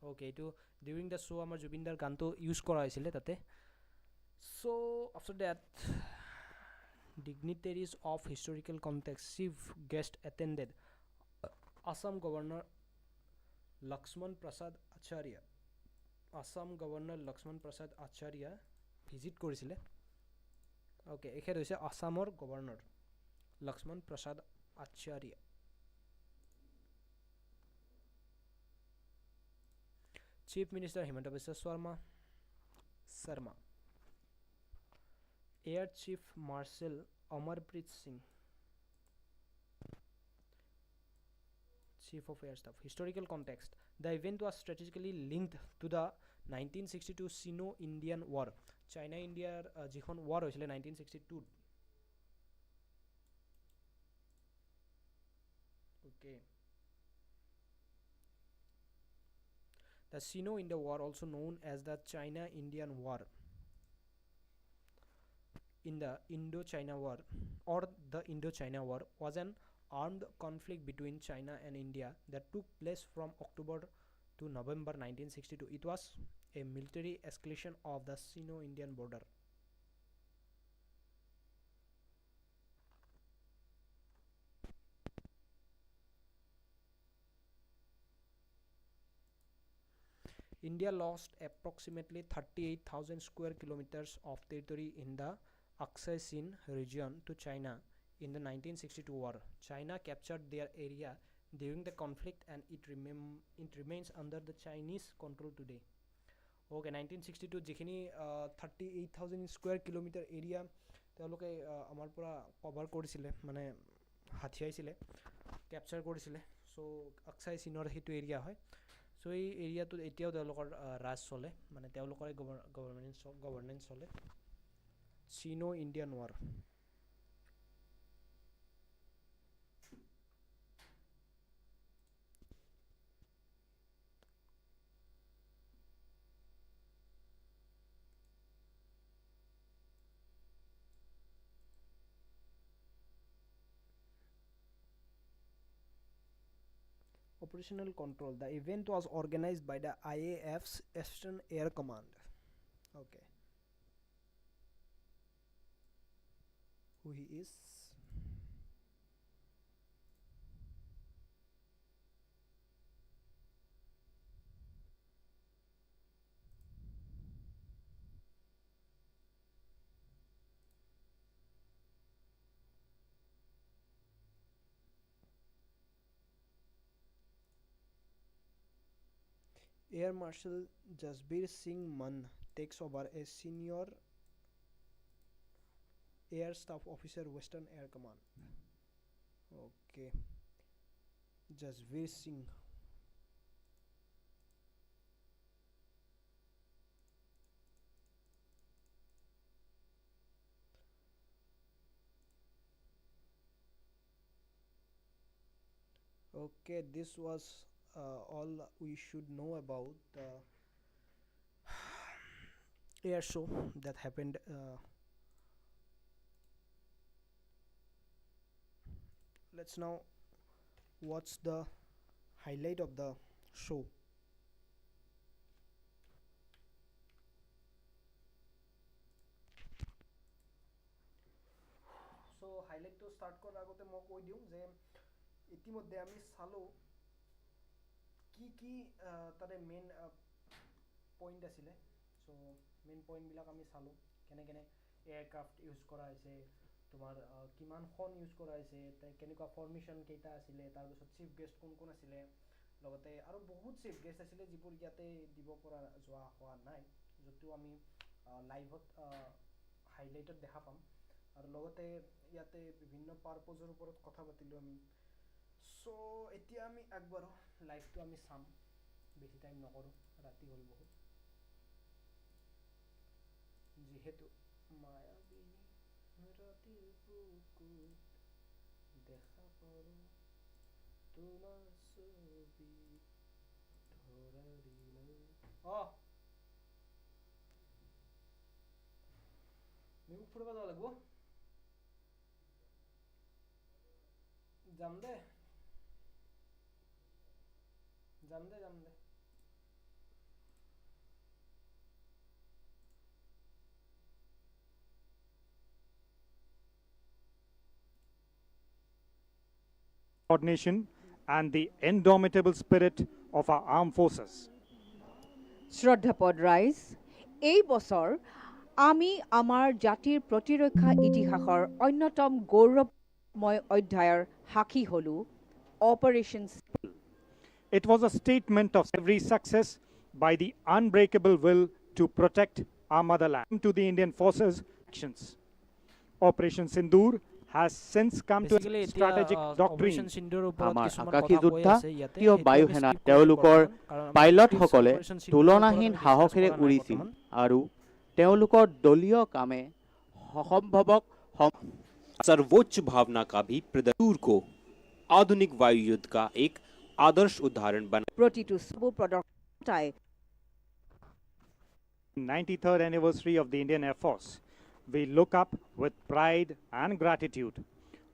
Okay, এইটো ডিউৰিং দ্য শ্ব' আমাৰ জুবিন দাৰ গানটো ইউজ কৰা হৈছিলে তাতে। So' after that dignitaries of historical context chief guest attended Assam governor Lakshman Prasad Acharya visit কৰিছিলে। Okay, এখেত হৈছে আছামৰ governor Lakshman Prasad Acharya. Chief minister Himanta Biswa Sarma, air chief marshal Amarpreet Singh, Chief of Air Staff. Historical context. The event was strategically linked to the 1962 Sino-Indian War. China-Indiaৰ যিখন war হৈছিলে 1962। Okay. The Sino-Indian War, also known as the China-Indian War, in the Indo-China War or the Indo-China War, was an armed conflict between China and India that took place from October to November 1962. It was a military escalation of the Sino-Indian border. India lost approximately 38,000 square kilometers of territory in the Aksai Chin region to China in the 1962 war. China captured their area during the conflict and it remains under the Chinese control today. Okay, 1962 যিখিনি 38,000 square kilometre area তেওঁলোকে আমাৰ পৰা cover কৰিছিলে মানে হাতিয়াইছিলে capture কৰিছিলে চ' আকসাই চীনৰ সেইটো এৰিয়া হয় চ' এই এৰিয়াটোত এতিয়াও তেওঁলোকৰ ৰাজ চলে মানে তেওঁলোকৰে গভৰ্নেন্স চলে চীনো Indian war Operational control. The event was organized by the IAF's Eastern Air Command. Okay. Who he is? Air Marshal Jasbir Singh Mann takes over as senior air staff officer, Western Air Command. Okay, Jasbir Singh. Okay, this was all we should know about the air show that happened let's now watch the highlight of the show. So highlight to start কৰাৰ আগতে মই কৈ দিওঁ যে ইতিমধ্যে আমি চালো কি তাৰে মেইন পইণ্ট আছিলে চ' মেইন পইণ্টবিলাক আমি চালোঁ কেনে এয়াৰক্ৰাফ্ট ইউজ কৰা হৈছে তোমাৰ কিমানখন ইউজ কৰা হৈছে কেনেকুৱা ফৰ্মেশ্যন কেইটা আছিলে তাৰপিছত চিফ গেষ্ট কোন আছিলে লগতে আৰু বহুত চিফ গেষ্ট আছিলে যিবোৰ ইয়াতে দিব পৰা যোৱা হোৱা নাই যদিও আমি লাইভত হাইলাইটত দেখা পাম আৰু লগতে ইয়াতে বিভিন্ন পাৰপজৰ ওপৰত কথা পাতিলোঁ আমি চ' এতিয়া আমি আগবাঢ়ো লাইভটো আমি চাম বেছি টাইম নকৰোঁ ৰাতি হ'ল বহুত যিহেতু মায়াবিনী ৰাতিৰ বুকুত দেখা পাৰোঁ তোমাৰ ছবি ধৰা দিলৈ মোক ফুৰিব যাব লাগিব যাম দে coordination and the indomitable spirit of our armed forces. শ্ৰদ্ধাপদ ৰাইজ এই বছৰ আমি আমাৰ জাতিৰ প্ৰতিৰক্ষা ইতিহাসৰ অন্যতম গৌৰৱময় অধ্যায়ৰ সাক্ষী হলো operation It was a statement of every success by the unbreakable will to protect our motherland. To the Indian forces actions. Operation Sindoor has since come to a strategic doctrine. আমাৰ আকাশী যোদ্ধা ভাৰতীয় বায়ুসেনা তেওঁলোকৰ পাইলটসকলে তুলনাহীন সাহসেৰে উৰিছিল আৰু তেওঁলোকৰ দলীয় কামে অসম্ভৱক सर्वोच्च भावना का भी प्रदर्शन को आधुनिक वायु युद्ध का एक आदर्श उदाहरण बना প্ৰতিটো সবু প্ৰদৰ্শনতাই 93rd anniversary of the Indian Air Force. We look up with pride and gratitude.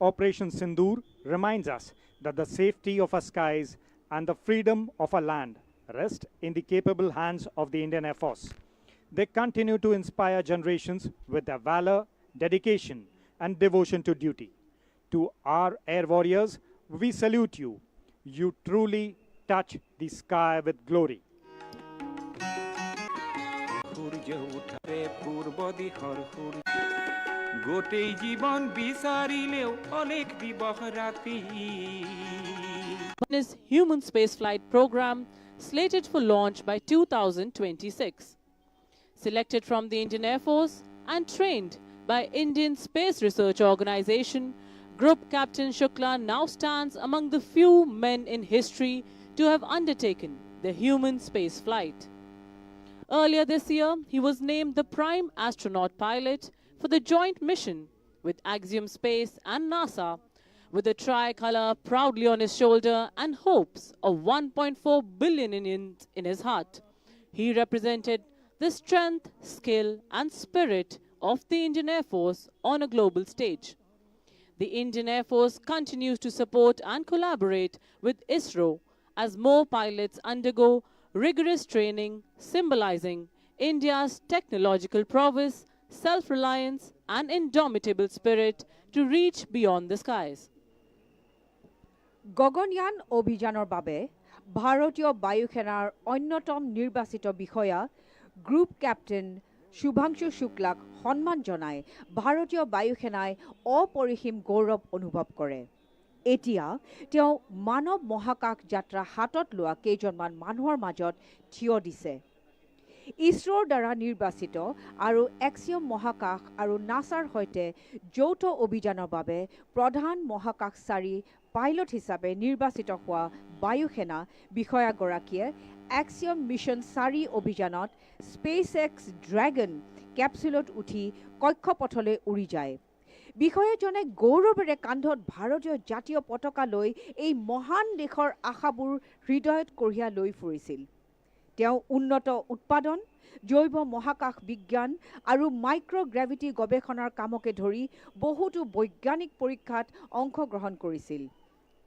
Operation Sindoor reminds us that the safety of our skies and the freedom of our land rest in the capable hands of the Indian Air Force. They continue to inspire generations with their valor, dedication, and devotion to duty. To our air warriors, we salute you. You truly touch the sky with glory. সূৰ্য উঠাৰে পূৰ্ব দিশৰ সূৰ্য গোটেই জীৱন বিচাৰিলেও অলেখ দিবস ৰাতি His human spaceflight program slated for launch by 2026. Selected from the Indian Air Force and trained by Indian Space Research Organization, Group Captain Shukla now stands among the few men in history to have undertaken the human space flight. Earlier this year, he was named the prime astronaut pilot for the joint mission with Axiom Space and NASA, with a tricolor proudly on his shoulder and hopes of 1.4 billion Indians in his heart. He represented the strength, skill and spirit of the Indian Air Force on a global stage. The Indian Air Force continues to support and collaborate with ISRO as more pilots undergo rigorous training, symbolizing India's technological prowess, self-reliance and indomitable spirit to reach beyond the skies. Gaganyaan অভিযানৰ বাবে ভাৰতীয় বায়ুসেনাৰ অন্যতম নিৰ্বাচিত বিষয়া group captain Shubhanshu শুক্লাক সন্মান জনাই ভাৰতীয় বায়ুসেনাই অপৰিসীম গৌৰৱ অনুভৱ কৰে। এতিয়া তেওঁ মানৱ মহাকাশ যাত্ৰা হাতত লোৱা কেইজনমান মানুহৰ মাজত থিয় দিছে। ইছৰোৰ দ্বাৰা নিৰ্বাচিত আৰু এক্সিয়ম মহাকাশ আৰু নাছাৰ সৈতে যৌথ অভিযানৰ বাবে প্ৰধান মহাকাশচাৰী পাইলট হিচাপে নিৰ্বাচিত হোৱা বায়ুসেনা বিষয়াগৰাকীয়ে এক্সিয়ম মিছন 4 অভিযানত স্পেচ এক্স ড্ৰেগন কেপচুলত উঠি কক্ষপথলৈ উৰি যায়। বিষয়াজনে গৌৰৱেৰে কান্ধত ভাৰতীয় জাতীয় পতাকা লৈ এই মহান দেশৰ আশাবোৰ হৃদয়ত কঢ়িয়াই লৈ ফুৰিছিল। তেওঁ উন্নত উৎপাদন, জৈৱ মহাকাশ বিজ্ঞান আৰু মাইক্ৰগ্ৰেভিটি গৱেষণাৰ কামকে ধৰি বহুতো বৈজ্ঞানিক পৰীক্ষাত অংশগ্ৰহণ কৰিছিল।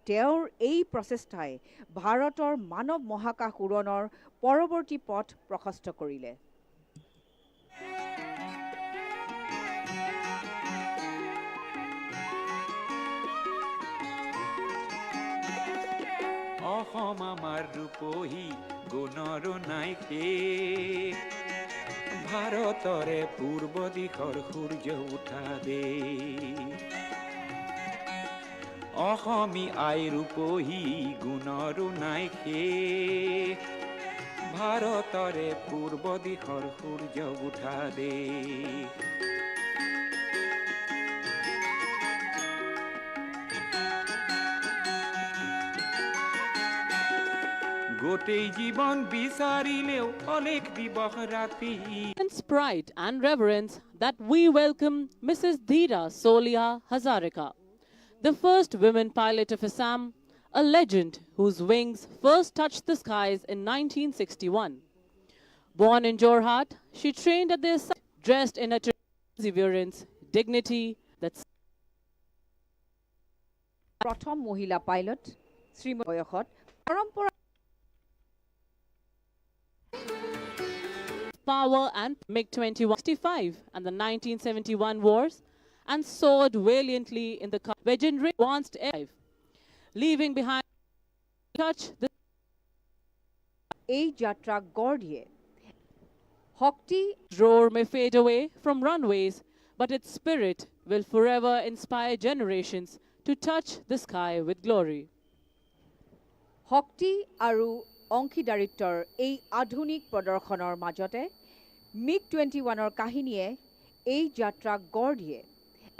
তেওঁৰ এই প্ৰচেষ্টাই ভাৰতৰ মানৱ মহাকাশ উৰণৰ পৰৱৰ্তী পথ প্ৰশস্ত কৰিলে। অসম আমাৰ ৰূপহী গুণৰো নাই শেষ ভাৰতৰে পূৰ্ব দিশৰ সূৰ্য উঠা দেশ অসমী আই ৰূপহী গুণৰো নাই শেষ ভাৰতৰে পূৰ্ব দিশৰ সূৰ্য উঠা দেশ গোটেই জীৱন বিচাৰিলেও অলেখ দিবস ৰাতি Pride and reverence that we welcome Mrs. Dheera Solia Hazarika, the first women pilot of Assam, a legend whose wings first touched the skies in 1961. Born in Jorhat, she trained at the Assam, dressed in a perseverance, dignity that's প্ৰথম মহিলা pilot Shrimati বয়সত পৰম্পৰা power and MiG-21 and the 1971 wars and soared valiantly in the where generation advanced air, leaving behind touch the এই যাত্ৰা গঢ় দিয়ে। শক্তি roar may fade away from runways, but its spirit will forever inspire generations to touch the sky with glory. শক্তি আৰু অংশীদাৰিত্বৰ এই আধুনিক প্ৰদৰ্শনৰ মাজতে MiG-21ৰ কাহিনীয়ে এই যাত্ৰা গঢ় দিয়ে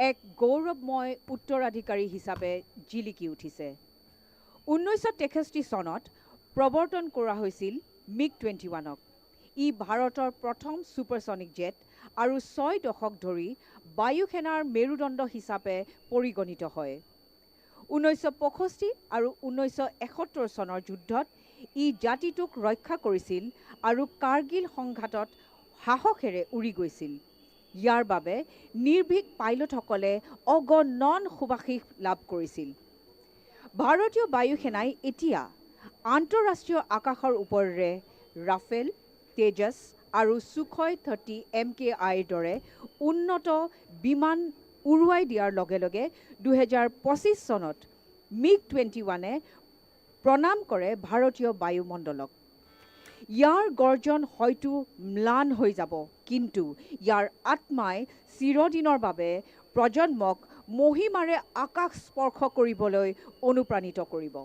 এক গৌৰৱময় উত্তৰাধিকাৰী হিচাপে জিলিকি উঠিছে। 1963 চনত প্ৰৱৰ্তন কৰা হৈছিল MiG-21ক। ই ভাৰতৰ প্ৰথম ছুপাৰছনিক জেট আৰু 6 দশক ধৰি বায়ুসেনাৰ মেৰুদণ্ড হিচাপে পৰিগণিত হয়। 1965 আৰু 1971 চনৰ যুদ্ধত ই জাতিটোক ৰক্ষা কৰিছিল আৰু কাৰ্গিল সংঘাতত সাহসেৰে উৰি গৈছিল। ইয়াৰ বাবে নিৰ্ভীক পাইলটসকলে অগণন সুবাসিস লাভ কৰিছিল। ভাৰতীয় বায়ুসেনাই এতিয়া আন্তঃৰাষ্ট্ৰীয় আকাশৰ ওপৰেৰে ৰাফেল, তেজছ আৰু সুখয় 30 MKIৰ দৰে উন্নত বিমান উৰুৱাই দিয়াৰ লগে লগে 2025 চনত MiG-21 প্ৰণাম কৰে ভাৰতীয় বায়ুমণ্ডলক। ইয়াৰ গৰ্জন হয়তো ম্লান হৈ যাব, কিন্তু ইয়াৰ আত্মাই চিৰদিনৰ বাবে প্ৰজন্মক মহিমাৰে আকাশ স্পৰ্শ কৰিবলৈ অনুপ্ৰাণিত কৰিব।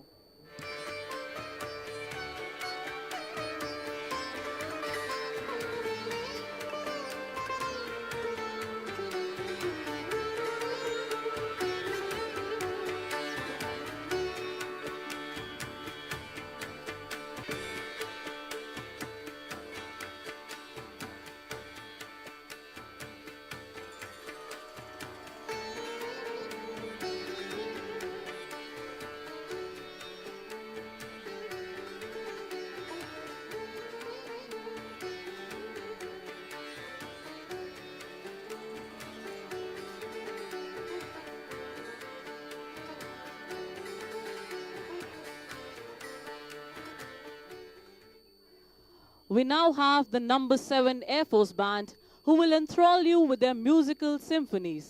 We now have the number 7 Air Force Band, who will enthrall you with their musical symphonies.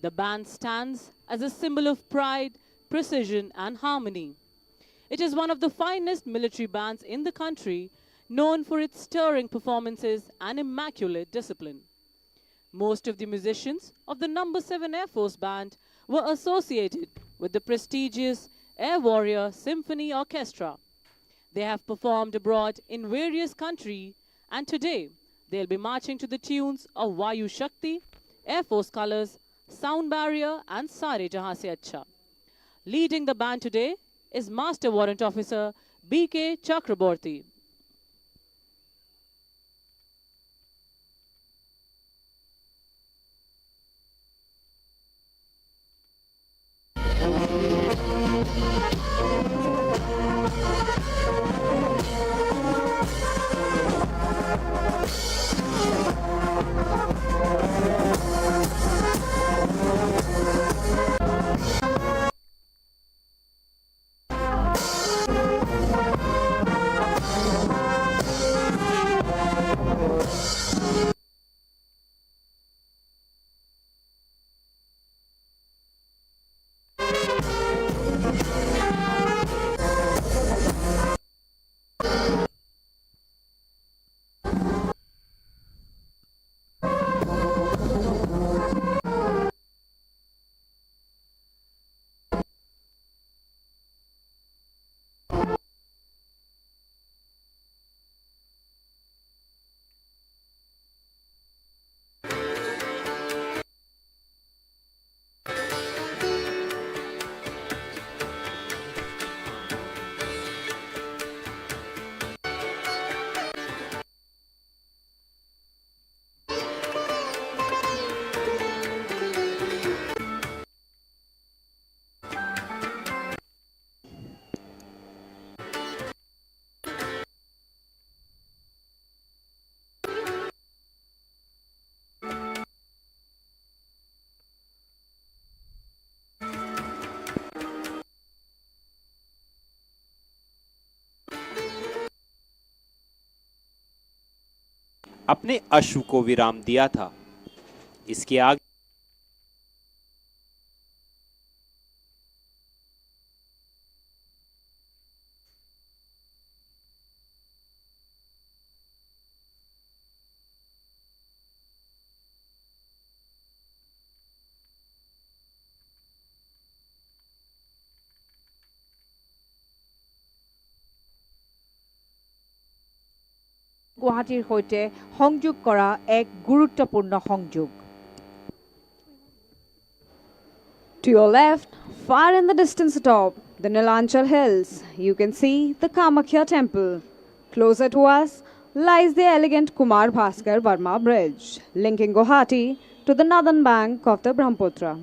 The band stands as a symbol of pride, precision, and harmony. It is one of the finest military bands in the country, known for its stirring performances and immaculate discipline. Most of the musicians of the number 7 Air Force Band were associated with the prestigious Air Warrior Symphony Orchestra. They have performed abroad in various countries, and today they'll be marching to the tunes of Vayu Shakti, Air Force Colors, Sound Barrier, and Sare Jahan Se Acha. Leading the band today is Master Warrant Officer B.K. Chakraborty. अपने अश्व को विराम दिया था। इसके आगे গুৱাহাটীৰ সৈতে সংযোগ কৰা এক গুৰুত্বপূৰ্ণ সংযোগ। To your left, far in the distance atop the Nilanchal hills, you can see the Kamakhya temple. Closer to us lies the elegant Kumar Bhaskar Verma Bridge, linking Guwahati to the northern bank of the Brahmaputra.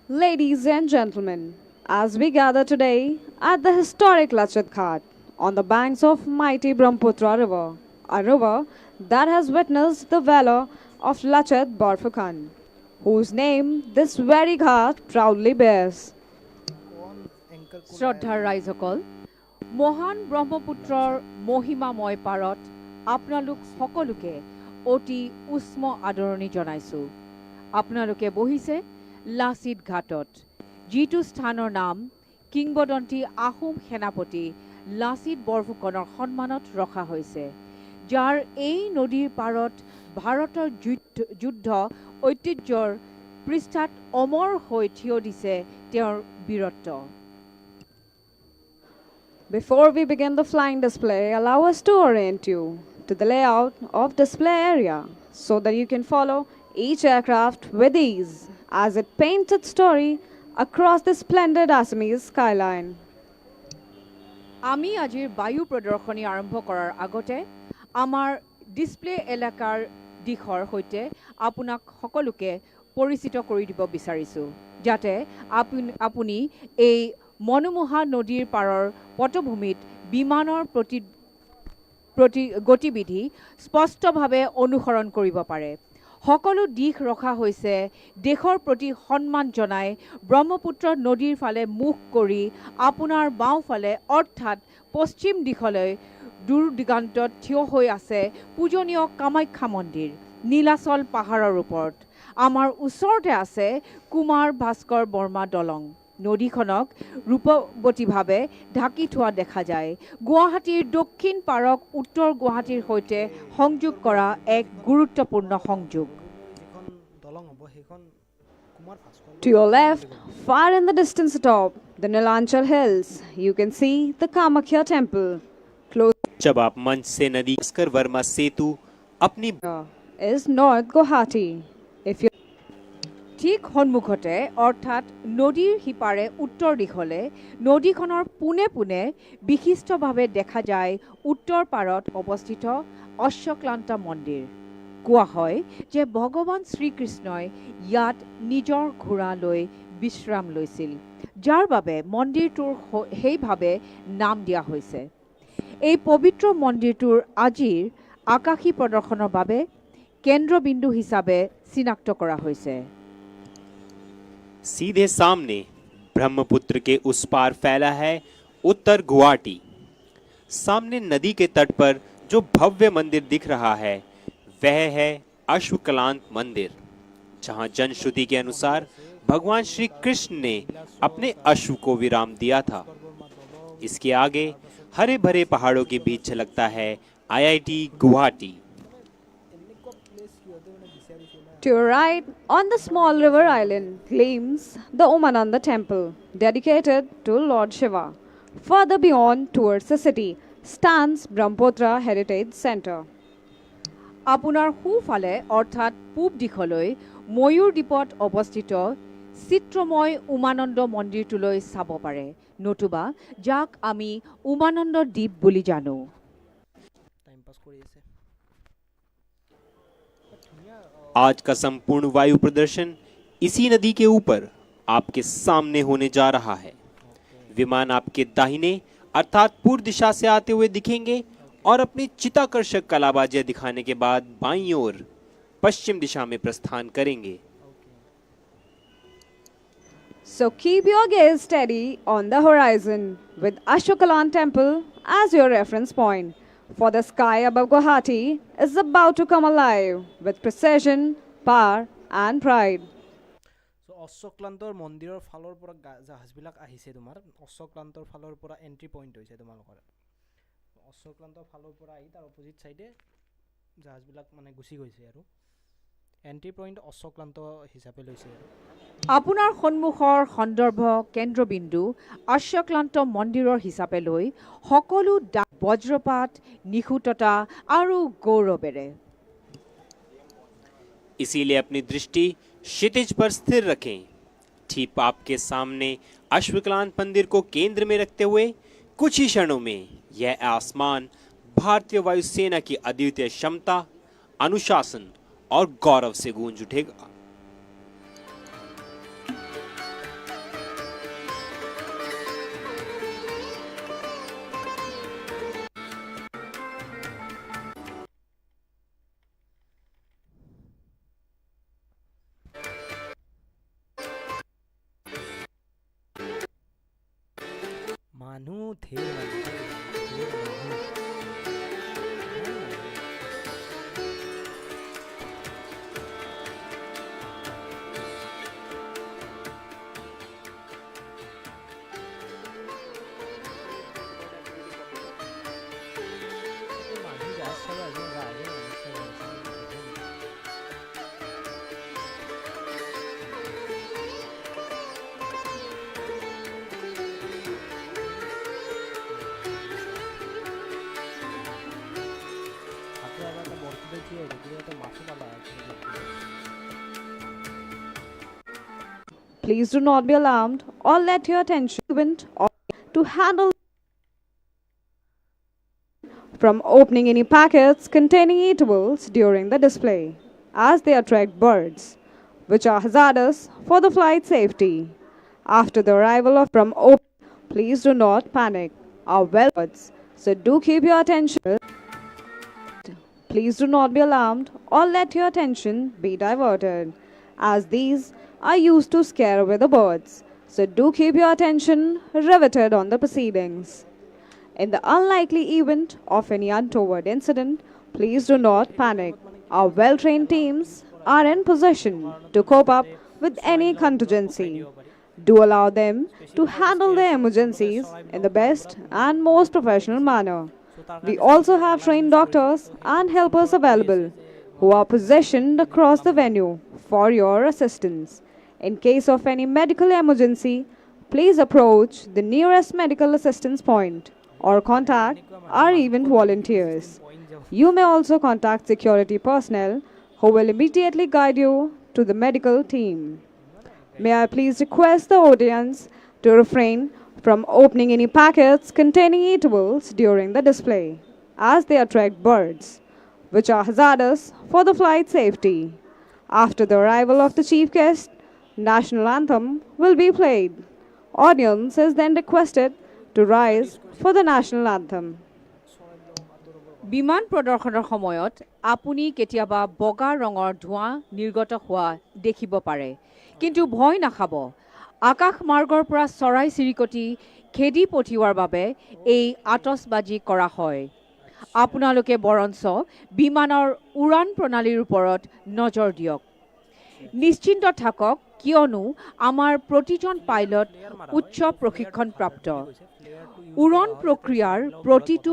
Ladies and gentlemen, as we gather today at the historic Lachit Ghat on the banks of mighty Brahmaputra River, a river that has witnessed the valor of Lachit Borphukan, whose name this very ghat proudly bears. শ্ৰদ্ধাৰ ৰাইজসকল, মহান ব্ৰহ্মপুত্ৰৰ মহিমাময় পাৰত আপোনালোক সকলোকে অতি উষ্ম আদৰণি জনাইছোঁ। আপোনালোকে বহিছে লাচিত ঘাটত, যিটো স্থানৰ নাম কিংবদন্তী আহোম সেনাপতি লাচিত বৰফুকনৰ সন্মানত ৰখা হৈছে, যাৰ এই নদীৰ পাৰত ভাৰতৰ যুদ্ধ ঐতিহ্যৰ পৃষ্ঠাত অমৰ হৈ থিয় দিছে তেওঁৰ বীৰত্ব। Before we begin the flying display, allow us to orient you to the layout of display area so that you can follow each aircraft with ease as it paints its story across the splendid Assamese skyline. আমি আজিৰ বায়ু প্ৰদৰ্শনী আৰম্ভ কৰাৰ আগতে আমাৰ display এলেকাৰ দিশৰ সৈতে আপোনাক সকলোকে পৰিচিত কৰি দিব বিচাৰিছোঁ, যাতে আপুনি এই মনোমোহা নদীৰ পাৰৰ পটভূমিত বিমানৰ গতিবিধি স্পষ্টভাৱে অনুসৰণ কৰিব পাৰে। সকলো দিশ ৰখা হৈছে দেশৰ প্ৰতি সন্মান জনাই ব্ৰহ্মপুত্ৰ নদীৰ ফালে মুখ কৰি আপোনাৰ বাওঁফালে অৰ্থাৎ পশ্চিম দিশলৈ দূৰ দিগান্তত থিয় হৈ আছে পূজনীয় কামাখ্যা মন্দিৰ নীলাচল পাহাৰৰ ওপৰত। আমাৰ ওচৰতে আছে কুমাৰ ভাস্কৰ বৰ্মা দলং। নদীখনক ৰূপৱতীভাৱে ঢাকি থোৱা দেখা যায়। গুৱাহাটীৰ দক্ষিণ পাৰক উত্তৰ গুৱাহাটীৰ সৈতে সংযোগ কৰা এক গুৰুত্বপূৰ্ণ সংযোগ। To your left, far in the distance atop the Nilanchal Hills, you can see the Kamakhya temple. Close जब आप मंच से नदी भास्कर वर्मा सेतु अपनी is North Guwahati. If you ঠিক সন্মুখতে অৰ্থাৎ নদীৰ সিপাৰে উত্তৰ দিশলে নদীখনৰ পোনে পোনে বিশিষ্টভাৱে দেখা যায় উত্তৰ পাৰত অৱস্থিত অশ্বক্লান্ত মন্দিৰ। কোৱা হয় যে ভগৱান শ্ৰীকৃষ্ণই ইয়াত নিজৰ ঘোঁৰা লৈ বিশ্ৰাম লৈছিল, যাৰ বাবে মন্দিৰটোৰ সেইভাৱে নাম দিয়া হৈছে। এই পবিত্ৰ মন্দিৰটোৰ আজিৰ আকাশী প্ৰদৰ্শনৰ বাবে কেন্দ্ৰবিন্দু হিচাপে চিনাক্ত কৰা হৈছে। सीधे सामने ब्रह्मपुत्र के उस पार फैला है उत्तर गुवाहाटी। सामने नदी के तट पर जो भव्य मंदिर दिख रहा है वह है अश्वक्लांत मंदिर, जहां जनश्रुति के अनुसार भगवान श्री कृष्ण ने अपने अश्व को विराम दिया था। इसके आगे हरे भरे पहाड़ों के बीच झलकता है IIT Guwahati. To your right, on the small river island, gleams the Umananda temple, dedicated to Lord Shiva. Further beyond, towards the city, stands Brahmaputra Heritage Center. আপোনাৰ সোঁফালে অৰ্থাৎ পূব দিশলৈ ময়ূৰ দ্বীপত অৱস্থিত চিত্ৰময় উমানন্দ মন্দিৰটোলৈ চাব পাৰে, নতুবা যাক আমি উমানন্দ দ্বীপ বুলি জানো। आज का संपूर्ण वायु प्रदर्शन इसी नदी के ऊपर आपके सामने होने जा रहा है। विमान आपके दाहिने अर्थात पूर्व दिशा से आते हुए दिखेंगे और अपनी चित्ताकर्षक कलाबाजियां दिखाने के बाद बाईं ओर पश्चिम दिशा में प्रस्थान करेंगे। So keep your gaze steady on the horizon with Ashwakalan temple as your reference point. For the sky above Guwahati is about to come alive with precision, power and pride. So অশ্বক্লান্তৰ মন্দিৰৰ ফালৰ পৰা জাহাজবিলাক আহিছে, তোমাৰ অশ্বক্লান্তৰ ফালৰ পৰা entry point হৈছে তোমালোকৰ। অশ্বক্লান্তৰ ফালৰ পৰা আহি তাৰ অপোজিট চাইডে জাহাজবিলাক মানে গুচি গৈছে আৰু এন্ট্ৰি পইণ্ট অশ্বক্লান্ত হিচাপে লৈছে। আপোনাৰ সন্মুখৰ সন্দৰ্ভ কেন্দ্ৰবিন্দু অশ্বক্লান্ত মন্দিৰৰ হিচাপে লৈ সকলো বজ্ৰপাত, নিখুঁততা আৰু গৌৰৱেৰে। इसीलिए अपनी दृष्टि क्षितिज पर स्थिर रखें। ठीक आपके सामने अश्वक्लांत मंदिर को केंद्र में रखते हुए कुछ ही क्षणों में यह आसमान भारतीय वायुसेना की अद्वितीय क्षमता, अनुशासन और गौरव से गूंज उठेगा। মানুহ ধেৰ মানুহ Please do not be alarmed or let your attention to handle from opening any packets containing eatables during the display, as they attract birds, which are hazardous for the flight safety. After the arrival of from open, please do not panic. Are well birds, so do keep your attention. Please do not be alarmed or let your attention be diverted, as these are used to scare away the birds. So do keep your attention riveted on the proceedings. In the unlikely event of any untoward incident, please do not panic. Our well-trained teams are in position to cope up with any contingency. Do allow them to handle their emergencies in the best and most professional manner. We also have trained doctors and helpers available who are positioned across the venue for your assistance. In case of any medical emergency, please approach the nearest medical assistance point or contact our event volunteers. You may also contact security personnel who will immediately guide you to the medical team. May I please request the audience to refrain from opening any packets containing eatables during the display, as they attract birds, which are hazardous for the flight safety. After the arrival of the chief guest, national anthem will be played. Audience is then requested to rise for the national anthem. বিমান প্ৰদৰ্শনৰ সময়ত আপুনি কেতিয়াবা বগা ৰঙৰ ধোঁৱা নিৰ্গত হোৱা দেখিব পাৰে, কিন্তু ভয় নাখাব। আকাশ মাৰ্গৰ পৰা চৰাই চিৰিকটি খেদি পঠিওৱাৰ বাবে এই আতচবাজি কৰা হয়। আপোনালোকে বৰঞ্চ বিমানৰ উৰাণ প্ৰণালীৰ ওপৰত নজৰ দিয়ক। নিশ্চিন্ত থাকক, কিয়নো আমাৰ প্ৰতিজন পাইলট উচ্চ প্ৰশিক্ষণপ্ৰাপ্ত। উৰণ প্ৰক্ৰিয়াৰ প্ৰতিটো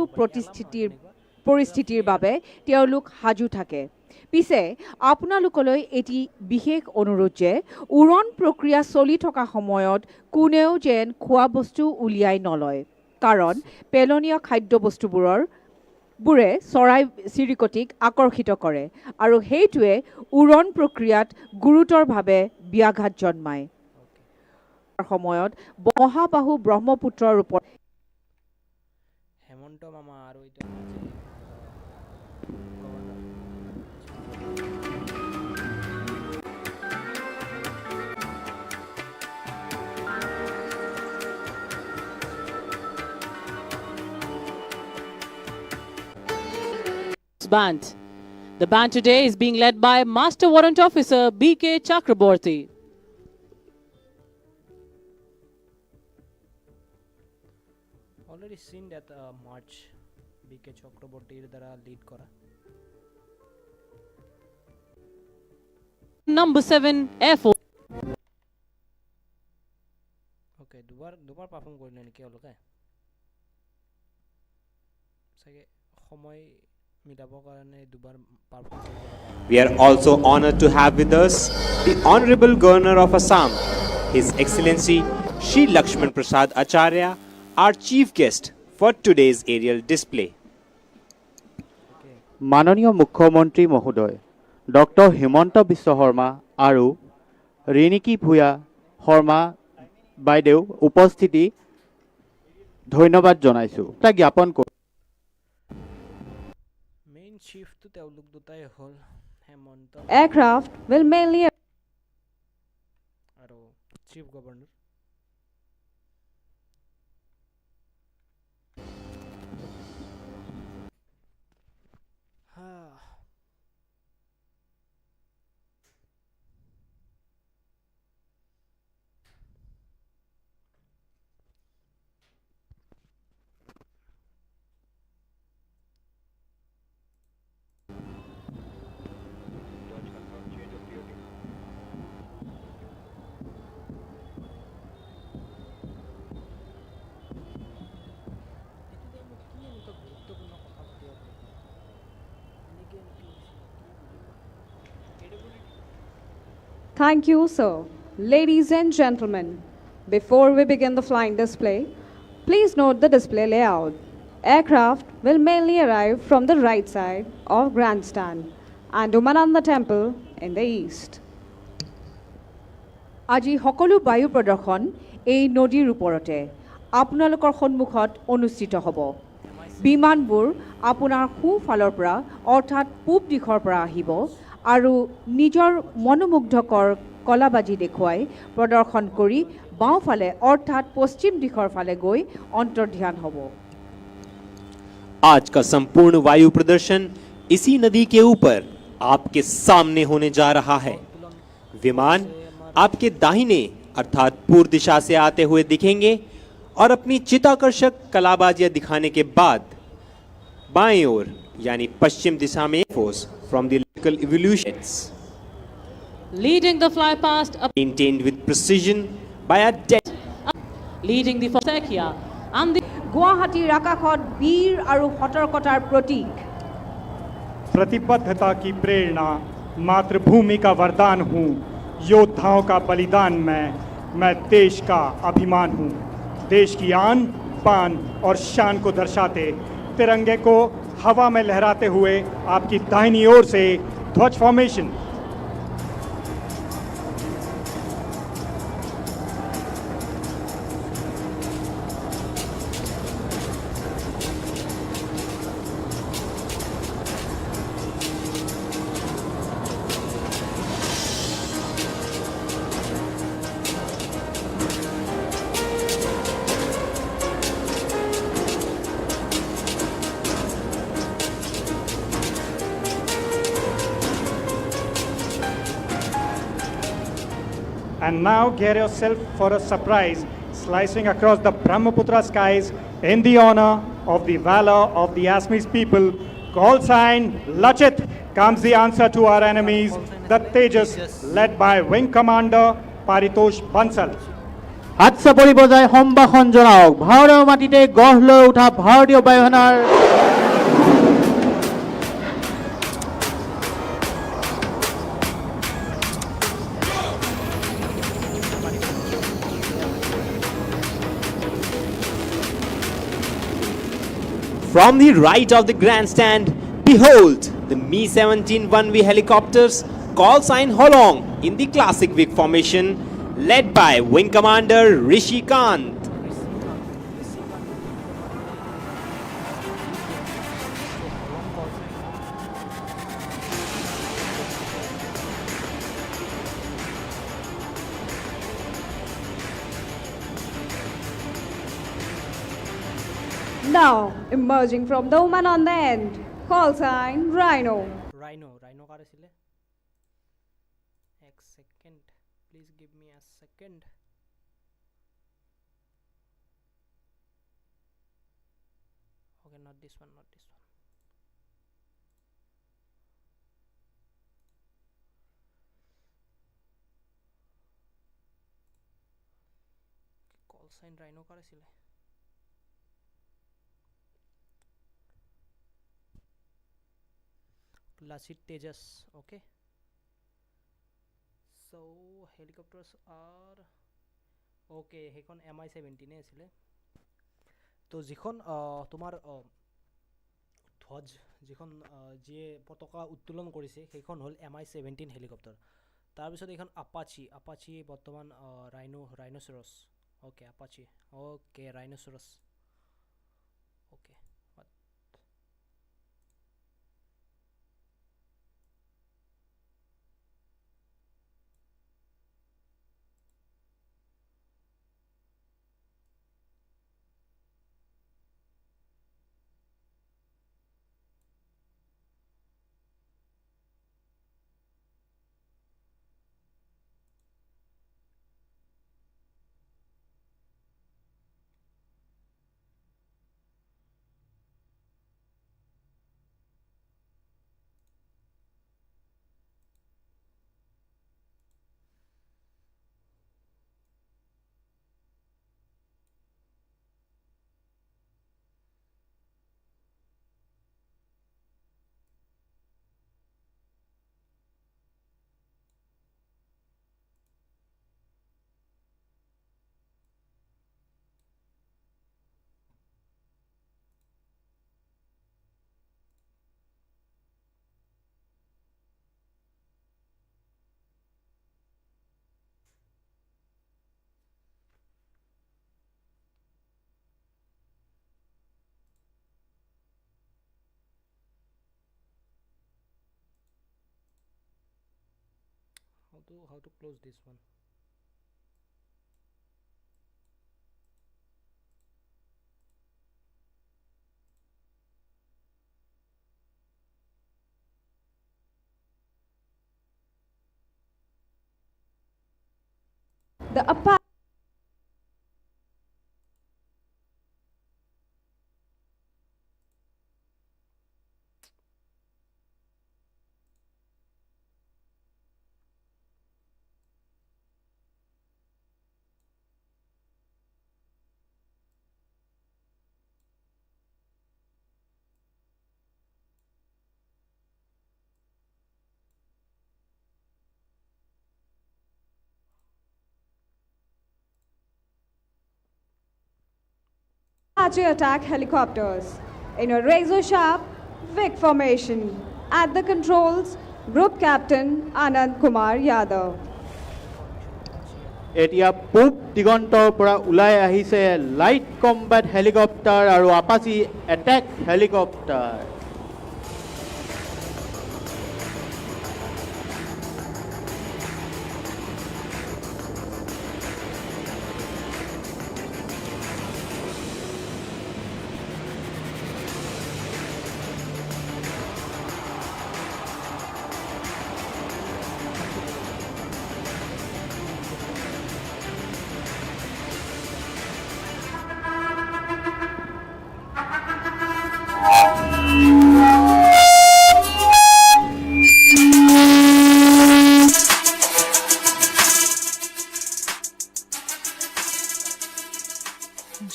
পৰিস্থিতিৰ বাবে তেওঁলোক সাজু থাকে। পিছে আপোনালোকলৈ এটি বিশেষ অনুৰোধ যে উৰণ প্ৰক্ৰিয়া চলি থকা সময়ত কোনেও যেন খোৱা বস্তু উলিয়াই নলয়, কাৰণ পেলনীয়া খাদ্যবস্তুবোৰে চৰাই চিৰিকটিক আকৰ্ষিত কৰে আৰু সেইটোৱে উৰণ প্ৰক্ৰিয়াত গুৰুতৰভাৱে ব্যাঘাত জন্মায়। সময়ত মহাবাহু ব্ৰহ্মপুত্ৰৰ ওপৰত হেমন্ত মামা আৰু band. The band today is being led by Master Warrant Officer B.K. Chakraborty. Already seen that march B.K. Chakraborty দ্বারা lead করা। Number 7 Air Force. Okay, দুবাৰ পারফর্ম কৰিলে নেকি অলকে সাগে সময় মিলাবৰ কাৰণে দুবাৰ পারফর্ম কৰিব। We are also honored to have with us the Honorable Governor of Assam, His Excellency Shri Lakshman Prasad Acharya, our chief guest for today's aerial display. মাননীয় মুখ্যমন্ত্ৰী মহোদয় ডক্টৰ হিমন্ত বিশ্ব শৰ্মা আৰু ৰিণিকী ভূঞা শৰ্মা বাইদেউ উপস্থিতি ধন্যবাদ জনাইছোঁ। এটা জ্ঞাপন কৰোঁ। মেইন চিফ তো তেওঁলোক দুটাই হল হেমন্ত Aircraft will mainly আৰু chief governor. Thank you, sir. Ladies and gentlemen, before we begin the flying display, please note the display layout. Aircraft will mainly arrive from the right side of grandstand and Umananda temple in the east. আজি সকলো বায়ু প্ৰদৰ্শন এই নদীৰ ওপৰতে আপোনালোকৰ সন্মুখত অনুষ্ঠিত হ'ব বিমানবোৰ আপোনাৰ সোঁফালৰ পৰা অৰ্থাৎ পূব দিশৰ পৰা আহিব আৰু নিজৰ মনোমুগ্ধকৰ কলাবাজি দেখুৱাই প্ৰদৰ্শন কৰি বাওঁফালে অৰ্থাৎ পশ্চিম দিশৰ ফালে গৈ অন্তৰ্ধান হ'ব आज का संपूर्ण वायु प्रदर्शन इसी नदी के ऊपर आपके सामने होने जा रहा है विमान आपके दाहिने अर्थात पूर्व दिशा से आते हुए दिखेंगे और अपनी चित्ताकर्षक कलाबाजियां दिखाने के बाद बाएं ओर यानी पश्चिम दिशा में force from the local evolutions leading the fly past, maintained with precision by a dead leading the Forsakia and the গুৱাহাটীৰ আকাশত বীৰ আৰু সতৰ্কতাৰ প্ৰতীক प्रतिबद्धता की प्रेरणा मातृभूमि का वरदान हूँ योद्धाओं का बलिदान मैं देश का अभिमान हूँ देश की आन पान और शान को दर्शाते तिरंगे को हवा में लहराते हुए आपकी दाहिनी ओर से ध्वज formation And now get yourself for a surprise, slicing across the Brahmaputra skies in the honor of the valor of the Assamese people. Call sign Lachit comes the answer to our enemies, the Tejas, led by Wing Commander Paritosh Bansal. হাত চাপৰি বজাই সম্ভাষণ জনাওক ভাৰতৰ মাটিতে গঢ় লৈ উঠা ভাৰতীয় বায়ুসেনাৰ From the right of the grandstand, behold the Mi-17 1V helicopters, call sign Holong in the classic wing formation, led by Wing Commander Rishi Kant. Now, emerging from the woman on the end, call sign Rhino. Rhino কার ছিলে এক second please give me a second okay not this one call sign Rhino কার ছিলে Lasit Tejas, okay. So helicopters are okay. সেইখন Mi-17 আছিলে তো যিখন তোমাৰ ধ্বজ যিখন যিয়ে পতাকা উত্তোলন কৰিছে সেইখন হ'ল Mi-17 হেলিকপ্টাৰ তাৰপিছত এইখন আপাচি বৰ্তমান ৰাইনোচেৰাছ okay Apache okay ৰাইনোচেৰাছ okay how to close this one. The Apache attack helicopters in a razor-sharp Vic formation. At the controls, Group Captain Anand Kumar Yadav. এতিয়া পূব দিগন্তৰ পৰা ওলাই আহিছে লাইট কম্বেট হেলিকপ্টাৰ আৰু আপাচি এটেক helicopter.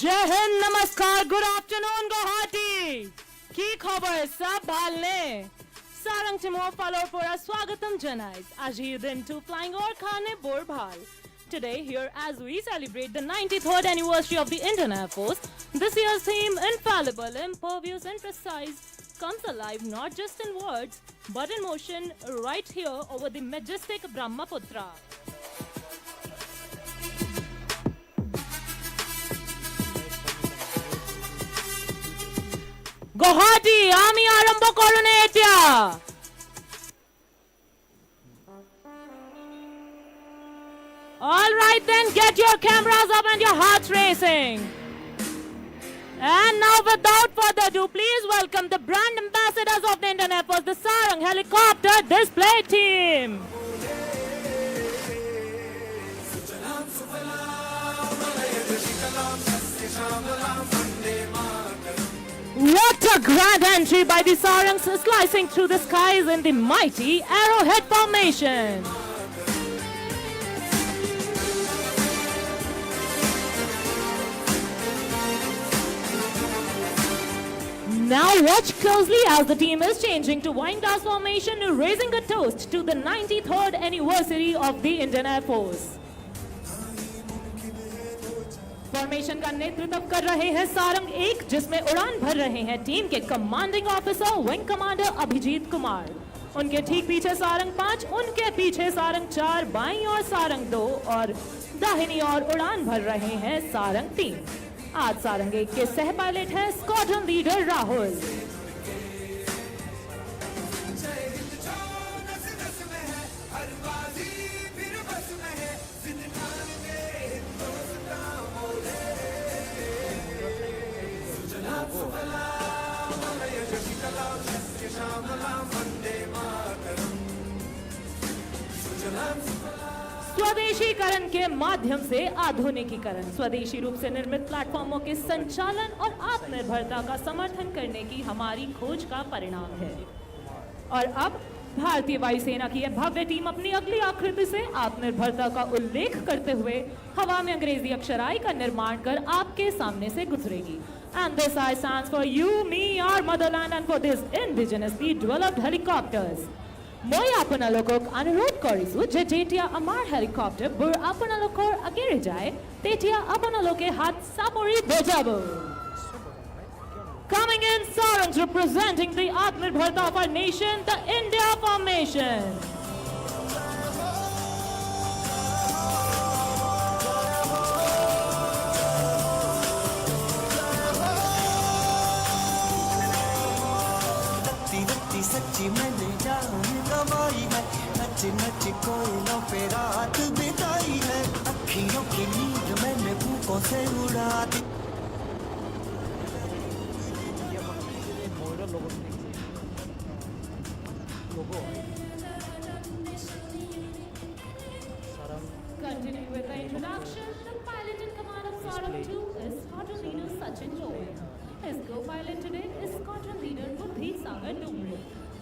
जय हिंद, नमस्कार, गुड आफ्टरनून गुवाहाटी। की खबर सब भालने सारंग टिमो फॉलो पूरा स्वागतम जनाइज आज ही दिन टू फ्लाइंग और खाने बोर भाल। Today here as we celebrate the 93rd anniversary of the Indian Air Force, this year's theme, infallible, impervious and precise, comes alive not just in words but in motion right here over the majestic Brahmaputra. Guwahati, আমি আরম্ভ করনে এটা। All right then, get your cameras up and your hearts racing. And now without further ado, please welcome the brand ambassadors of the Indian Air Force, the Sarang Helicopter Display Team. What a grand entry by the Sarangs slicing through the skies in the mighty arrowhead formation. Now watch closely as the team is changing to wind dance formation, raising a toast to the 93rd anniversary of the Indian Air Force. Formation का नेतृत्व कर रहे हैं सारंग 1, जिसमें उड़ान भर रहे हैं टीम के commanding officer wing commander Abhijit Kumar. उनके ठीक पीछे सारंग 5, उनके पीछे सारंग 4, बाईं ओर सारंग 2 और दाहिनी ओर उड़ान भर रहे हैं सारंग 3। आज सारंग 1 के सह पायलट हैं स्क्वाड्रन लीडर राहुल। स्वदेशीकरण के माध्यम से आधुनिकीकरण, स्वदेशी रूप से निर्मित प्लेटफॉर्मों के संचालन और आत्मनिर्भरता का समर्थन करने की हमारी खोज का परिणाम है। और अब भारतीय वायुसेना की यह भव्य टीम अपनी अगली आकृति से आत्मनिर्भरता का उल्लेख करते हुए हवा में अंग्रेजी अक्षराई का निर्माण कर आपके सामने से गुजरेगी। And this I stands for you, me, our motherland, and for this indigenously developed helicopters. মই আপোনালোকক অনুৰোধ কৰিছো যে যেতিয়া আমাৰ হেলিকপ্টাৰবোৰ আপোনালোকৰ আগেৰে যায় তেতিয়া আপোনালোকে হাত চাপৰি বজাব। Coming in, Sarangs representing the Atmanirbharta of our nation, the India Formation. सच्ची मैंने जान गवाई है, नच नच कोयलों पे रात बिताई है, अखियों की नींद मैंने भूखों से उड़ा दी। Continuing with the introduction, the pilot in command of Sarang 2 is Squadron Leader Sachin Joy. His co-pilot today is Squadron Leader Buddhi Sagar Dumre.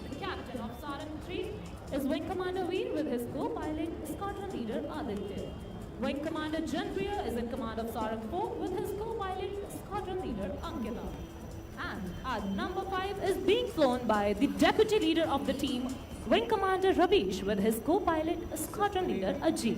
The captain of Sarang 3 is Wing Commander Veer with his co-pilot Squadron Leader Aditya. Wing Commander Janpriya is in command of Sarang 4 with his co-pilot Squadron Leader Ankita. And our number 5 is being flown by the deputy leader of the team, Wing Commander Ravish with his co-pilot Squadron Leader Ajit.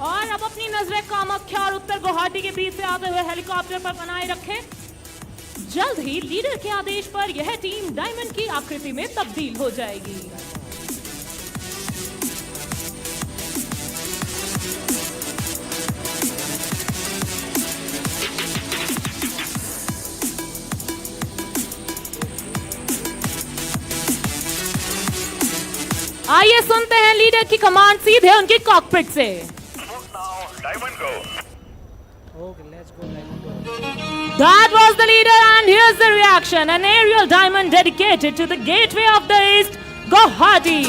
और अब अपनी नजरें कामाख्या और उत्तर गुवाहाटी के बीच से आते हुए helicopter पर बनाए रखें। जल्द ही लीडर के आदेश पर यह टीम डायमंड की आकृति में तब्दील हो जाएगी। आइए सुनते हैं लीडर की कमांड सीधे उनकी कॉकपिट से। That was the leader, and here's the reaction. An aerial diamond dedicated to the gateway of the East, Guwahati.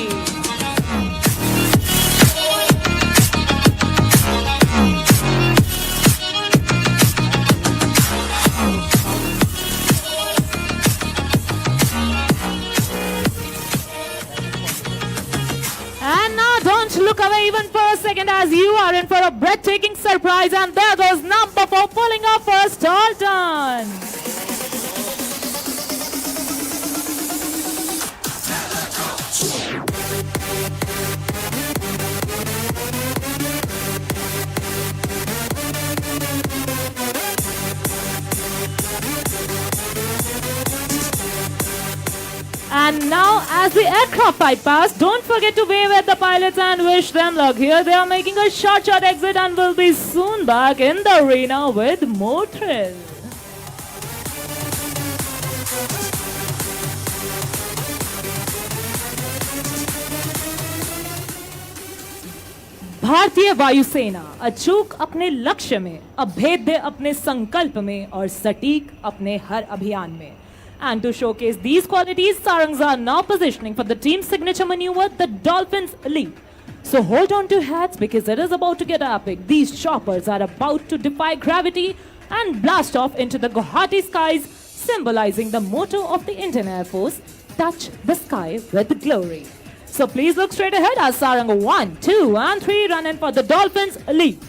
And now don't look away even for a second, as you are in for a breathtaking surprise, and there goes number 4 pulling up for a stall turn. And now, as the aircraft bypass, don't forget to wave at the pilots and wish them luck. Here they are making a short exit and will be soon back in the arena with more thrill. भारतीय वायुसेना अचूक अपने लक्ष्य में, अभेद्य अपने संकल्प में और सटीक अपने हर अभियान में. And to showcase these qualities, Sarangs are now positioning for the team signature maneuver, the Dolphins Leap. So hold on to your hats because it is about to get epic. These choppers are about to defy gravity and blast off into the Guwahati skies, symbolizing the motto of the Indian Air Force, touch the sky with glory. So please look straight ahead as Sarang 1, 2 and 3 run in for the Dolphins Leap.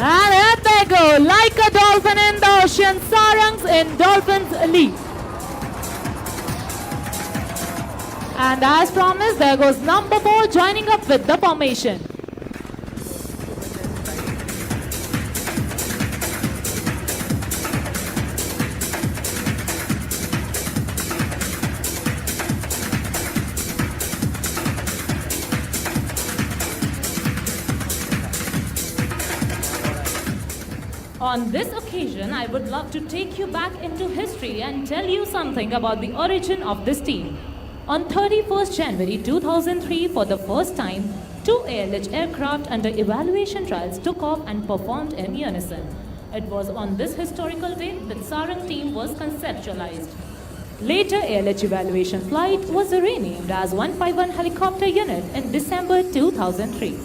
And here they go, like a dolphin in the ocean, Sarangs in Dolphins Leap. And as promised, there goes number 4 joining up with the formation. On this occasion, I would love to take you back into history and tell you something about the origin of this team. On 31st January 2003, for the first time, 2 ALH aircraft under evaluation trials took off and performed in unison. It was on this historical day that Sarang team was conceptualized. Later, ALH evaluation flight was renamed as 151 helicopter unit in December 2003.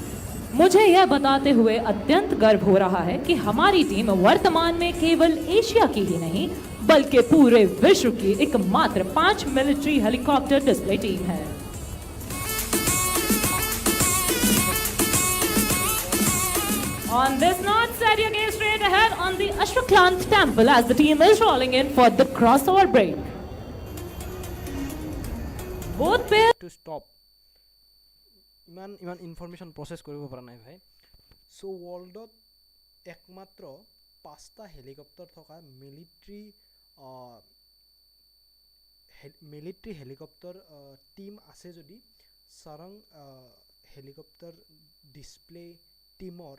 मुझे यह बताते हुए अत्यंत गर्व हो रहा है कि हमारी टीम वर्तमान में केवल एशिया की ही नहीं बल्कि पूरे विश्व की एकमात्र 5 मिलिट्री हेलीकॉप्टर डिस्प्ले टीम है. On this note, set your gaze straight ahead on the Ashwakant temple as the team is rolling in for the crossover break. Both pairs to stop. Iman information process কৰিব পৰা নাই ভাই। চ' ৱৰ্ল্ডত একমাত্ৰ 5টা helicopter থকা military helicopter team আছে যদি সাৰং হেলিকপ্টাৰ ডিছপ্লে টিমৰ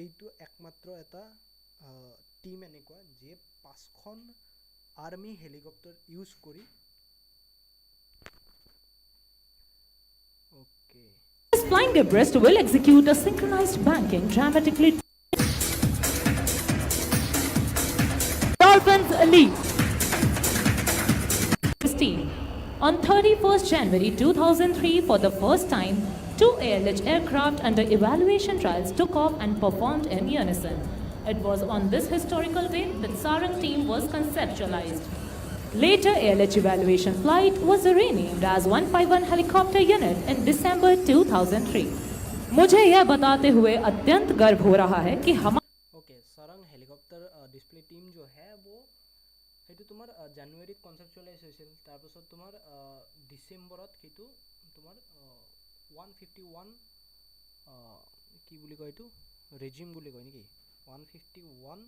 এইটো একমাত্ৰ এটা টিম এনেকুৱা যিয়ে 5খন আৰ্মি হেলিকপ্টাৰ ইউজ কৰি Flying abreast will execute a synchronized banking dramatically. Dolphins Elite. On 31st January 2003, for the first time, 2 ALH aircraft under evaluation trials took off and performed in unison. It was on this historical day that Sarang team was conceptualized. Later, ALH evaluation flight was renamed as 151 helicopter unit in December 2003. मुझे यह बताते हुए अत्यंत गर्व हो रहा है कि हम सारंग हेलिकप्टर डिस्प्ले टीम जो है वो সেইটো তোমাৰ জানুৱাৰীত কনসেপচুৱেলাইজ হৈছিল তাৰপিছত তোমাৰ ডিসেম্বৰত সেইটো তোমাৰ 151 কি বুলি কয় এইটো ৰেজিম বুলি কয় নেকি 151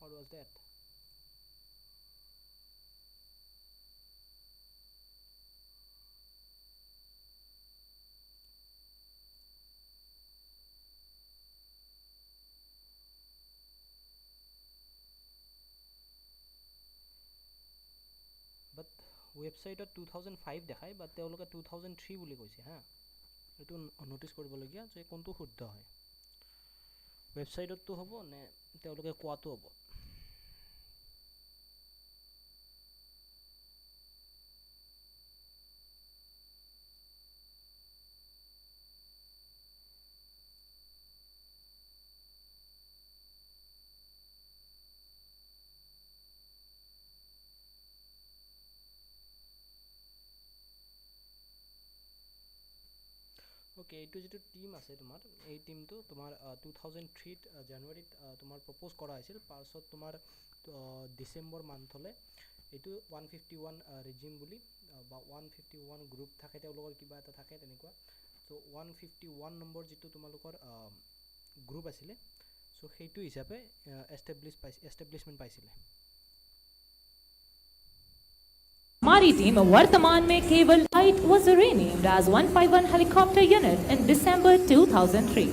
what was that ৱেবছাইটত 2005 দেখায় বাট তেওঁলোকে 2003 বুলি কৈছে হা এইটো নোটিছ কৰিবলগীয়া যে কোনটো শুদ্ধ হয় ৱেবছাইটতটো হ'ব নে তেওঁলোকে কোৱাটো হ'ব ओके এইটো যেটো টিম আছে তোমাৰ এই টিমটো তোমাৰ 2003 জানুৱাৰীত তোমাৰ প্ৰপ'জ কৰা হৈছিল পাছত তোমাৰ ডিসেম্বৰ মান্থলে এইটো 151 ৰেজিম বুলি বা 151 গ্ৰুপ থাকে তেওঁলোকৰ কিবা এটা থাকে তেনেকুৱা সো 151 নম্বৰ যেটো তোমালোকৰ গ্ৰুপ আছিল সো সেইটো হিচাপে এস্টাব্লিশমেন্ট পাইছিল हमारी टीम वर्तमान में केवल flight was renamed as 151 helicopter unit in December 2003.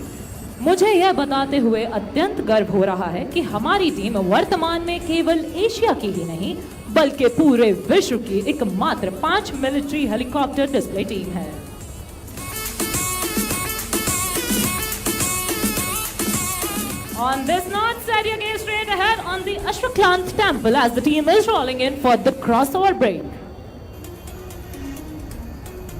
मुझे यह बताते हुए अत्यंत गर्व हो रहा है कि हमारी टीम वर्तमान में केवल एशिया की ही नहीं बल्कि पूरे विश्व की एकमात्र 5 मिलिट्री हेलीकॉप्टर डिस्प्ले टीम है On this note, set your gaze straight ahead on the Ashwaklant temple as the team is rolling in for the crossover break.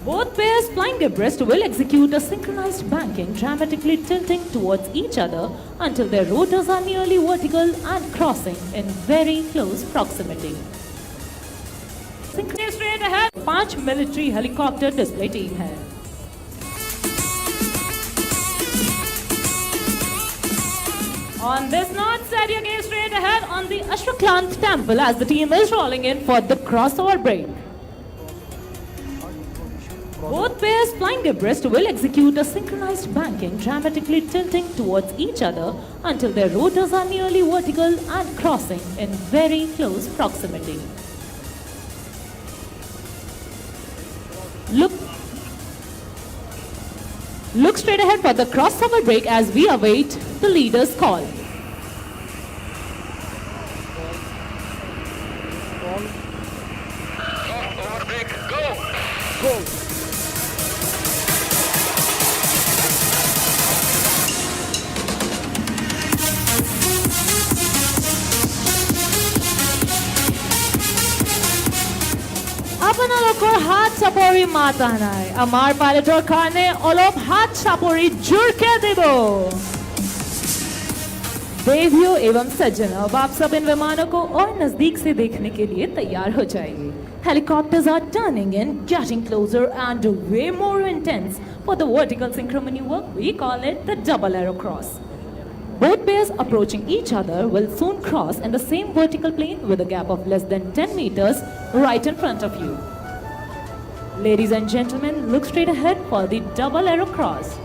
Both pairs flying abreast will execute a synchronized banking, dramatically tilting towards each other until their rotors are nearly vertical and crossing in very close proximity. Synchronized straight ahead, 5 military helicopter display team hai. On this note, set your gaze straight ahead on the Ashwaklant temple as the team is rolling in for the crossover break. Both pairs flying abreast will execute a synchronized banking, dramatically tilting towards each other until their rotors are nearly vertical and crossing in very close proximity. Look straight ahead for the crossover break as we await the leader's call. Crossover break, go! Go! আপোনালোকৰ হাত চাপৰি মাতা নাই আমাৰ পাইলটৰ কাৰণে অলপ হাত চাপৰি জোৰকে দিব देवियों एवं सज्जनों अब आप सब इन विमानों को और नजदीक से देखने के लिए तैयार हो जाइए Helicopters are turning in, getting closer and way more intense. For the vertical synchro maneuver, we call it the double arrow cross. Both pairs approaching each other will soon cross in the same vertical plane with a gap of less than 10 meters right in front of you. Ladies and gentlemen, look straight ahead for the double arrow cross.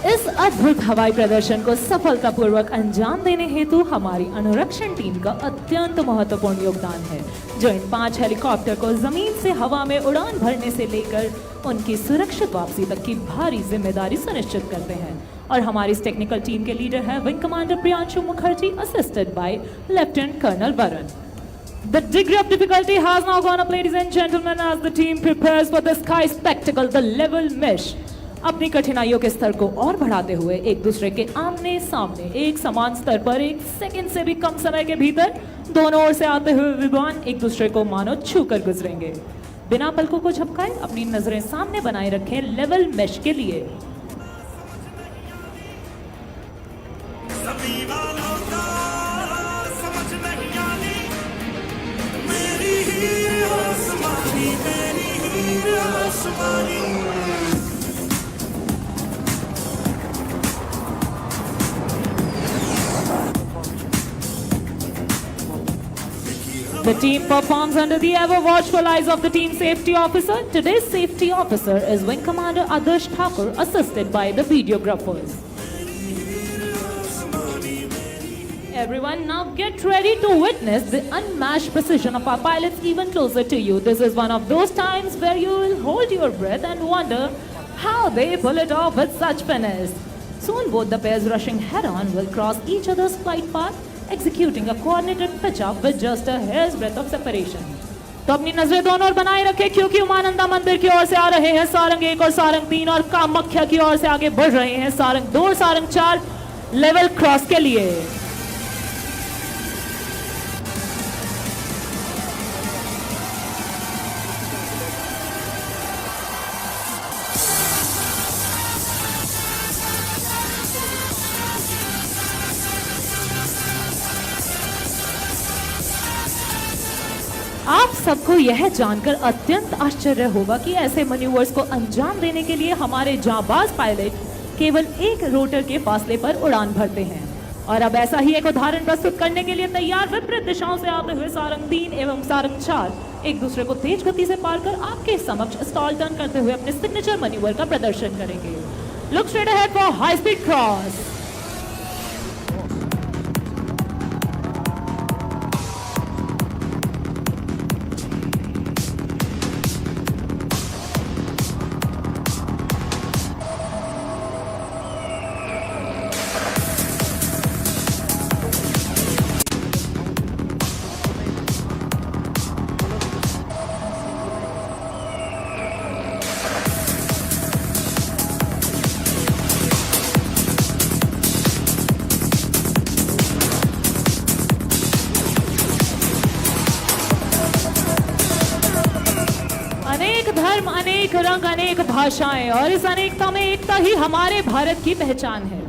इस अद्भुत हवाई प्रदर्शन को सफलतापूर्वक अंजाम देने हेतु हमारी अनुरक्षण टीम का अत्यंत महत्वपूर्ण योगदान है, जो इन 5 हेलीकॉप्टर को जमीन से हवा में उड़ान भरने से लेकर उनकी सुरक्षित वापसी तक की भारी जिम्मेदारी सुनिश्चित करते हैं। और हमारी इस टेक्निकल टीम के लीडर है wing commander Priyanshu Mukherjee, assisted by lieutenant colonel Varun. The degree of difficulty has now gone up, ladies and gentlemen, as the team prepares for the sky spectacle, the level mesh. अपनी कठिनाइयों के स्तर को और बढ़ाते हुए एक दूसरे के आमने सामने एक समान स्तर पर 1 सेकंड से भी कम समय के भीतर दोनों ओर से आते हुए विमान एक दूसरे को मानो छू कर गुजरेंगे। बिना पलकों को झपकाए अपनी नजरें सामने बनाए रखें लेवल मेश के लिए। The team performs under the ever watchful eyes of the team safety officer. Today's safety officer is Wing Commander Adarsh Thakur, assisted by the videographers. Everyone, now get ready to witness the unmatched precision of our pilots even closer to you. This is one of those times where you will hold your breath and wonder how they pull it off with such finesse. Soon both the pairs rushing head-on will cross each other's flight path, executing a coordinated pitch-up with just a hair's breadth of separation. तो अपनी नजरें दोनों ओर बनाए रखें, क्योंकि उमानंदा मंदिर की ओर से आ रहे हैं सारंग 1 और सारंग 3 और कामाख्या की ओर से आगे बढ़ रहे हैं सारंग 2 और सारंग 4 लेवल क्रॉस के लिए। आप सबको यह जानकर अत्यंत आश्चर्य होगा कि ऐसे मैन्यूवर्स को अंजाम देने के लिए हमारे जांबाज पायलट केवल एक रोटर के फासले पर उड़ान भरते हैं। और अब ऐसा ही एक उदाहरण प्रस्तुत करने के लिए तैयार विपरीत दिशाओं से आते हुए सारंग 3 एवं सारंग 4 एक दूसरे को तेज गति से पार कर आपके समक्ष स्टॉल टर्न करते हुए अपने सिग्नेचर मैन्यूवर का प्रदर्शन करेंगे। Look straight ahead for high speed cross. धर्म, अनेक रंग, अनेक भाषाएं और इस अनेकता में एकता ही हमारे भारत की पहचान है।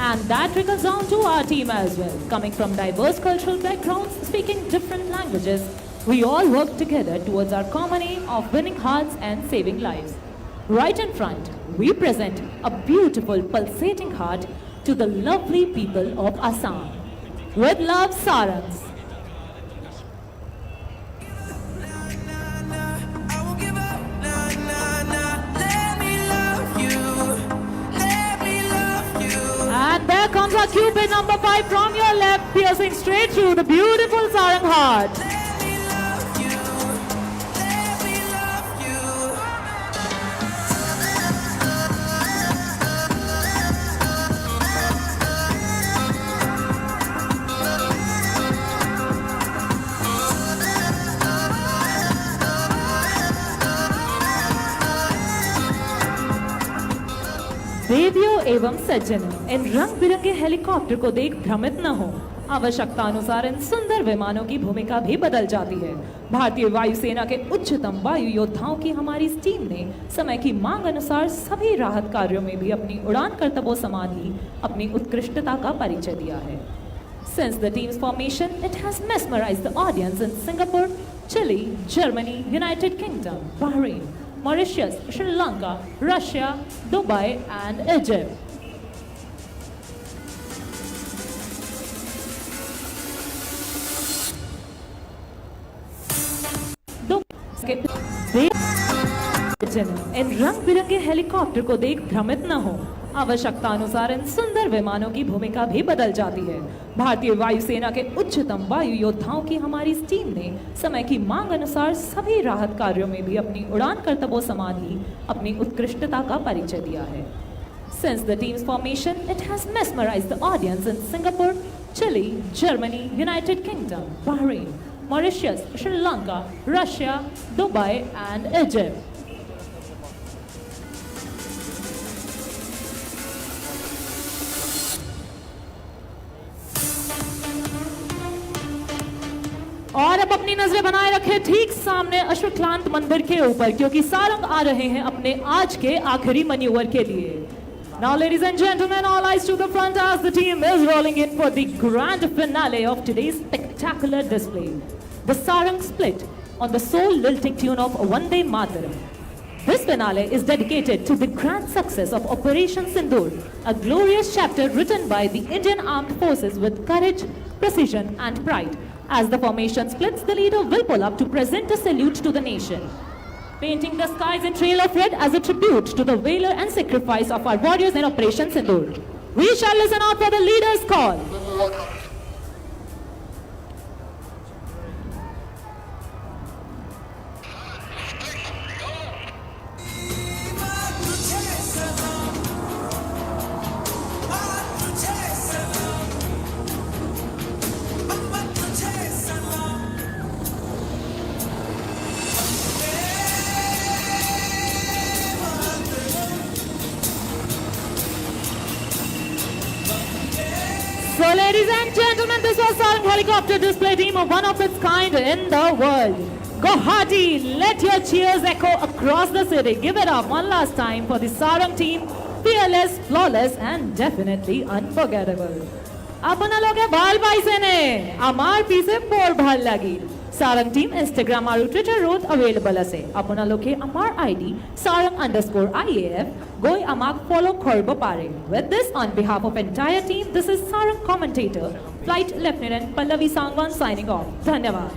And that trickles down to our team as well. Coming from diverse cultural backgrounds, speaking different languages, we all work together towards our common aim of winning hearts and saving lives. Right in front, we present a beautiful pulsating heart to the lovely people of Assam. With love, Sarangs. And there comes our Cupid number 5 from your left, piercing straight through the beautiful Sarang heart. देवियों एवं सज्जनों, इन रंग बिरंगे helicopter को देख भ्रमित न हो। आवश्यकतानुसार इन सुंदर विमानों की भूमिका भी बदल जाती है। भारतीय वायुसेना के उच्चतम वायु योद्धाओं की हमारी इस टीम ने समय की मांग अनुसार सभी राहत कार्यों में भी अपनी उड़ान कर्तव्यों समान ही अपनी उत्कृष्टता का परिचय दिया है। Since the team's formation, it has mesmerized the audience in Singapore, Chile, Germany, United Kingdom, Bahrain, Mauritius, Sri Lanka, Russia, Dubai, and Egypt. इन रंग बिरंगे हेलीकॉप्टर को देख भ्रमित न हो। आवश्यकतानुसार इन सुंदर विमानों की भूमिका भी बदल जाती है। भारतीय वायुसेना के उच्चतम वायु योद्धाओं की हमारी इस टीम ने समय की मांग अनुसार सभी राहत कार्यों में भी अपनी उड़ान कर्तव्यों समान ही अपनी उत्कृष्टता का परिचय दिया है। Since the team's formation, it has mesmerized the audience in Singapore, Chile, Germany, United Kingdom, Bahrain, Mauritius, Sri Lanka, Russia, Dubai, and Egypt. और अब अपनी नजरें बनाए रखें ठीक सामने अश्वक्लांत मंदिर के ऊपर, क्योंकि सारंग आ रहे हैं अपने आज के आखिरी मैन्यूवर के लिए। Now, ladies and gentlemen, all eyes to the front as the team is rolling in for the grand finale of today's spectacular display. The Sarang split on the soul-lilting tune of Vande Mataram. This finale is dedicated to the grand success of Operation Sindoor, a glorious chapter written by the Indian Armed Forces with courage, precision, and pride. As the formation splits, the leader will pull up to present a salute to the nation, painting the skies in trail of red as a tribute to the valor and sacrifice of our warriors in Operation Sindoor. We shall listen out for the leader's call. So, ladies and gentlemen, this was Sarang helicopter display team of one of its kind in the world. Guwahati, let your cheers echo across the city. Give it up one last time for the Sarang team. Fearless, flawless, and definitely unforgettable. আপোনালোকে ভাল পাইছেনে? আমাৰ পিছে বৰ ভাল লাগিল। Sarang team Instagram আৰু Twitter ত available আছে। আপোনালোকে আমাৰ ID sarang_IAF গৈ আমাক follow কৰিব পাৰে। With this, on behalf of entire team, this is Sarang commentator, Flight Lieutenant Pallavi Sangwan signing off. धन्यवाद।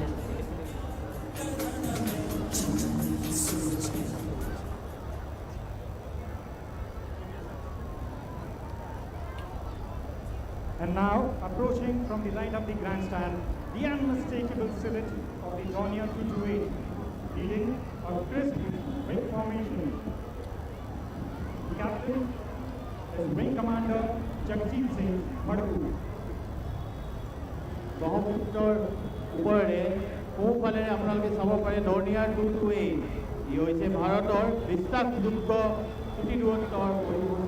And now, approaching from the right of the grandstand, the unmistakable silhouette of the Dornier 228, leading a crisp wing formation. The captain is Wing Commander Jagjeet Singh Madhu. ব্ৰহ্মপুত্ৰৰ ওপৰেৰে সোঁফালে আপোনালোকে চাব পাৰে Dornier 228। ই হৈছে ভাৰতৰ বিশ্বাসযোগ্য চুটি দূৰত্বৰ পৰিবহণ।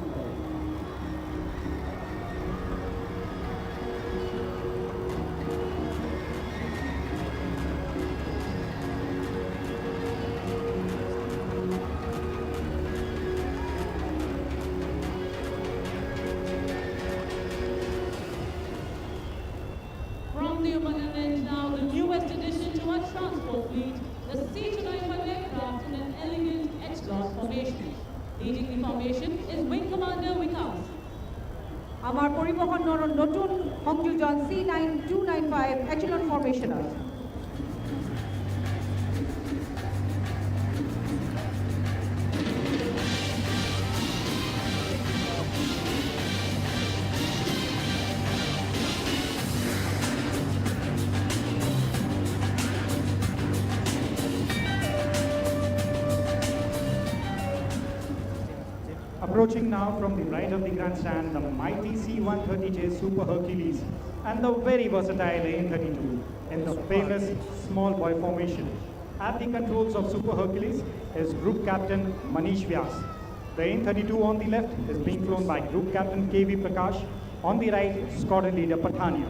From the Umaganand, now the newest addition to our transport fleet, the C-295 aircraft in an elegant H-class formation. Leading the formation is Wing Commander Vikas. আমাৰ পৰিবহণৰ নতুন সংযোজন C9295 এচেলন ফৰ্মেশ্যনত। Approaching now from the right of the grandstand, the mighty C-130J Super Hercules and the very versatile AN-32 in the famous small boy formation. At the controls of Super Hercules is Group Captain Manish Vyas. The AN-32 on the left is being flown by Group Captain KV Prakash. On the right, Squadron Leader Pathania.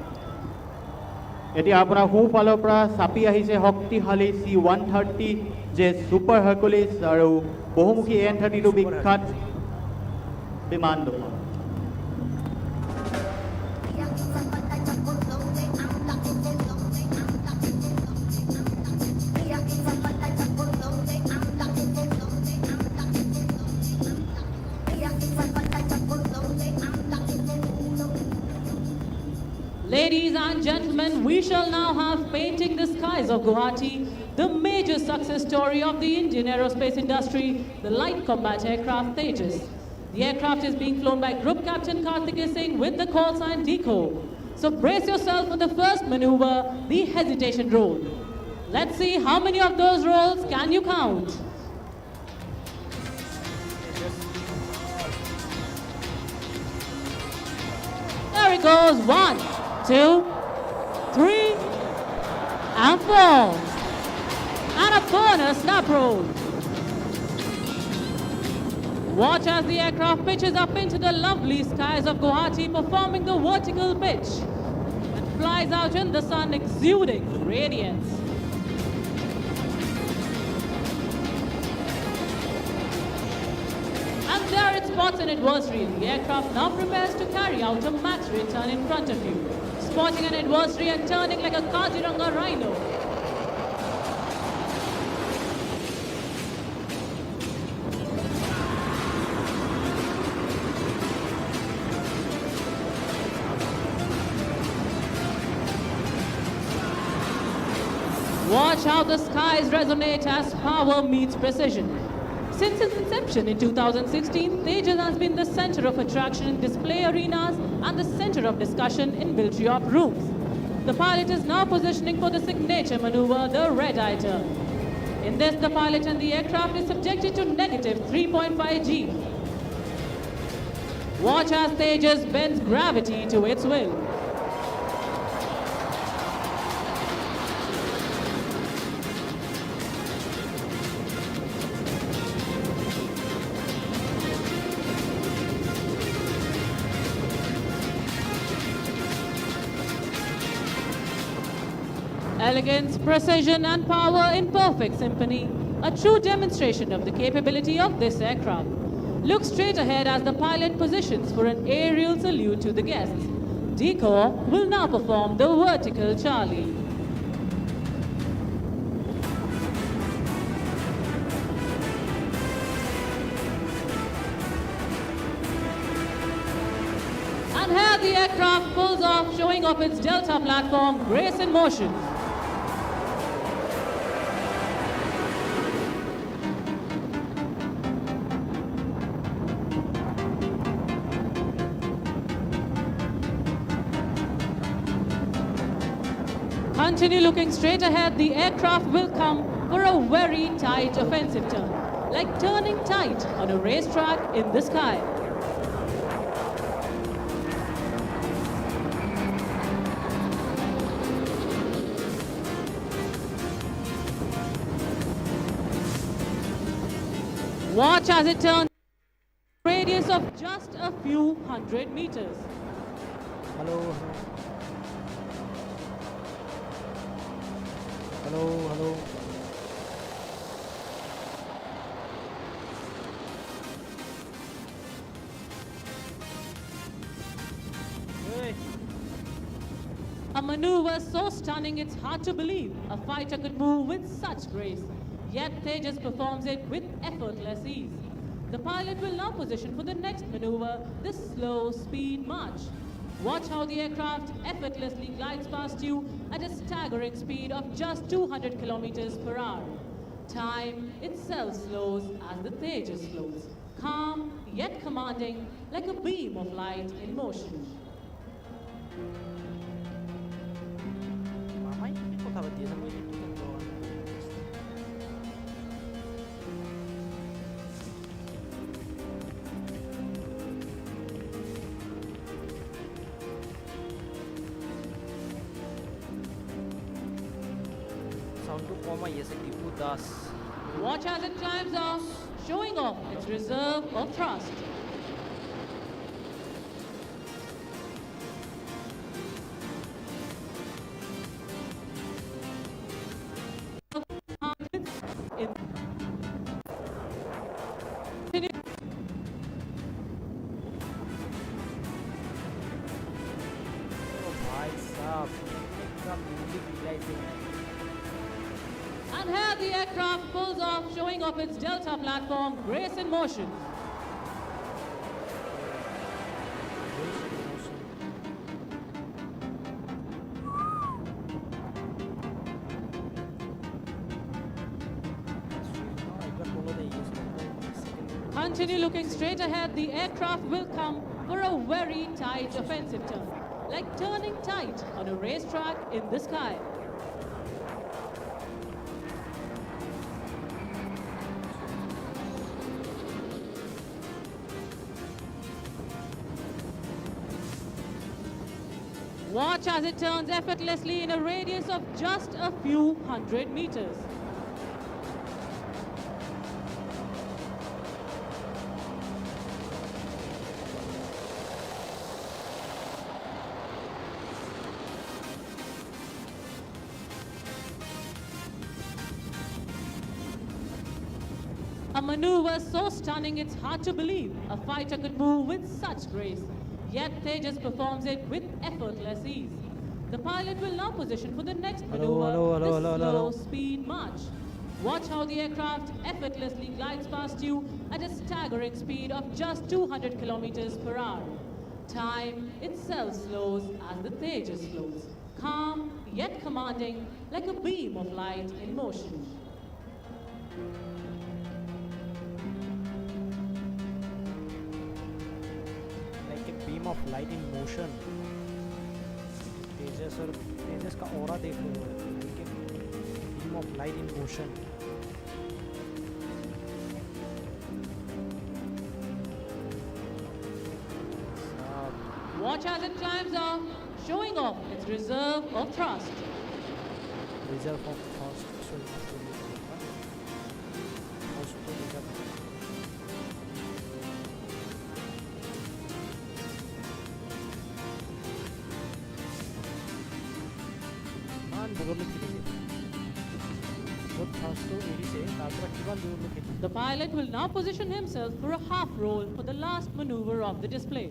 এতিয়া আপোনাৰ সোঁফালৰ পৰা চাপি আহিছে শক্তিশালী C-130 যে super হাৰ্কুলিছ আৰু বহুমুখী AN-32 বিখ্যাত বিমান দুখন। Ladies and gentlemen, we shall now have Painting the Skies of Guwahati, the major success story of the Indian aerospace industry, the light combat aircraft Tejas. The aircraft is being flown by Group Captain Karthik Singh with the call sign DECO. So brace yourself for the first maneuver, the hesitation roll. Let's see how many of those rolls can you count. There it goes, 1, 2, 3, and 4. And a bonus snap roll. Watch as the aircraft pitches up into the lovely skies of Guwahati, performing the vertical pitch and flies out in the sun, exuding radiance. And there it spots an adversary. The aircraft now prepares to carry out a max rate turn in front of you, spotting an adversary and turning like a Kaziranga rhino. Watch how the skies resonate as power meets precision. Since its inception in 2016, Tejas has been the center of attraction in display arenas and the center of discussion in military op rooms. The pilot is now positioning for the signature maneuver, the red eye turn. In this, the pilot and the aircraft is subjected to negative 3.5 G. Watch as Tejas bends gravity to its will. Elegance, precision, and power in perfect symphony, a true demonstration of the capability of this aircraft. Look straight ahead as the pilot positions for an aerial salute to the guests. DECO will now perform the vertical Charlie. And here the aircraft pulls off, showing off its Delta platform, grace in motion. Continue looking straight ahead, the aircraft will come for a very tight offensive turn, like turning tight on a racetrack in the sky. Watch as it turns a radius of just a few hundred meters. Hello. Hello. Hey. A maneuver so stunning it's hard to believe a fighter could move with such grace. Yet Tejas performs it with effortless ease. The pilot will now position for the next maneuver, the slow speed march. Watch how the aircraft effortlessly glides past you at a staggering speed of just 200 kilometers per hour. Time itself slows as the Tejas flows, calm yet commanding, like a beam of light in motion. Watch as it climbs off, showing off its reserve of thrust. And here the aircraft pulls off, showing off its Delta platform, grace in motion. Continue looking straight ahead, the aircraft will come for a very tight offensive turn, like turning tight on a racetrack in the sky. Watch as it turns effortlessly in a radius of just a few hundred meters. A maneuver so stunning it's hard to believe a fighter could move with such grace. Yet Tejas performs it with effortless ease. The pilot will now position for the next maneuver, the slow speed march. Watch how the aircraft effortlessly glides past you at a staggering speed of just 200 kilometers per hour. Time itself slows as the Tejas flows, calm yet commanding like a beam of light in motion. Beam of light in motion. तेजस का aura देख लो, beam of light in motion. Watch as it climbs up, showing off its reserve of thrust. Reserve of thrust. The pilot will now position himself for a half roll for the last maneuver of the display.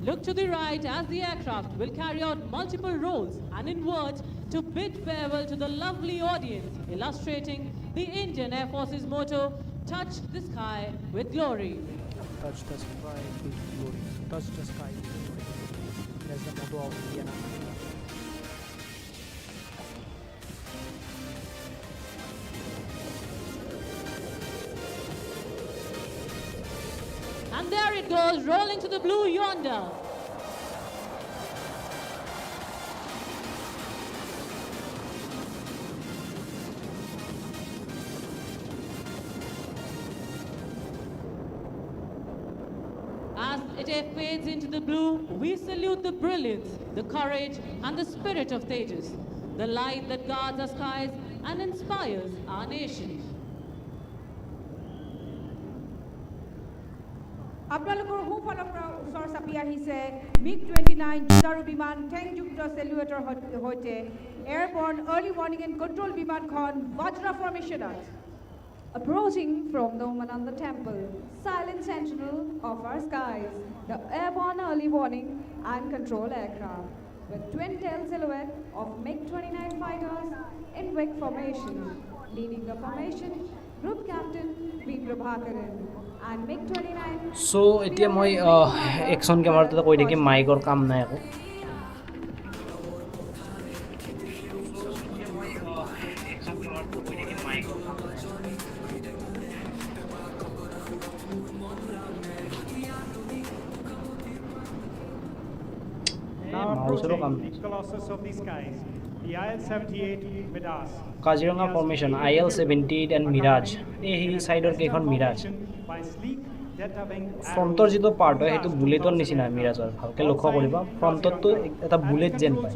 Look to the right as the aircraft will carry out multiple rolls and inverts to bid farewell to the lovely audience, illustrating the Indian Air Force's motto, "Touch the sky with glory." Touch the sky with glory. Touch the sky with glory. That's the motto of Indian Army. And there it goes, rolling to the blue yonder. As it fades into the blue, we salute the brilliance, the courage, and the spirit of Tejas, the light that guards our skies and inspires our nation. আপোনালোকৰ সোঁফালৰ পৰা ওচৰ চাপি আহিছে MiG-29 যুঁজাৰু বিমান টেংযুক্ত চেলুৱেটৰ সৈতে এয়াৰবৰ্ন early warning and control বিমানখন bajra ফৰ্মেশ্যনত। Approaching from the Umananda Temple, silent sentinel of our skies, the airborne early warning and control aircraft, with twin-tail silhouette of MiG-29 fighters in wing formation, leading the formation, Group Captain V. Prabhakaran. And MiG-29. So, এতিয়া মই action কেমেৰাটো কৈ দেখি মাইকৰ কাম নাই আকৌ। Now approaching the Colossus of the skies, the IL-78 Midas. Kaziranga formation IL-78 and mirage, এই সাইডৰ কেইখন মিৰাজ। ফ্ৰণ্টৰ যিটো পাৰ্ট হয় সেইটো বুলেটৰ নিচিনা মিৰাজৰ, ভালকৈ লক্ষ্য কৰিবা ফ্ৰণ্টতটো এটা বুলেট যেন পায়।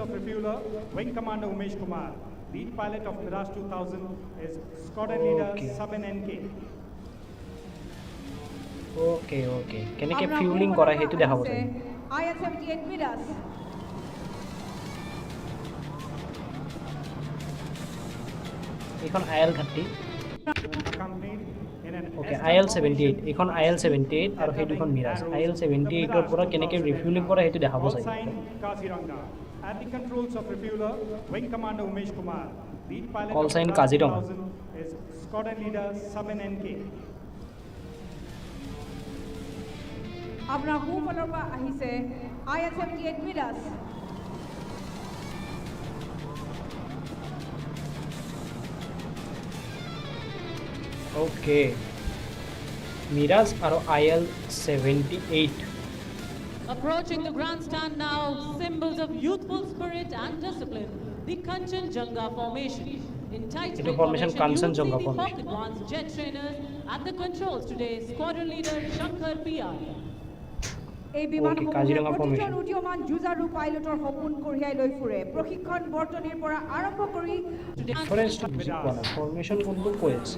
Wing Commander Umesh Kumar, lead pilot of Mirage 2000 is squadron leader Saben NK. ওকে ওকে, কেনেকৈ ফিউলিং কৰা সেইটো দেখাব চাগে। IL-78 Midas। এইখন IL-30। ওকে IL-78, এইখন IL-78 আৰু সেই দুখন মিৰাজ। IL-78ৰ পৰা কেনেকৈ ৰিফিউলিং কৰা সেইটো দেখাব চাগে। At the controls of refueler, Wing Commander Umesh Kumar. Lead pilot Call of sign Miraz Kaziranga. 2000 is Squadron Leader Saben NK. আপোনাৰ সোঁফালৰ পৰা আহিছে IL-78 মিৰাজ ওকে মিৰাজ আৰু IL-78 Approaching the grandstand now, symbols of youthful spirit and discipline, the Kanchenjunga formation. In tight Ito wing formation, formation, you will see Kanchenjunga the formation. Pocket Ones jet trainers at the controls today, squadron leader Shankar PR. এই বিমানসমূহে কাজিৰঙা প্ৰতিজন formation. উদীয়মান যুঁজাৰু পাইলটৰ সপোন কঢ়িয়াই লৈ ফুৰে প্ৰশিক্ষণ বৰ্তনীৰ পৰা আৰম্ভ কৰি ডিফাৰেন্সটো বুজি পোৱা নাই ফৰ্মেশ্যন কোনটো কৈ আছে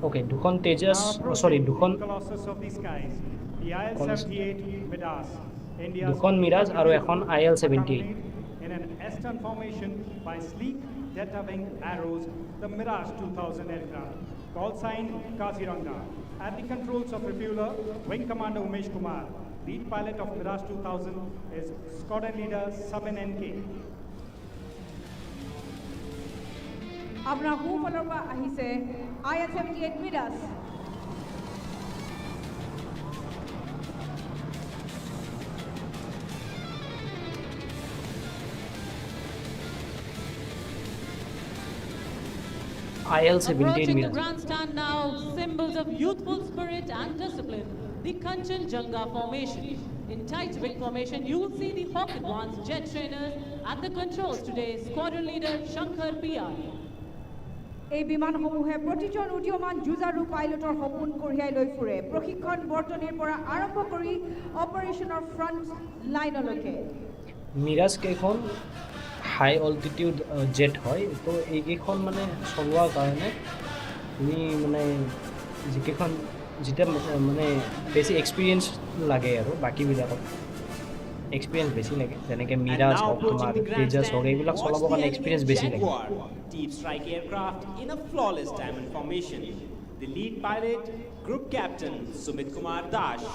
ওকে দুখন তেজাছ সৰি দুখন Colossus of the skies, the IL-78 Miraz, India's দুখন মিৰাজ আৰু এখন IL-78 in an S-turn formation by sleek Delta wing arrows, the Mirage 2000 aircraft. Call sign Kaziranga. At the controls of refueler, Wing Commander Umesh Kumar. Lead pilot of Mirage 2000 is Squadron Leader Saben NK. আপোনাৰ সোঁফালৰ পৰা আহিছে IL-78 mirage IL-78 Approaching the mirage grandstand now, symbols of youthful spirit and discipline, the Kanchenjunga formation. In tight wing formation, you will see the Pocket Ones jet trainers at the controls today, squadron leader Shankar PR. এই বিমানসমূহে প্ৰতিজন উদীয়মান যুঁজাৰু পাইলটৰ সপোন কঢ়িয়াই লৈ ফুৰে প্ৰশিক্ষণ বৰ্তনীৰ পৰা আৰম্ভ কৰি অপাৰেশ্যনৰ ফ্ৰণ্ট লাইনলৈকে মিৰাজ কেইখন হাই অল্টিটিউড জেট হয় তো এইকেইখন মানে চলোৱাৰ কাৰণে তুমি মানে যিকেইখন যেতিয়া মানে বেছি এক্সপিৰিয়েঞ্চ লাগে আৰু বাকীবিলাকত এক্সপিৰিয়েঞ্চ বেছি লাগে যেনেকৈ মিৰাজ হওক তোমাৰ তেজাছ হওক এইবিলাক চলাবৰ কাৰণে এক্সপিৰিয়েঞ্চ বেছি লাগে Deep strike aircraft in a flawless diamond formation. The lead pilot, Group Captain Sumit Kumar Dash.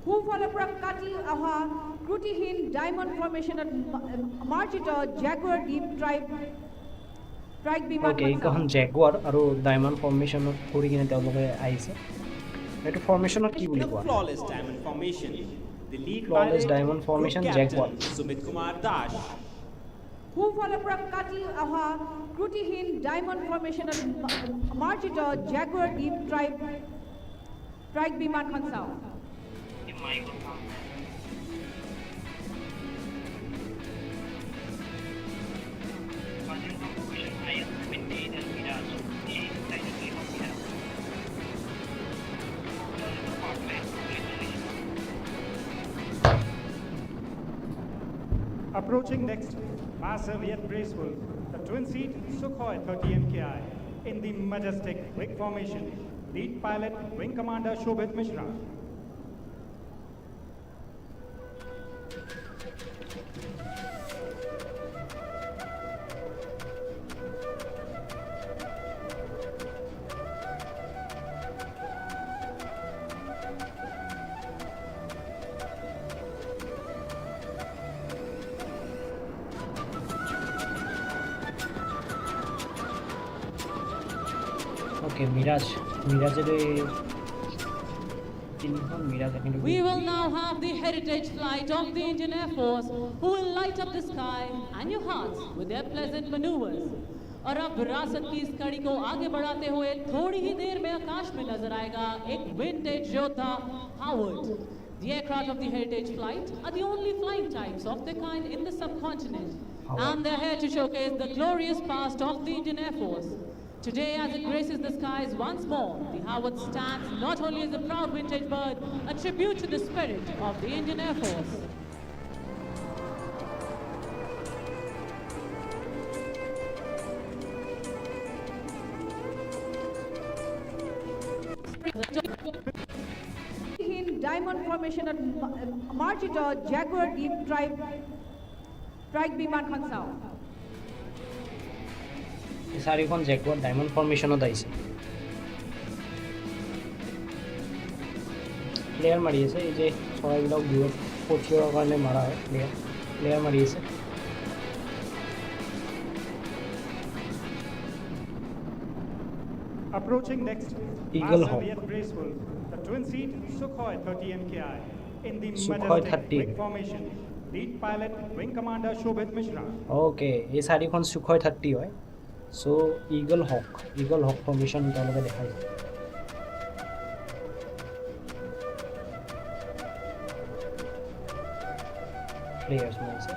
সোঁফালৰ পৰা কাটি অহা ত্ৰুটিহীন ডায়মণ্ড ফৰ্মেশ্যনত মাৰ্জিত জেগুৱাৰ ডিপ ট্ৰাইক বিমান অ'কে এইখন জেগুৱাৰ আৰু ডায়মণ্ড ফৰ্মেশ্যনত কৰি কিনে তেওঁলোকে আহিছে এইটো ফৰ্মেশ্যনত কি বুলি কোৱা Flawless diamond formation. The lead Flawless pilot, diamond formation, Group Jaguar. Captain Sumit Kumar Dash. সোঁফালৰ পৰা কাটি অহা ত্ৰুটিহীন ডায়মণ্ড ফৰ্মেশ্যনত মাৰ্জিত জেগুৱাৰ ডিপ ট্ৰাইক বিমানখন চাওঁ Approaching next, massive yet graceful, the twin-seat Sukhoi 30 MKI in the majestic wing formation. Lead pilot, Wing Commander Shobhit Mishra. Okay, Mirage. Mirage We will now have the heritage flight of the Indian Air Force, who will light up the sky and your hearts with their pleasant maneuvers. और अब विरासत की इस कड़ी को आगे बढ़ाते हुए थोड़ी ही देर में आकाश में नजर आएगा एक विंटेज योद्धा Howard. The aircraft of the heritage flight are the only flying types of their kind in the subcontinent, and they're here to showcase the glorious past of the Indian Air Force. Today, as it graces the skies once more, the Howard stands not only as a proud vintage bird, a tribute to the spirit of the Indian Air Force. In diamond formation at Margito Jaguar Deep Trike বিমানখন চাওঁ চাৰিখন জেগুৱাৰ diamond ফৰ্মেশ্যনত আহিছে player মাৰি আছে এই যে চৰাইবিলাক দূৰত পঠিওৱাৰ কাৰণে মাৰা হয় প্লেয়াৰ মাৰি আছে Approaching next, Eagle massive Hawk. yet graceful, the twin-seat Sukhoi 30 MKI in the Sukhoi majestic 30 wing formation. Lead pilot, Wing Commander Shobhit Mishra. Okay এই চাৰিখন Sukhoi 30 হয় চ' Eagle Hawk ফৰ্মেশ্যন তেওঁলোকে দেখাইছে প্লেয়াৰ্ছ মাৰিছে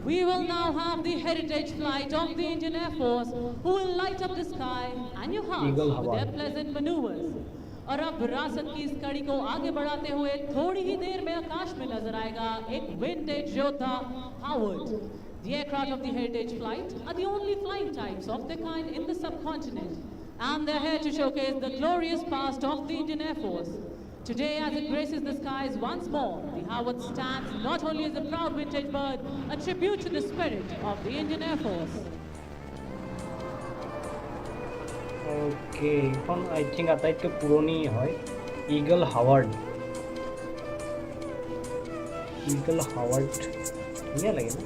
We will now have the heritage flight of the Indian Air Force, who will light up the sky and your hearts Eagle with their Hawk. pleasant maneuvers. और अब विरासत की इस कड़ी को आगे बढ़ाते हुए थोड़ी ही देर में आकाश में नजर आएगा एक विंटेज योद्धा Howard. The aircraft of the heritage flight are the only flying types of their kind in the subcontinent, and they're here to showcase the glorious past of the Indian Air Force. Today, as it graces the skies once more, the Howard stands not only as a proud vintage bird, a tribute to the spirit of the Indian Air Force. Okay এইখন I think আটাইতকৈ পুৰণি হয় eagle Howard ধুনীয়া লাগে ন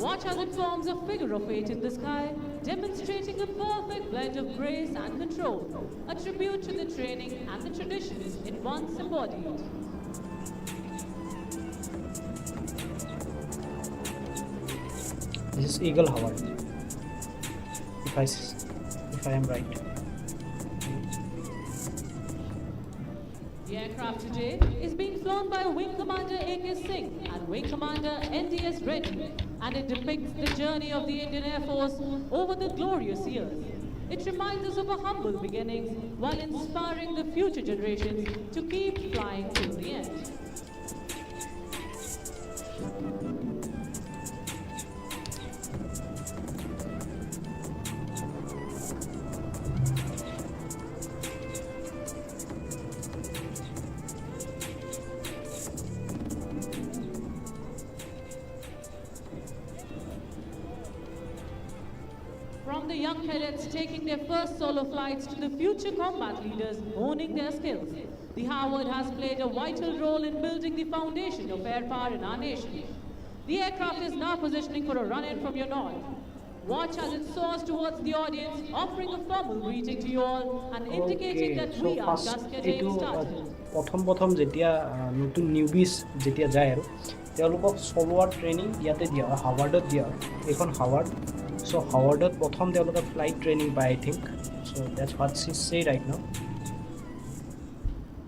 Watch as it forms a figure of 8 in the sky, demonstrating a perfect blend of grace and control, a tribute to the training and the traditions it once embodied. This is Eagle Howard if I am right The aircraft today is being flown by Wing Commander A.K. Singh and Wing Commander N.D.S. Reddy, and it depicts the journey of the Indian Air Force over the glorious years. It reminds us of our humble beginnings while inspiring the future generations to keep flying till the end. From the young cadets taking their first solo flights to the future combat leaders honing their skills, the Howard has played a vital role in building the foundation of air power in our nation. The aircraft is now positioning for a run-in from your north. Watch as it soars towards the audience, offering a formal greeting to you all and indicating that we are just getting started. প্ৰথম যেতিয়া নতুন নিউবিজ যেতিয়া যায় আৰু তেওঁলোকক চলোৱাৰ training ইয়াতে দিয়া হয় হাৱাৰ্ডত দিয়া হয় এইখন হাৱাৰ্ড চ' হাৱাৰ্ডত প্ৰথম তেওঁলোকে ফ্লাইট ট্ৰেইনিং পায় আই থিংক চ' that's what she say right now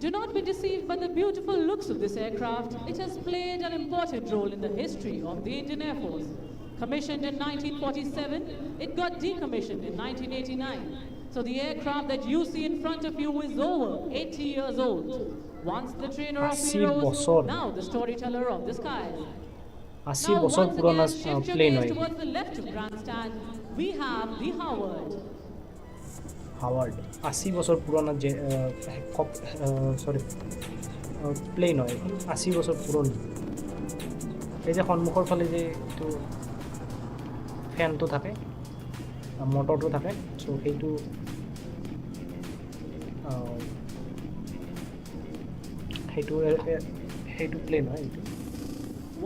Do not be deceived by the beautiful looks of this aircraft. It has played an important role in the history of the Indian Air Force. Commissioned in 1947, it got decommissioned in 1989. So the aircraft that you see in front of you is over 80 years old. Once the trainer of heroes, now the storyteller of the skies. 80 বছৰ পুৰণা plane হয় Towards the left of grandstand, we have the Howard. Howard 80 বছৰ পুৰণা যে plane হয় 80 বছৰ পুৰণি এই যে সন্মুখৰ ফালে যে এইটো ফেনটো থাকে মটৰটো থাকে চ' সেইটো প্লেন হয় এইটো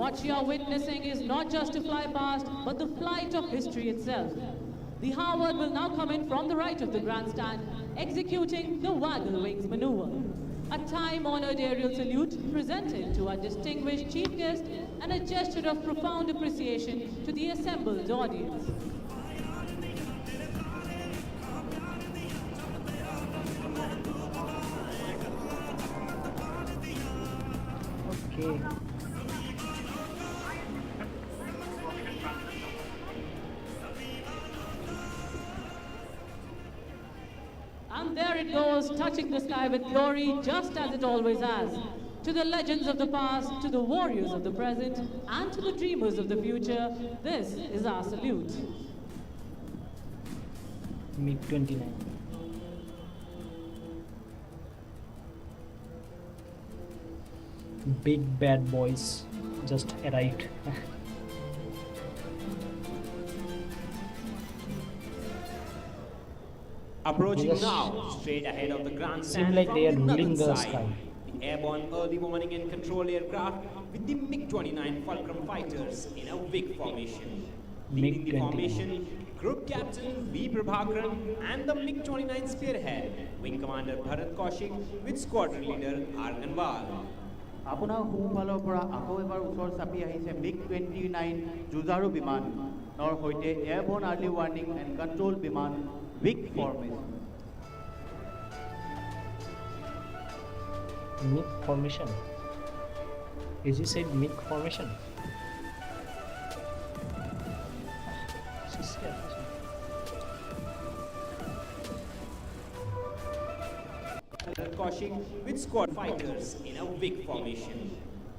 What you are witnessing is not just a fly past, but the flight of history itself. The Howard will now come in from the right of the grandstand, executing the waggle wings maneuver. A time-honored aerial salute presented to our distinguished chief guest and a gesture of profound appreciation to the assembled audience. Okay. And there it goes, touching the sky with glory, just as it always has. To the legends of the past, to the warriors of the present, and to the dreamers of the future, this is our salute. MiG-29. Big bad boys just arrived. Approaching Yes. now, straight ahead of the grandstand Seem like from they are the ruling northern the side. sky. The airborne early warning and control aircraft with the MiG-29 Fulcrum fighters in a WIG formation. Leading the MiG-29. formation, Group Captain V. Prabhakaran and the MiG-29 spearhead, Wing Commander Bharat Kaushik with Squadron Leader R. Ganwal. আপোনাৰ সোঁফালৰ পৰা আকৌ এবাৰ ওচৰ চাপি আহিছে MiG-29 যুঁজাৰু বিমানৰ সৈতে এয়াৰবৰ্ন আৰ্লি ৱাৰ্নিং এণ্ড কণ্ট্ৰল বিমান WIG formation. MiG formation. Is he said MiG formation? Bharat Kaushik with squad fighters in a WIG formation.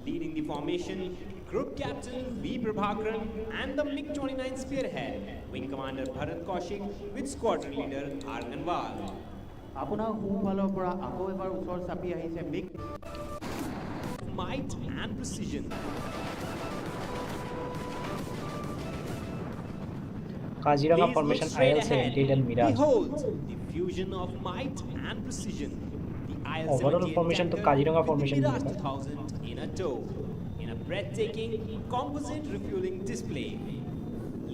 Leading the formation, Group Captain V. Prabhakaran and the MiG-29 spearhead, Wing Commander Bharat Kaushik with Squadron Leader R. Ganwal. আপোনাৰ সোঁফালৰ পৰা আকৌ এবাৰ ওচৰ চাপি আহিছে Might and precision. Kaziranga Please formation look straight IL-78 ahead. and Mirage. Behold the fusion of might and precision. The IL-78 Overall formation to tanker Kaziranga with formation the Mirage होगा। 2000 in a tow, in a breathtaking composite refueling display.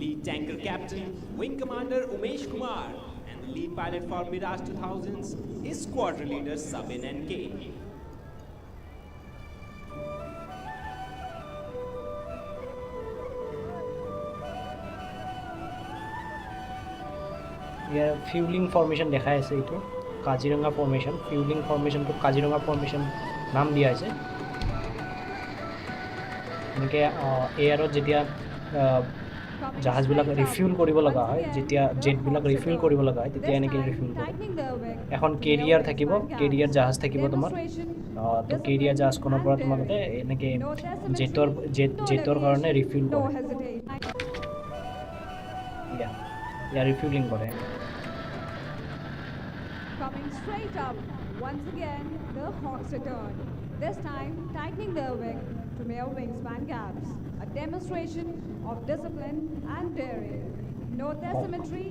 Lead tanker captain, Wing Commander Umesh Kumar, and the lead pilot for Mirage 2000s is Squadron Leader Sabin NK. Year fuelling formation দেখাই আছে এইটো Kaziranga formation fuelling ফৰ্মেশ্যনটো Kaziranga formation নাম দিয়া হৈছে এনেকৈ এয়াৰত যেতিয়া জাহাজবিলাক ৰিফিউল কৰিব লগা হয় যেতিয়া জেটবিলাক ৰিফিউল কৰিব লগা হয় তেতিয়া এনেকৈ ৰিফিউল কৰে এখন কেৰিয়াৰ থাকিব কেৰিয়াৰ জাহাজ থাকিব তোমাৰ তো কেৰিয়াৰ জাহাজখনৰ পৰা তোমালোকে এনেকৈ জেটৰ কাৰণে ৰিফিউল কৰে ইয়াৰ ৰিফিউলিং কৰে Coming straight up, once again, the Hawks return. This time, tightening their wing to mere wingspan gaps. A demonstration of discipline and daring. No asymmetry,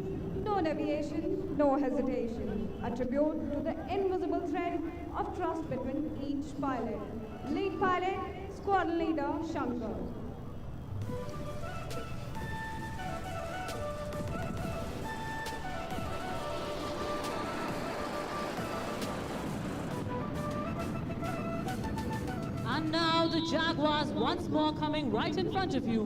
no deviation, no hesitation. A tribute to the invisible thread of trust between each pilot. Lead pilot, squadron leader Shankar. And now the Jaguars once more coming right in front of you.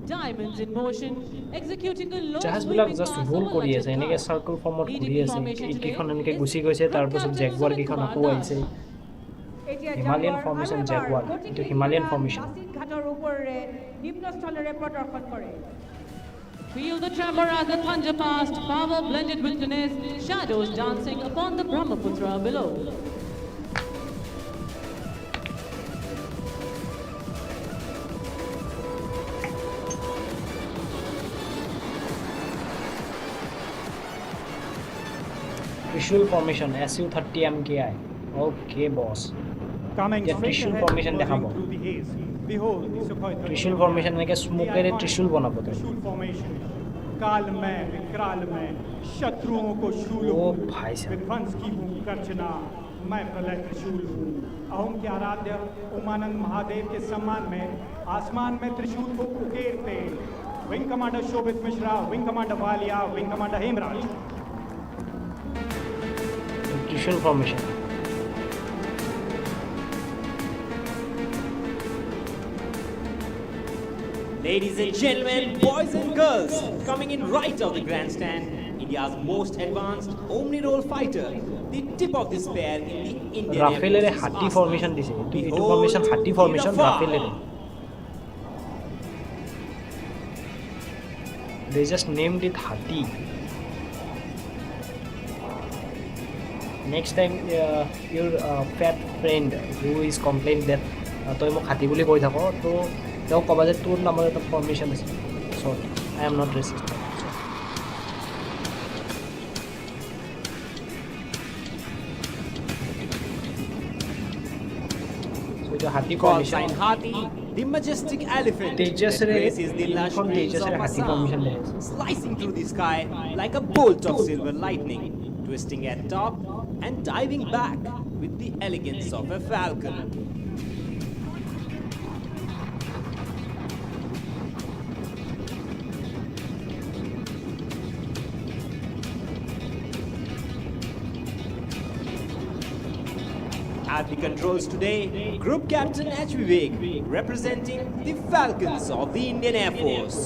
Diamonds in motion, executing a low জাহাজবিলাক sweeping just pass roll over কৰি আছে Lachit এনেকৈ Ghats. Circle form Leading ঘূৰি the আছে formation এইকেইখন today এনেকৈ is Gucci গৈছে তাৰপাছত Captain জেগুৱাৰকেইখন Sumit আকৌ Kumar আহিছে Das. হিমালয়ান ফৰ্মেশ্যন জেগুৱাৰ এইটো হিমালয়ান ফৰ্মেশ্যন ঘাটৰ ওপৰেৰে নিম্নস্থলেৰে প্ৰদৰ্শন কৰে Feel the tremor as the thunder passed, power blended with finesse, shadows dancing upon the Brahmaputra below. Trishul formation SU-30 MKI okay boss Coming এতিয়া straight Trishul ahead, formation দেখাব closing through the haze. Behold the Sukhoi 30. Trishul formation এনেকৈ স্মোকেৰে ত্ৰিশুল বনাব তই त्रिशूल formation काल में विकराल में शत्रुओं को शूल ओ हूँ भाई साहब। विध्वंस की हूँ गर्जना मैं प्रलय त्रिशूल हूँ अहोम के आराध्य उमानंद महादेव के सम्मान में आसमान में त्रिशूल को उकेरते wing commander Shobhit Mishra wing commander Walia wing commander Hemraj Trishul formation Ladies and gentlemen, boys and girls, coming in right of the grandstand, India's most advanced Omni-Roll fighter, the tip of the spear in the Indian Air ৰাফেলেৰে Force's হাতী arsenal. Formation দিছে এইটো Behold formation হাতী the formation Rafale. ৰাফেলেৰে they just named it হাতী next time your fat friend who is complained that তই মোক হাতী বুলি কৈ থাক তো তেওঁ ক'বা যে তোৰ নামৰ এটা ফৰ্মেশ্যন আছে চ' আই এম নট ৰেচিষ্ট এইটো হাতী Call formation sign Hathi, the majestic elephant that তেজসৰে graces the lush এইখন plains তেজসৰে of হাতী Assam, ফৰ্মেশ্যন দেখাইছে slicing through the sky like a bolt of silver lightning. twisting at top and diving back with the elegance of a falcon. At the controls today, Group Captain H. Vivek, representing the Falcons of the Indian Air Force.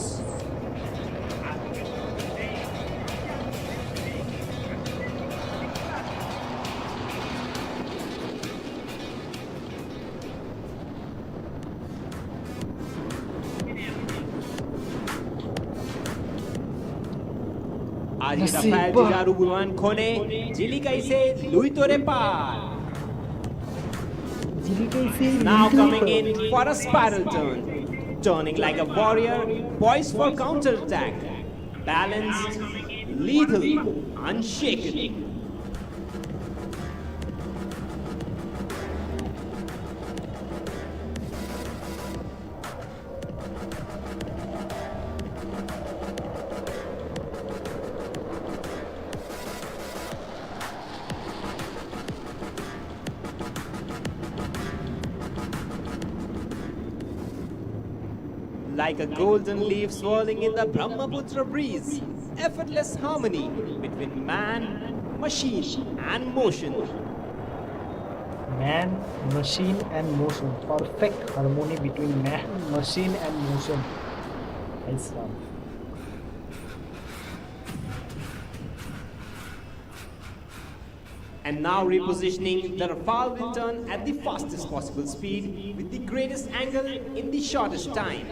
आज Rafale जुझारू बुलवान खोने जिली कैसे Louis तोरे पार. Now coming in for a spiral turn, turning like a warrior, poised for counter-attack, balanced, lethal, unshaken. Like a golden leaf swirling in the Brahmaputra breeze, effortless harmony between man, machine and motion. Man, machine and motion. Perfect harmony between man, machine and motion. Nice one. And now repositioning, the Rafale will turn at the fastest possible speed with the greatest angle in the shortest time.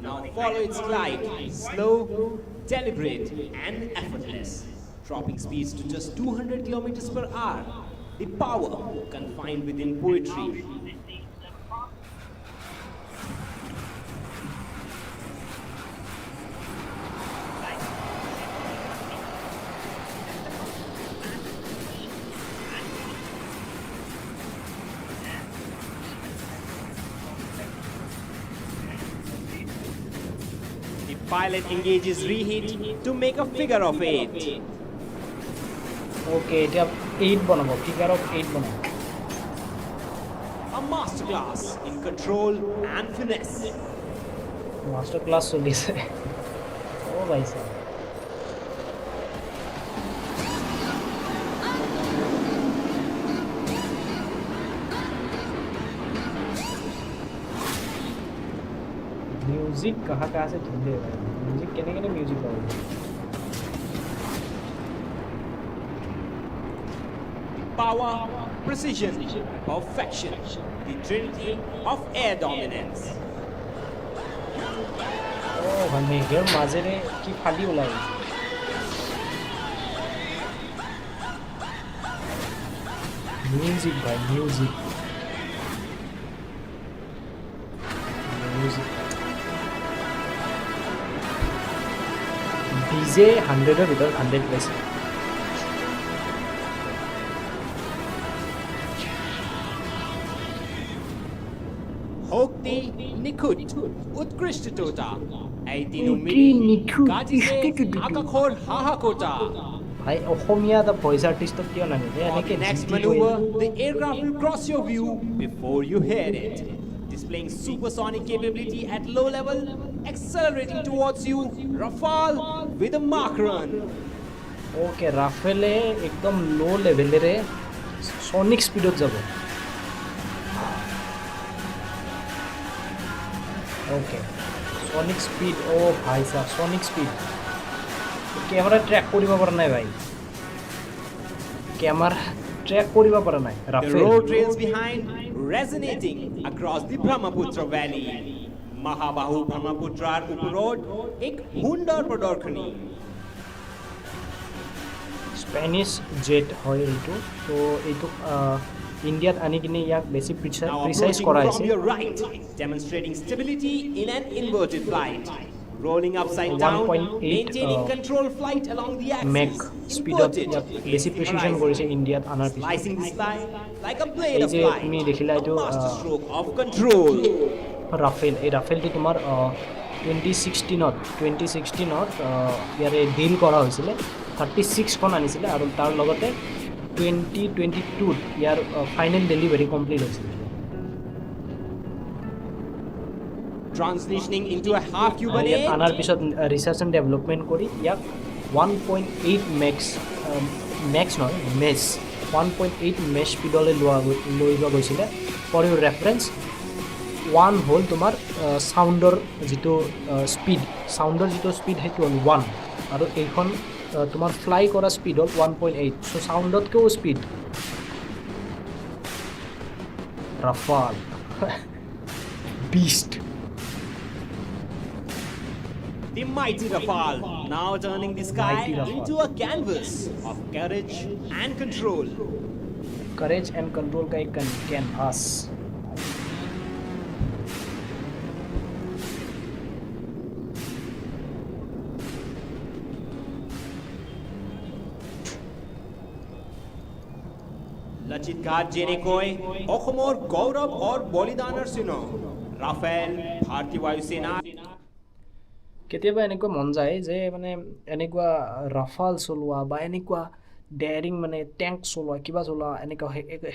Now follow its glide, slow, deliberate and effortless, dropping speeds to just 200 kilometers per hour. The power confined within poetry. Pilot engages reheat to make a figure of 8. Okay, এটা 8 বানাবো, figure of 8 বানাবো। A masterclass in control and finesse. Masterclass চলিছে। ও ভাই সাহেব। Music कहाँ से ढूंढे भाई म्यूजिक कहने म्यूजिक पाओगे Power, precision, perfection, the trinity of air dominance. Oh, भाई घर माजे रे की फाली उलाई म्यूजिक भाई म्यूजिक डीजे 100 ভিতৰত 100 পাইছে Hokti Nikut Utkrishtota Aitinu Miri Kajise Akakhor Hahakota. ভাই অসমীয়া দা ভয়েস আর্টিস্ট কিয় নাগে এনেকে Next maneuver, the aircraft will cross your view before you hear it. Displaying supersonic capability at low level, accelerating towards you, Rafale with a Mach run. ওকে রাফেলে একদম লো লেভেলেৰে Sonic স্পিডত যাব ওকে Sonic speed ও ভাই সাহেব Sonic speed camera track কৰিব পৰা নাই ভাই camera track কৰিব পৰা নাই The Rafale road trails behind, resonating across the Brahmaputra Valley. Mahabahu Brahmaputrar Uparod, ek hundar pradorkhani. Spanish jet হয় এইটো তো এইটো ইণ্ডিয়াত আনি কিনে ইয়াক বেছি প্ৰিচাইজ Now কৰা approaching from হৈছে your right, demonstrating stability in an inverted flight. Rolling upside down, 1.8 maintaining control flight along the make axis. স্পীডত Inverted, ইয়াক বেছি facing the প্ৰিচিজন horizon. কৰিছে ইণ্ডিয়াত আনাৰ পিছত Slicing the sky like a blade এই of যে light. তুমি দেখিলা A এইটো master stroke of control. Rafale এই ৰাফেলটো তোমাৰ 2016ত ইয়াৰে ডিল কৰা হৈছিলে 36খন আনিছিলে আৰু তাৰ লগতে 2022ত ইয়াৰ ফাইনেল ডেলিভাৰী কমপ্লিট হৈছিলে Transitioning into a half ইয়াত Cubanate. আনাৰ পিছত ৰিচাৰ্চ এণ্ড ডেভেলপমেণ্ট কৰি ইয়াক 1.8 মেক্স নহয় মেছ 1.8 মেছ স্পীডলৈ লৈ যোৱা গৈছিলে ফৰ ইউৰ ৰেফাৰেঞ্চ ওৱান হ'ল তোমাৰ চাউণ্ডৰ যিটো স্পীড সেইটো হ'ল 1 আৰু এইখন তোমাৰ ফ্লাই কৰা স্পীড হ'ল 1.8 চ' চাউণ্ডতকৈও speed Rafale beast The mighty Rafale, now turning the sky Mighty Rafale. into a canvas of courage and control. Courage and control का एक कैनवास লচিত ঘাট জেনেকৈ অসমৰ গৌৰৱ और বলিদানৰ চিহ্ন ৰাফেল ভাৰতীয় বায়ুসেনা কেতিয়াবা এনেকুৱা মন যায় যে মানে এনেকুৱা ৰাফাল চলোৱা বা এনেকুৱা ডেয়াৰিং মানে টেংক চলোৱা কিবা চলোৱা এনেকুৱা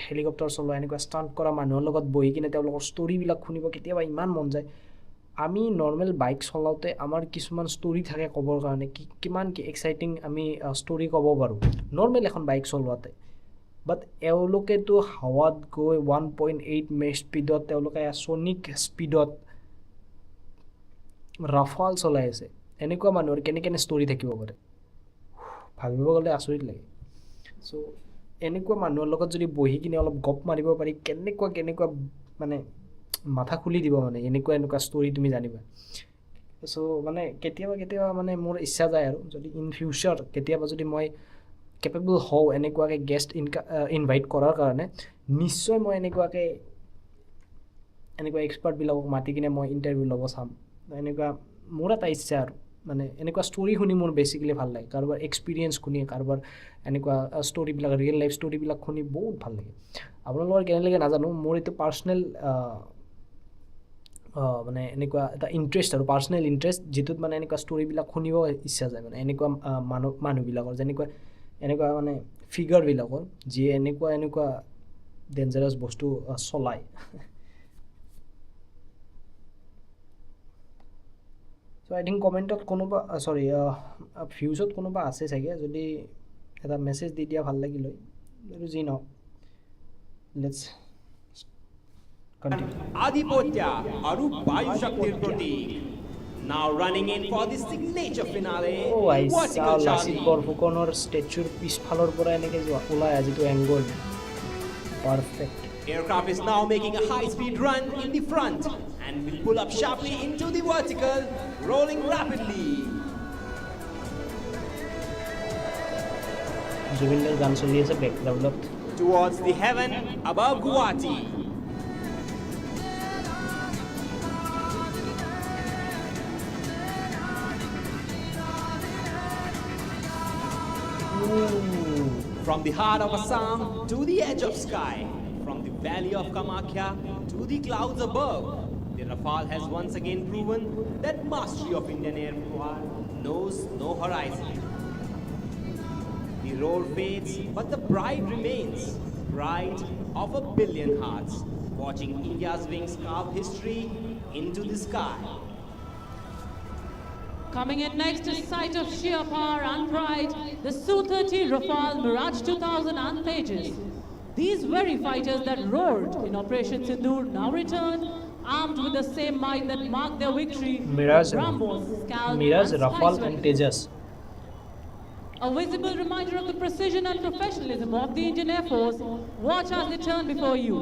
হেলিকপ্টাৰ চলোৱা এনেকুৱা ষ্টাণ্ট কৰা মানুহৰ লগত বহি কিনে তেওঁলোকৰ ষ্টৰিবিলাক শুনিব কেতিয়াবা ইমান মন যায় আমি নৰ্মেল বাইক চলাওঁতে আমাৰ কিছুমান ষ্টৰি থাকে ক'বৰ কাৰণে কিমান কি এক্সাইটিং আমি ষ্টৰি ক'ব পাৰোঁ নৰ্মেল এখন বাইক চলোৱাতে বাট এওঁলোকেতো হাৱাত গৈ 1.8 মেচ স্পীডত তেওঁলোকে ছনিক স্পীডত ৰাফাল চলাই আছে এনেকুৱা মানুহৰ কেনে ষ্টৰি থাকিব পাৰে ভাবিব গ'লে আচৰিত লাগে চ' এনেকুৱা মানুহৰ লগত যদি বহি কিনে অলপ গপ মাৰিব পাৰি কেনেকুৱা মানে মাথা খুলি দিব মানে এনেকুৱা ষ্টৰি তুমি জানিবা চ' মানে কেতিয়াবা মানে মোৰ ইচ্ছা যায় আৰু যদি ইন ফিউচাৰ কেতিয়াবা যদি মই কেপেবল হওঁ এনেকুৱাকৈ গেষ্ট ইনভাইট কৰাৰ কাৰণে নিশ্চয় মই এনেকুৱা এক্সপাৰ্টবিলাকক মাতি কিনে মই ইণ্টাৰভিউ ল'ব চাম এনেকুৱা মোৰ এটা ইচ্ছা আৰু মানে এনেকুৱা ষ্টৰি শুনি মোৰ বেচিকেলি ভাল লাগে কাৰোবাৰ এক্সপিৰিয়েঞ্চ শুনি কাৰোবাৰ এনেকুৱা ষ্টৰিবিলাক ৰিয়েল লাইফ ষ্টৰিবিলাক শুনি বহুত ভাল লাগে আপোনালোকৰ কেনে লাগে নাজানো মোৰ এইটো পাৰ্চনেল মানে এনেকুৱা এটা ইণ্টাৰেষ্ট আৰু পাৰ্চনেল ইণ্টাৰেষ্ট যিটোত মানে এনেকুৱা ষ্টৰিবিলাক শুনিব ইচ্ছা যায় মানে এনেকুৱা মানুহবিলাকৰ এনেকুৱা মানে ফিগাৰবিলাকৰ যিয়ে এনেকুৱা ডেঞ্জাৰাছ বস্তু চলায় চ' আই থিংক কমেণ্টত কোনোবা ভিউজত কোনোবা আছে চাগে যদি এটা মেছেজ দি দিয়া ভাল লাগিল হয় আৰু যি নহওক লেটছ কণ্টিনিউ আধিপত্য আৰু বায়ু শক্তিৰ প্ৰতীক now running in for the signature finale vertical Lachit charging বৰফুকনৰ ষ্টেচুৰ পিছফালৰ পৰা এনেকৈ ওলাই যিটো angle perfect aircraft is now making a high speed run in the front and will pull up sharply into the vertical rolling rapidly জুবিনৰ গান চলি আছে বেকগ্ৰাউণ্ডত towards the heaven above Guwahati. From the heart of Assam to the edge of sky, from the valley of Kamakya to the clouds above, the Rafale has once again proven that mastery of Indian air knows no horizon. The roar fades, but the pride remains. Pride of a billion hearts, watching India's wings carve history into the sky. Coming in next is sight of sheer power and pride, the Su-30 Rafale Mirage 2000 and Tejas. These very fighters that roared in Operation Sindoor now return, armed with the same might that marked their victory. Mirage, Brahmos, Scalp, Rafale and Tejas. A visible reminder of the precision and professionalism of the Indian Air Force. Watch as they turn before you.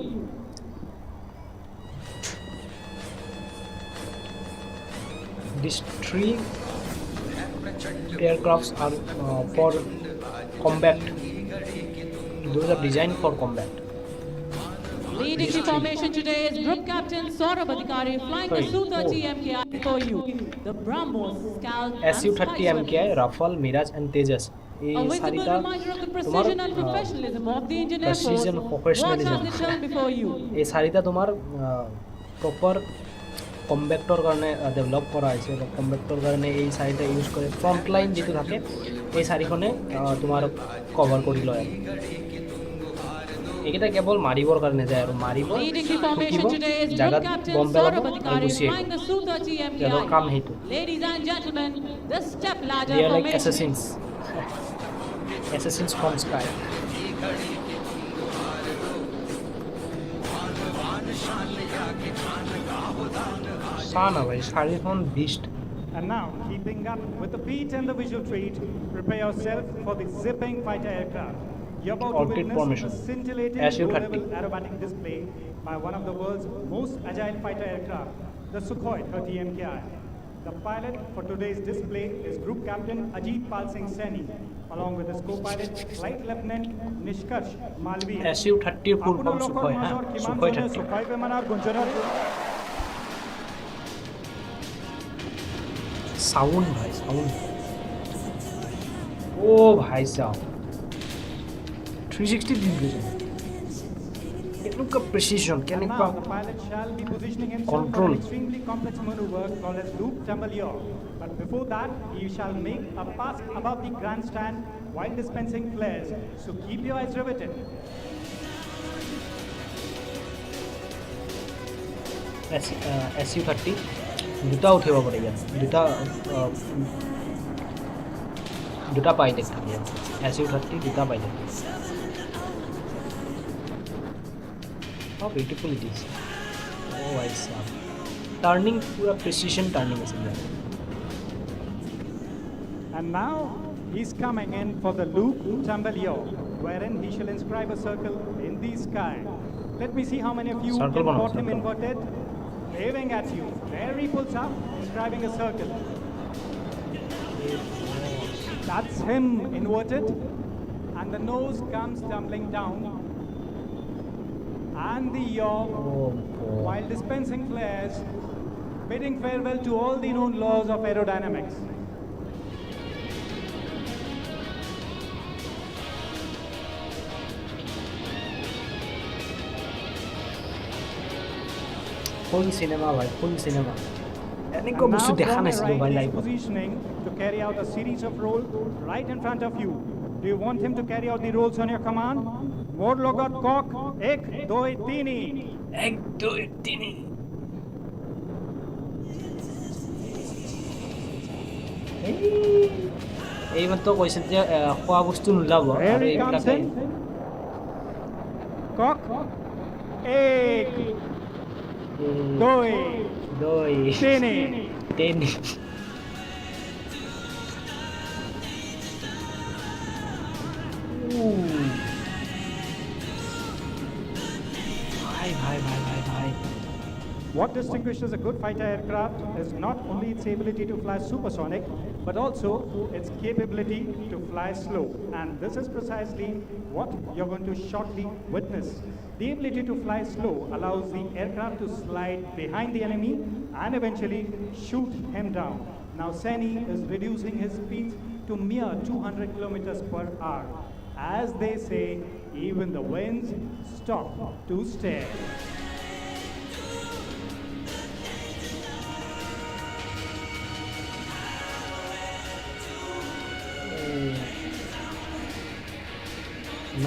These three aircrafts are for combat. Those are designed for combat. Leading the formation today is Group Captain Saurabh Adhikari flying the Su-30 MKI for you. The BrahMos, Scout and SU-30 Spice MKI, Rafale, Miraj and Tejas. A visible reminder of the precision and professionalism of the Indian Air Force. Precision, professionalism. Watch as they turn before you. এই চাৰিটা তোমাৰ proper কম্বেক্টৰ কাৰণে develop কৰা হৈছে কম্বেক্টৰ কাৰণে এই চাৰিটা use কৰে ফ্ৰণ্ট লাইন যিটো থাকে এই চাৰিখনে তোমাৰ কভাৰ কৰি লয় এইকেইটা কেৱল মাৰিবৰ কাৰণে যায় আৰু মাৰিব ঠুকিব জাগাত বম পেলাব আৰু গুচি আহিব সিহঁতৰ কাম সেইটো they are like assassins from sky Sana bhai, Sharifon beast. And now, keeping up with the beat and the visual treat, prepare yourself for the zipping fighter aircraft. You're about to witness a scintillating low-level aerobatic display by one of the world's most agile fighter aircraft, the Sukhoi 30 MKI. The pilot for today's display is Group Captain Ajit Pal Singh Saini, along with his co-pilot, Flight Lieutenant Nishkarsh Malviya. SU-30 full form Sukhoi, Sukhoi 30. Sukhoi pe manar gunjanar. Sound bhai, sound. Oh bhai sahab. 360 degree. Look at precision. Can Now the pilot shall be positioning himself control for an extremely complex maneuver called as loop tumble yaw. But before that, he shall make a pass above the grandstand while dispensing flares. So keep your eyes riveted. SU-30 দুটা উঠিব পাৰে ইয়াত দুটা pilot থাকে SU-30 দুটা pilot How beautiful it is. Oh, I saw. Turning pura precision turning is there. And now he's coming in for the loop tumble yaw, wherein he shall inscribe a circle in the sky. Let me see how many of you can spot him inverted, waving at you. There he pulls up, inscribing a circle. That's him inverted, and the nose comes tumbling down. And the yaw, while dispensing flares, bidding farewell to all the known laws of aerodynamics. Full cinema, bhai, full cinema. And now from the right, he's positioning to carry out a series of roles right in front of you. Do you want him to carry out the roles on your command? More logot cock, ek, doi, tini. Ek, doi, tini. এই মাত্ৰ কৈছে যে খোৱা বস্তু নোলাব আৰু এইবিলাকে cock, ek, doi, tini. Tini. Bhai. What distinguishes a good fighter aircraft is not only its ability to fly supersonic, but also its capability to fly slow. And this is precisely what you're going to shortly witness. The ability to fly slow allows the aircraft to slide behind the enemy and eventually shoot him down. Now Saini is reducing his speed to mere 200 kilometers per hour. As they say, even the winds stop to stare.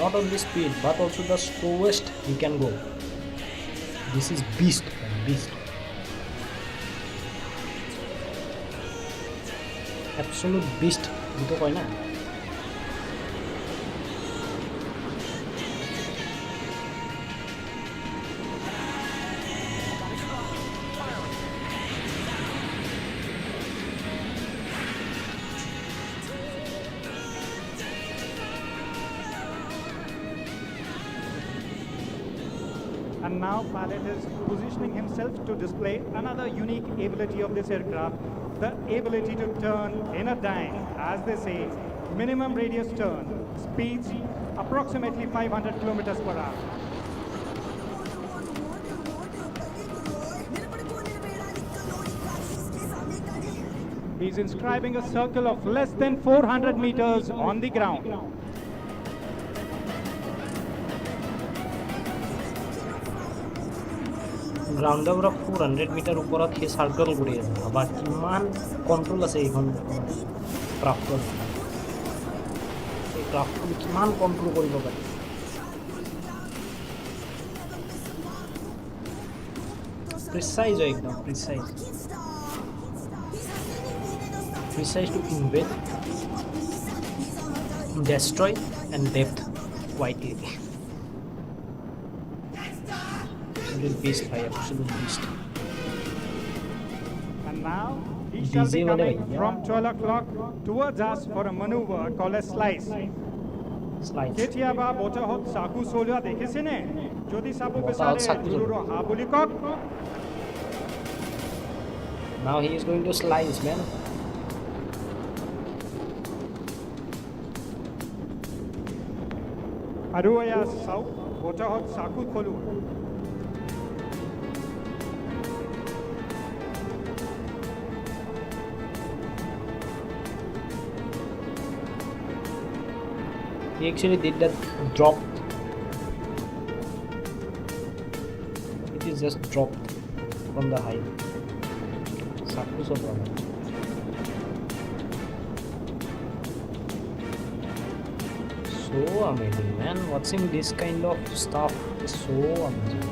Not only speed but also the slowest he can go. This is beast. Absolute beast যেটো কয় না And now pilot is positioning himself to display another unique ability of this aircraft, the ability to turn in a dime, as they say, minimum radius turn, speeds approximately 500 kilometers per hour. He's inscribing a circle of less than 400 meters on the ground. গ্ৰাউণ্ডৰ পৰা 400 metre ওপৰত সেই circle কৰি আছে ভাবা কিমান control আছে এইখন ক্ৰাফ্টৰ এই ক্ৰাফ্টটো কিমান কণ্ট্ৰল কৰিব পাৰি প্ৰিচাইজ হয় একদম precise to invade destroy and depth quietly beast bhai absolute beast And now he shall be coming from 12 o'clock towards us for a maneuver called a slice. Ketiaba botahot saku solya dekhesine jodi sabu besare jururo ha boli kok. Now he is going to slice man Aruaya sau botahot saku kholu he actually did that drop it is just dropped from the height saku so amazing man watching this kind of stuff is so amazing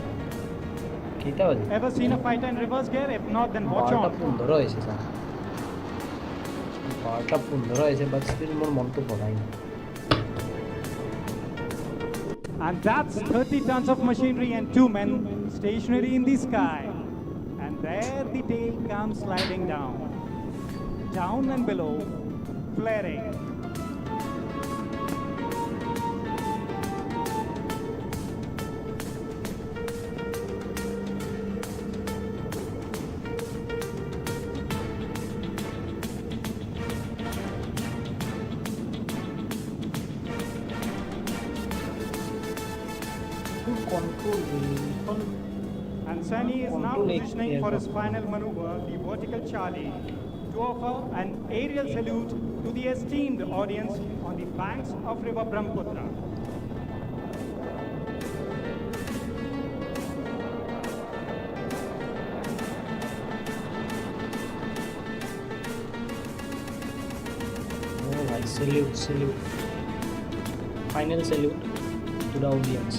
ever seen a fighter in reverse gear? If not, then watch on. Part of Pundara is but still more monto borai. And that's 30 tons of machinery and 2 men stationary in the sky. And there the tail comes sliding down. Down and below, flaring. And Sani is now positioning for his final maneuver, the vertical Charlie, to offer an aerial salute to the esteemed audience on the banks of River Brahmaputra. Oh, I salute. Final salute to the audience.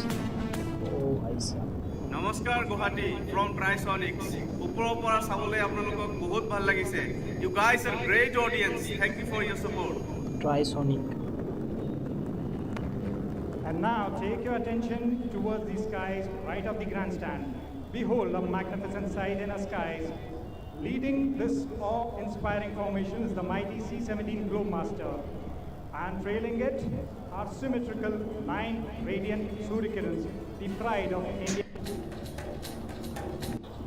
নমস্কাৰ Guwahati from ট্ৰাইছনিক্স ওপৰৰ পৰা চাবলৈ আপোনালোকক বহুত ভাল লাগিছে you guys are great audience thank you for your support Trisonic And now take your attention towards the skies right of the grandstand. Behold a magnificent sight in our skies. Leading this awe-inspiring formation is the mighty C-17 Globemaster. And trailing it are symmetrical 9 radiant Surikirans, the pride of India.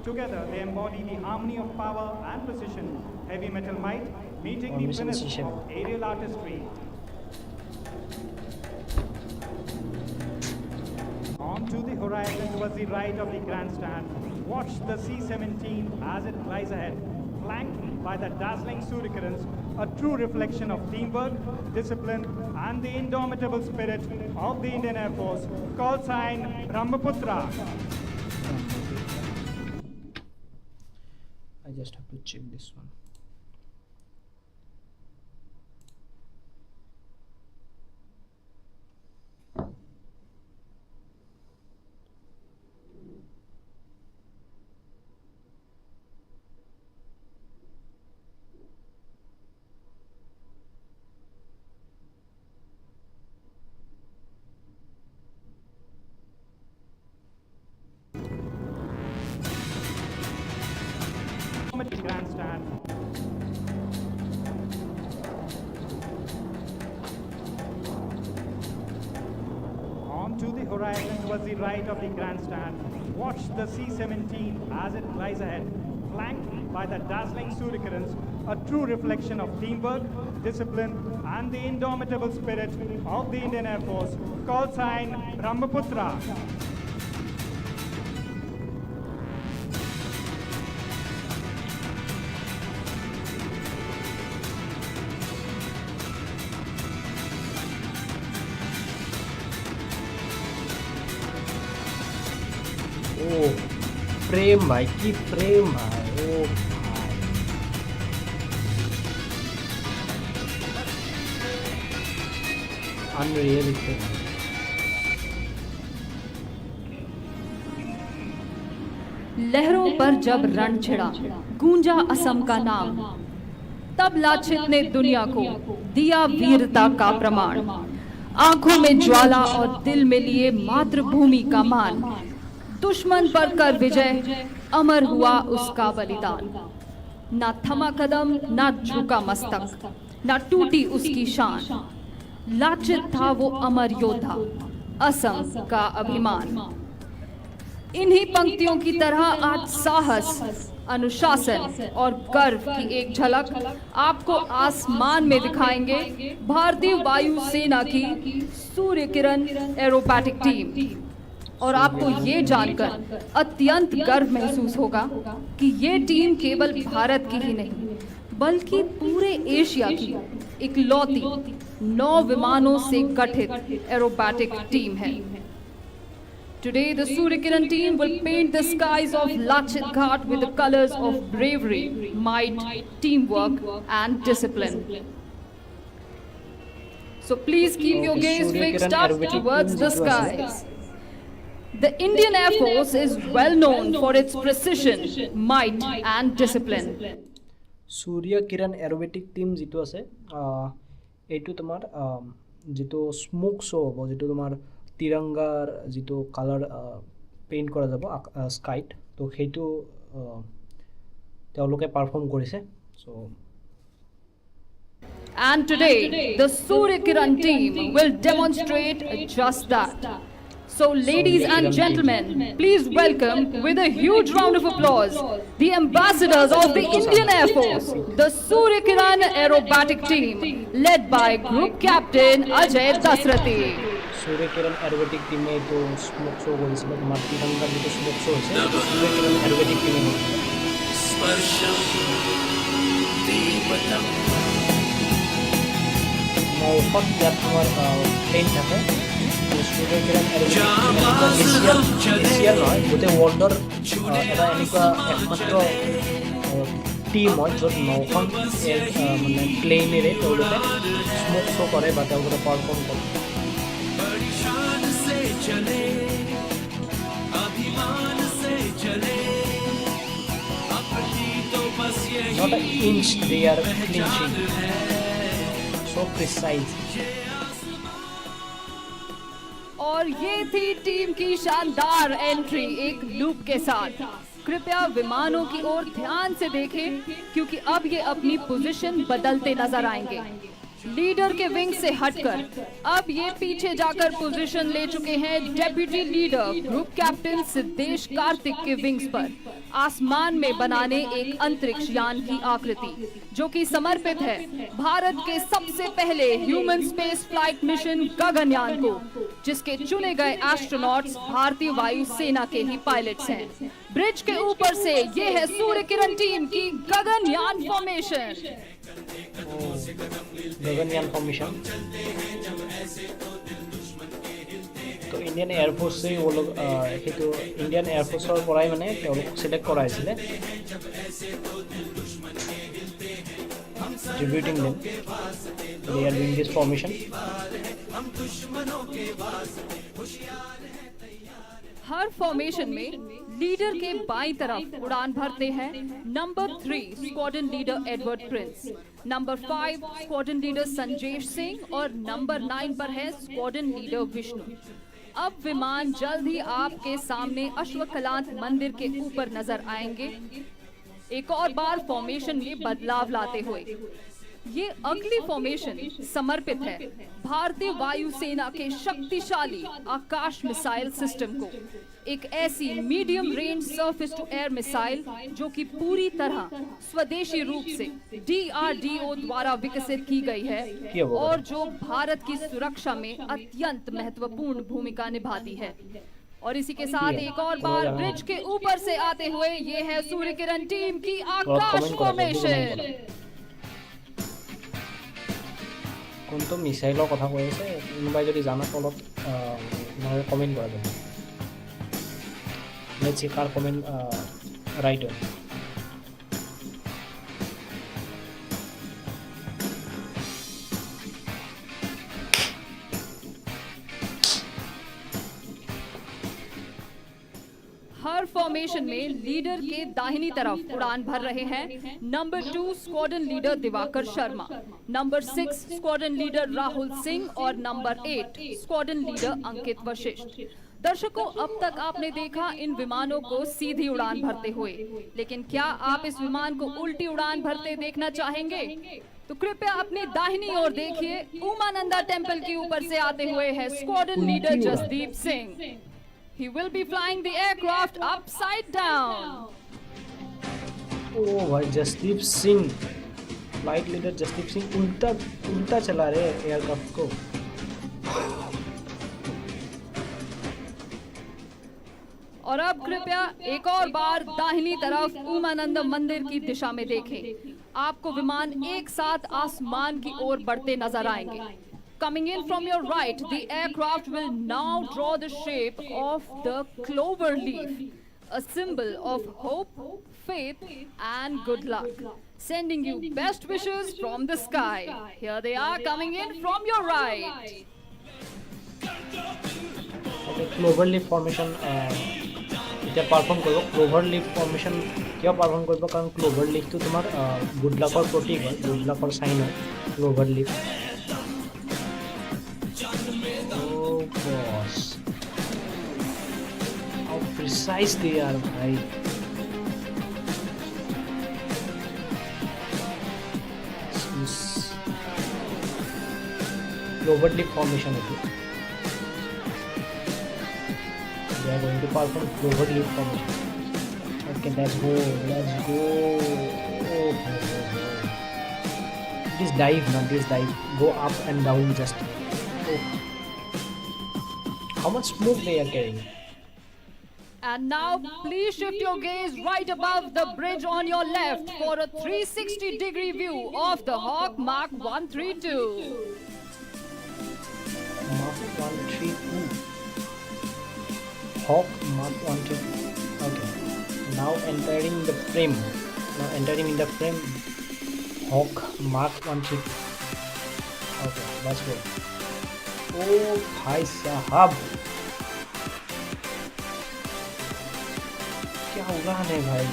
Together they embody the harmony of power and precision, heavy metal might meeting the pinnacle of aerial artistry. On to the horizon towards the right of the grandstand, watch the C-17 as it flies ahead, flanked by the dazzling Surikirans, a true reflection of teamwork, discipline, and the indomitable spirit of the Indian Air Force, call sign Brahmaputra. I just have to check this one. Grandstand. On to the horizon towards the right of the grandstand, watch the C-17 as it flies ahead, flanked by the dazzling Surikirans, a true reflection of teamwork, discipline, and the indomitable spirit of the Indian Air Force, call sign Brahmaputra. Frame भाई की frame भाई ओ unreal frame लहरों पर जब रण छिड़ा गूंजा असम का नाम, तब लाछित ने दुनिया को दिया वीरता का प्रमाण। आंखों में ज्वाला और दिल में लिए मातृभूमि का मान, दुश्मन पर कर विजय अमर हुआ उसका बलिदान। ना थमा कदम ना झुका मस्तक, ना टूटी उसकी शान। लाछित था वो अमर योद्धा, असम का अभिमान। इन्हीं पंक्तियों की तरह आज साहस, अनुशासन और गर्व की एक झलक आपको आसमान में दिखाएंगे भारतीय वायु सेना की सूर्य किरण एरोबैटिक टीम। और आपको ये जानकर अत्यंत गर्व महसूस होगा कि ये टीम केवल भारत की ही नहीं बल्कि पूरे एशिया की इकलौती 9 विमानों से गठित एरोबैटिक टीम है। Today, the Surya Kiran team will paint the skies of Lachit Ghat with the colors of bravery, might, teamwork, and discipline. So please keep your gaze fixed up towards the skies. The Indian Air Force is well known for its precision, might, and discipline. Surya Kiran aerobatic team जितो আছে এইটো তোমাৰ जितो smoke show হ'ব जितो তোমাৰ तिरंगार जितो colour paint करा जाबो स्काइट तो हेतु তেওঁলোকে পারফর্ম কৰিছে so And today the Surya Kiran team will demonstrate just that. So ladies and gentlemen, please welcome with a huge round of applause the ambassadors of the Indian Air Force, the Surya Kiran aerobatic team led by Group Captain Ajay Dasrathi. Surya Kiran aerobatic टीमे तो smoke show কৰিছিল তোমাৰ তিৰংগাৰ যিটো smoke show হৈছে Surya Kiran aerobatic टीमे स्पर्शम दीपतम मौफत यात তোমাৰ plane থাকে सूर्य किरण एरोबेटिक एशियार নহয় গোটেই ৱৰ্ল্ডৰ এটা এনেকুৱা একমাত্ৰ টিম হয় য'ত 9খন মানে প্লেনেৰে তেওঁলোকে স্মোক শো কৰে বা তেওঁলোকে পাৰফৰ্ম কৰে चले अभिमान से चले अपनी तो बस यही not an inch they are clinching so precise और ये थी टीम की शानदार एंट्री एक लूप के साथ। कृपया विमानों की ओर ध्यान से देखें क्योंकि अब ये अपनी पोजीशन बदलते नजर आएंगे। लीडर के विंग से हटकर अब ये पीछे जाकर पोजीशन ले चुके हैं deputy leader group captain Siddhesh Kartik के विंग्स पर आसमान में बनाने एक अंतरिक्ष यान की आकृति जो कि समर्पित है भारत के सबसे पहले human space flight mission Gaganyaan को, जिसके चुने गए एस्ट्रोनॉट्स भारतीय वायु सेना के ही पायलट्स हैं। ब्रिज के ऊपर से ये है सूर्य किरण टीम की गगनयान फॉर्मेशन। गगनयान फॉर्मेशन तो इंडियन एयरफोर्स से वो लोग हेतु इंडियन एयरफोर्स और पढ़ाई मैंने তেওঁলোকক सिलेक्ट कराইছিলে distributing them they are doing this formation हर फॉर्मेशन में लीडर के बाईं तरफ उड़ान भरते हैं number 3 squadron leader Edward Prince, number 5 squadron leader Sanjesh Singh और नंबर 9 पर है स्क्वाड्रन लीडर विष्णु। अब विमान जल्द ही आपके सामने अश्वकलांत मंदिर के ऊपर नजर आएंगे एक और बार फॉर्मेशन में बदलाव लाते हुए। ये अगली फॉर्मेशन समर्पित है भारतीय वायुसेना के शक्तिशाली आकाश मिसाइल सिस्टम को, एक ऐसी medium range surface to air missile जो कि पूरी तरह स्वदेशी रूप से DRDO द्वारा विकसित की गई है और जो भारत की सुरक्षा में अत्यंत महत्वपूर्ण भूमिका निभाती है। और इसी के साथ एक और बार ब्रिज के ऊपर से आते हुए ये है सूर्य किरण टीम की आकाश फॉर्मेशन। কোনটো মিসাইলৰ কথা কৈ আছে কোনোবাই যদি জানা তলত মানে কমেন্ট কৰা যাব Let's see car comment writer. Her formation में लीडर के दाहिनी तरफ उड़ान भर रहे हैं number 2 squadron leader Diwakar Sharma, number 6 squadron leader Rahul Singh और नंबर 8 स्क्वाड्रन लीडर अंकित वशिष्ठ। दर्शकों, अब तक आपने देखा इन विमानों को सीधी उड़ान भरते हुए, लेकिन क्या आप इस विमान को उल्टी उड़ान भरते देखना चाहेंगे? तो कृपया अपनी दाहिनी ओर देखिए, उमानंदा टेम्पल के ऊपर से आते हुए है squadron leader Jasdeep Singh. He will be flying the aircraft upside down. Oh भाई, जसदीप सिंह, फ्लाइट लीडर जसदीप सिंह उल्टा चला रहे हैं एयरक्राफ्ट को। और अब कृपया एक और बार दाहिनी तरफ उमानंद मंदिर की दिशा में देखें। आपको विमान एक साथ आसमान की ओर बढ़ते नजर आएंगे। Coming in from your right, the aircraft will now draw the shape of the clover leaf, a symbol of hope, faith, and good luck. Sending you best wishes from the sky. Here they are coming in from your right. Okay, clover leaf formation. এতিয়া perform করব clover leaf formation. কিয় perform করব? কারণ clover লিফটো তোমার good লাকৰ প্ৰতীক হয়, good লাকৰ sign হয় clover leaf. Oh boss, how precise they are, bhai. Clover leaf formation okay. They are going to perform clover leaf formation. Okay, let's go. Oh. This dive, man, this dive. Go up and down just. Oh. How much smoke they are carrying? And now please shift your gaze right above the bridge on your left for a 360-degree view of the Hawk Mark 132. Mark 132. Hawk Mark 132. Okay. Now entering the frame. Hawk Mark 132. Okay, that's good. Oh भाई साहब, क्या उड़ान है भाई।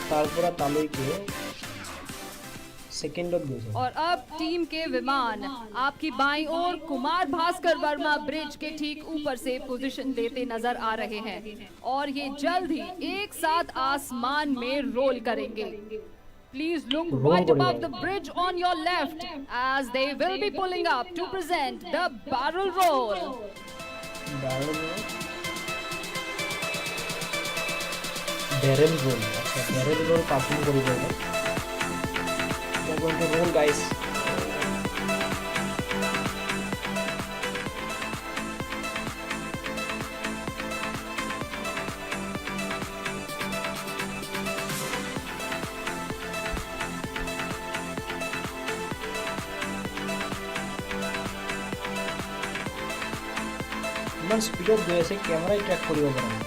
तालपुरा तालुई के सेकेंडों दूसरे। और अब टीम के विमान आपकी बाईं ओर कुमार भास्कर वर्मा ब्रिज के ठीक ऊपर से पोजीशन लेते नजर आ रहे हैं और ये जल्द ही एक साथ आसमान में रोल करेंगे। Please look right above the bridge on your left as they will be pulling up to present the barrel roll. Barrel roll. अच्छा, barrel roll perform करेगा। We are going to roll, guys. স্পিডত গৈ আছে, ক্যামেৰাই track কৰিব পৰা নাই।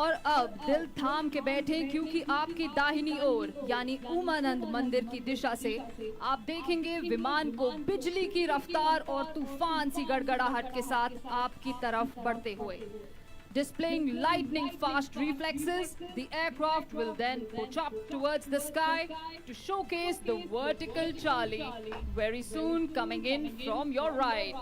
और अब दिल थाम के बैठे क्योंकि आपकी दाहिनी ओर यानी उमानंद मंदिर की दिशा से आप देखेंगे विमान को बिजली की रफ्तार और तूफान सी गड़गड़ाहट के साथ आपकी तरफ बढ़ते हुए। Displaying lightning fast reflexes, the aircraft will then push up towards the sky to showcase the vertical Charlie, very soon coming in from your right.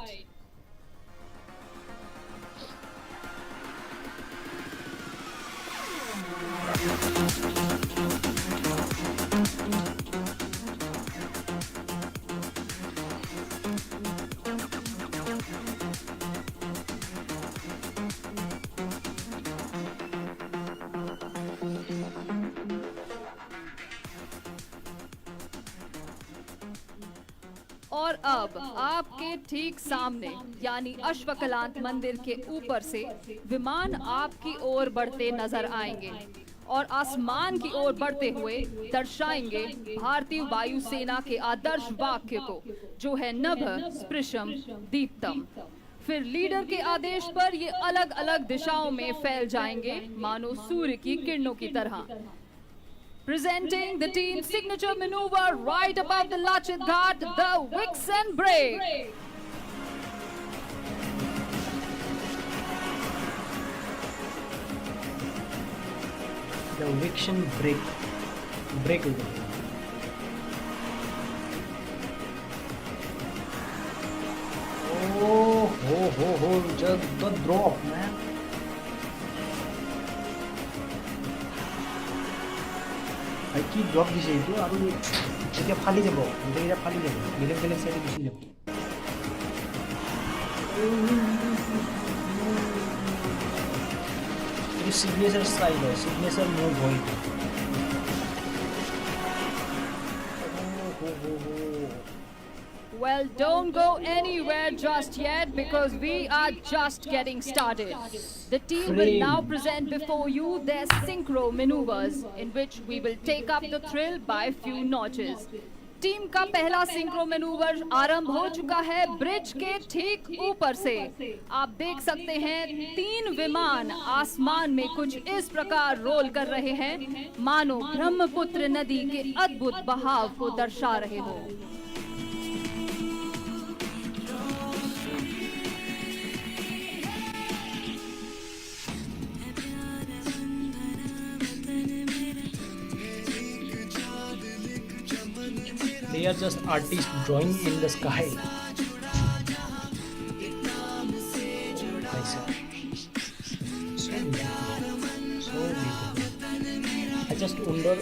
और अब आपके ठीक सामने यानी अश्वकलांत मंदिर के ऊपर से विमान आपकी ओर बढ़ते नजर आएंगे और आसमान की ओर बढ़ते हुए दर्शाएंगे भारतीय वायुसेना के आदर्श वाक्य को, जो है नभ स्पृशम दीप्तम। फिर लीडर के आदेश पर ये अलग अलग दिशाओं में फैल जाएंगे मानो सूर्य की किरणों की तरह। Presenting the team's signature maneuver right above the Lachit Ghat, the Vixen Break. The Vixen Break. Break with it. Oh, just the drop, man. কি ড্রপ দিছে এইটো আৰু এতিয়া ফালি যাব গোটেইটা ফালি যাব বেলেগ বেলেগ সাইডে গুচি যাব এই সিগনেচার স্টাইল হয় সিগনেচার মুভ হয় Well, don't go anywhere just yet because we are just getting started. The team will now present before you their synchro maneuvers in which we will take up the thrill by few notches. Team का पहला synchro manoeuvre आरंभ हो चुका है bridge के ठीक ऊपर से। आप देख सकते हैं 3 विमान आसमान में कुछ इस प्रकार रोल कर रहे हैं मानो ब्रह्मपुत्र नदी के अद्भुत बहाव को दर्शा रहे हो। They are just artists drawing in the sky. So beautiful. I just wonder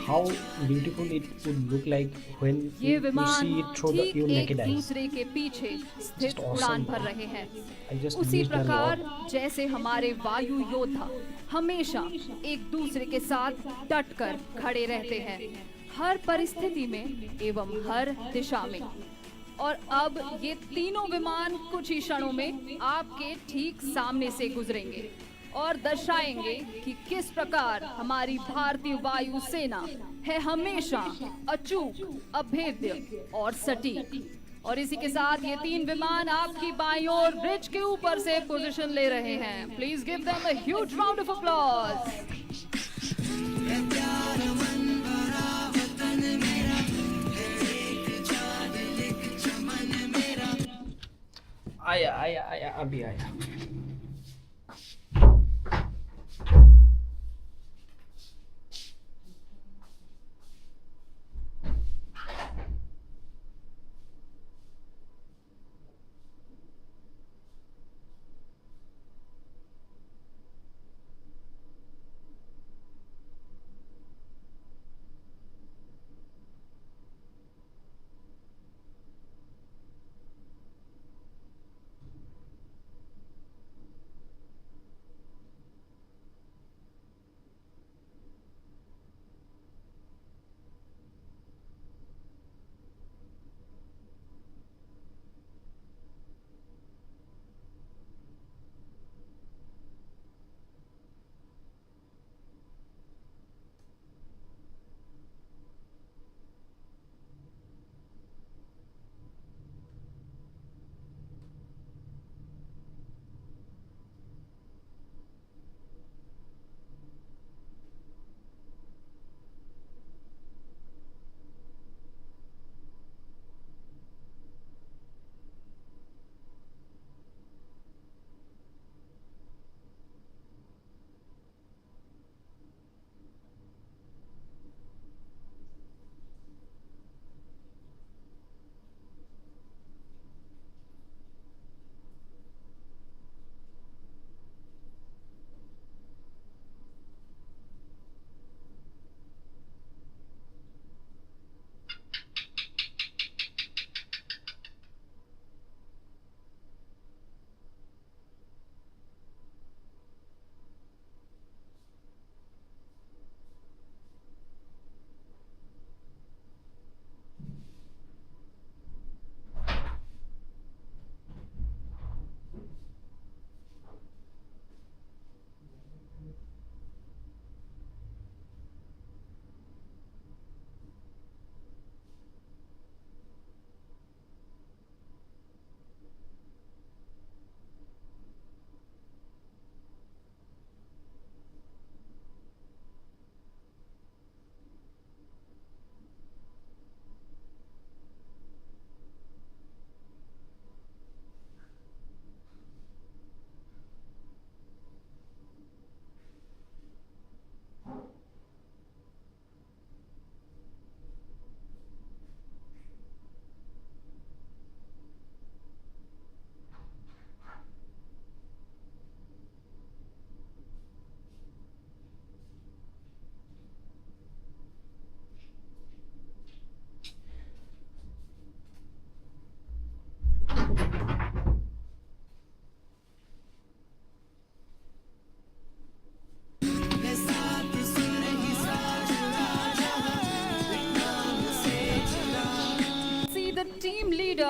how beautiful it would look like when ये you विमान see it through ठीक your एक naked eyes. दूसरे के पीछे स्थित Just awesome, उड़ान भर man. रहे हैं। I just उसी wish the प्रकार Lord जैसे हमारे वायु योद्धा हमेशा एक दूसरे के साथ डटकर खड़े रहते हैं हर परिस्थिति में एवं हर दिशा में। और अब ये तीनों विमान कुछ ही क्षणों में आपके ठीक सामने से गुजरेंगे और दर्शाएंगे कि किस प्रकार हमारी भारतीय वायु सेना है हमेशा अचूक, अभेद्य और सटीक। और इसी के साथ ये 3 विमान आपकी बाईं ओर ब्रिज के ऊपर से पोजीशन ले रहे हैं। Please give them a huge round of applause. आया अभी आया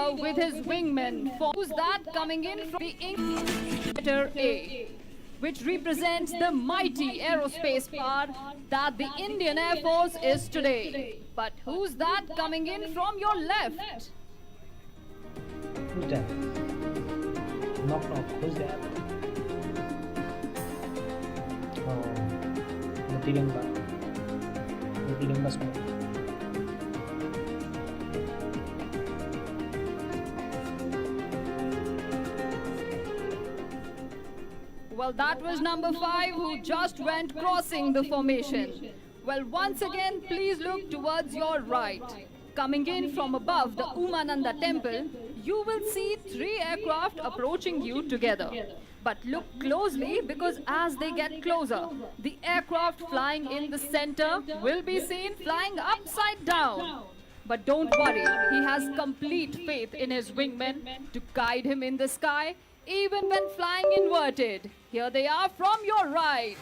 leader with his wingmen. Who's that coming in from the letter A, which represents the mighty aerospace power that the Indian Air Force is today. But who's that coming in from your left? Who's that? Knock knock. Who's that? Oh, the Tiranga. The Tiranga squad. Well, that was number 5 who just went crossing the formation. Well, once again, please look towards your right. Coming in from above the Umananda temple, you will see 3 aircraft approaching you together. But look closely because as they get closer, the aircraft flying in the center will be seen flying upside down. But don't worry, he has complete faith in his wingmen to guide him in the sky, even when flying inverted. Here they are from your right.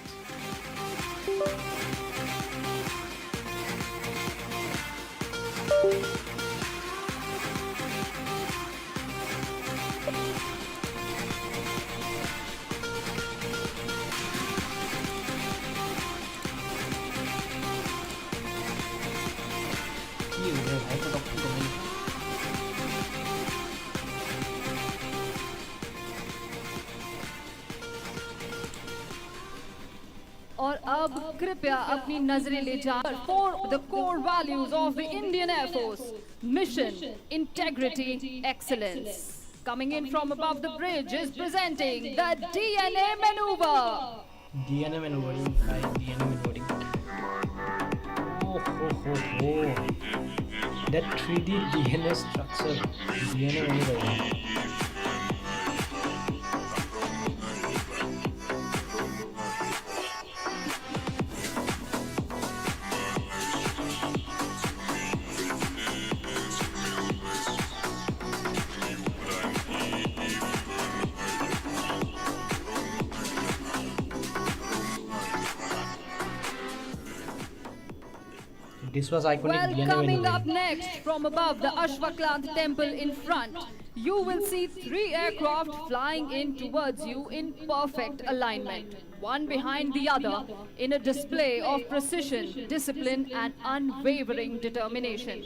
और अब कृपया अपनी नजरें ले जाकर for the core values of the Indian Air Force: mission, integrity, excellence. Coming in from above the bridge is presenting the DNA maneuver. DNA maneuvering. DNA maneuvering. Oh, ho, ho, ho. That 3D DNA structure. DNA maneuvering. This was iconic. Well, coming up next from above the Ashwakant temple in front, you will see 3 aircraft flying in towards you in perfect alignment, one behind the other, in a display of precision, discipline and unwavering determination.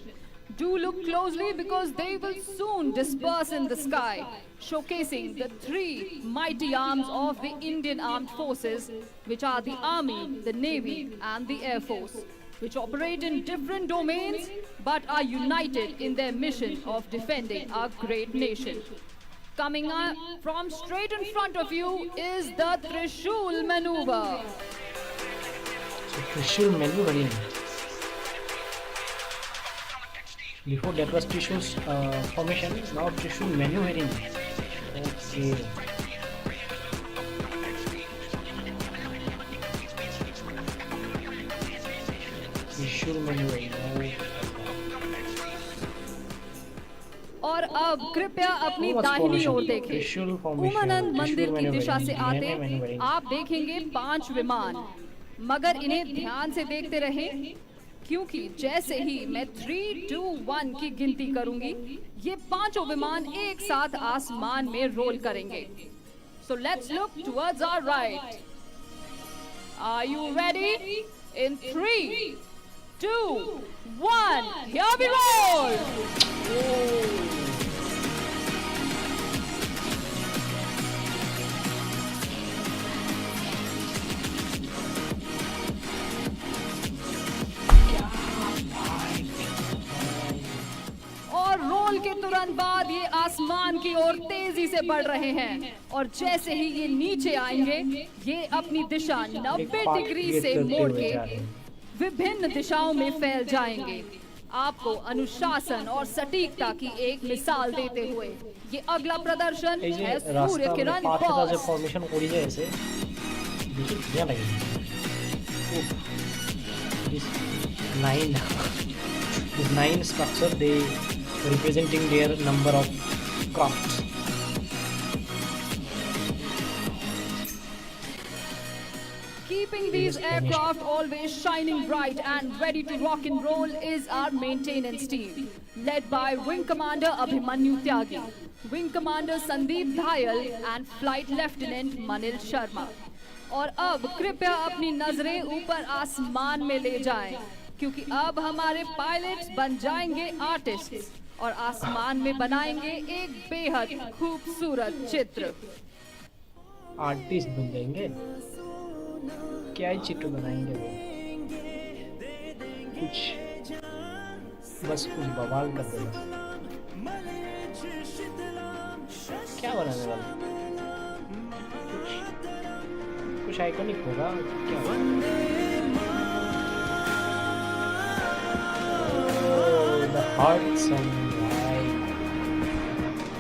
Do look closely because they will soon disperse in the sky, showcasing the 3 mighty arms of the Indian Armed Forces, which are the Army, the Navy and the Air Force, which operate in different domains but are united in their mission of defending our great nation. Coming up from straight in front of you is the Trishul maneuver. So Trishul maneuvering. Before that was Trishul's formation, now Trishul maneuvering. Okay. Trishul maneuvering. और अब कृपया अपनी दाहिनी ओर देखें। उमानंद मंदिर की दिशा से आते आप देखेंगे 5 विमान, मगर इन्हें ध्यान से देखते रहें क्योंकि जैसे ही मैं 3, 2, 1 की गिनती करूंगी, ये 5 विमान एक साथ आसमान में रोल करेंगे। So let's look towards our right. Are you ready? In 3, 2, 1, here we roll! और रोल के तुरंत बाद ये आसमान की ओर तेजी से बढ़ रहे हैं और जैसे ही ये नीचे आएंगे, ये अपनी दिशा 90 डिग्री से मोड़ के विभिन्न दिशाओं में फैल जाएंगे। आपको अनुशासन और सटीकता की एक मिसाल देते हुए ये अगला प्रदर्शन है सूर्य किरण बॉक्स। फॉर्मेशन करी जाए ऐसे देखिए क्या लगेगा। This 9 structure they representing their number of crafts. कि Keeping these aircraft always shining bright and ready to rock and roll is our maintenance team, led by Wing Commander Abhimanyu Tyagi, Wing Commander Sandeep Dhayal and Flight Lieutenant Manil Sharma. और अब कृपया अपनी नजरें ऊपर आसमान में ले जाएं, क्योंकि अब हमारे पायलट्स बन जाएंगे आर्टिस्ट्स और आसमान में बनाएंगे एक बेहद खूबसूरत चित्र। आर्टिस्ट बन जाएंगे? क्या ही चित्र बनाएंगे वो? बस कुछ बवाल कर देगा। क्या बनाने वाला? कुछ आइकॉनिक होगा क्या? The heart song,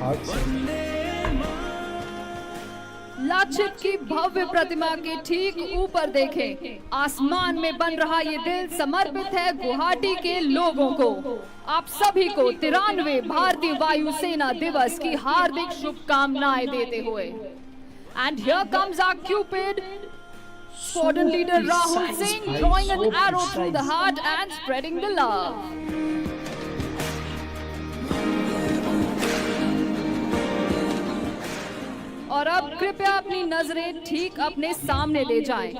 heart song. Lachit की भव्य प्रतिमा के ठीक ऊपर देखें, आसमान में बन रहा ये दिल समर्पित है गुवाहाटी के लोगों को। आप सभी को 93वें भारतीय वायुसेना दिवस की हार्दिक शुभकामनाएं देते हुए। And here comes our cupid, Squadron leader Rahul Singh drawing an arrow through the heart and spreading the love. और अब कृपया अपनी नजरें ठीक अपने सामने ले जाएं।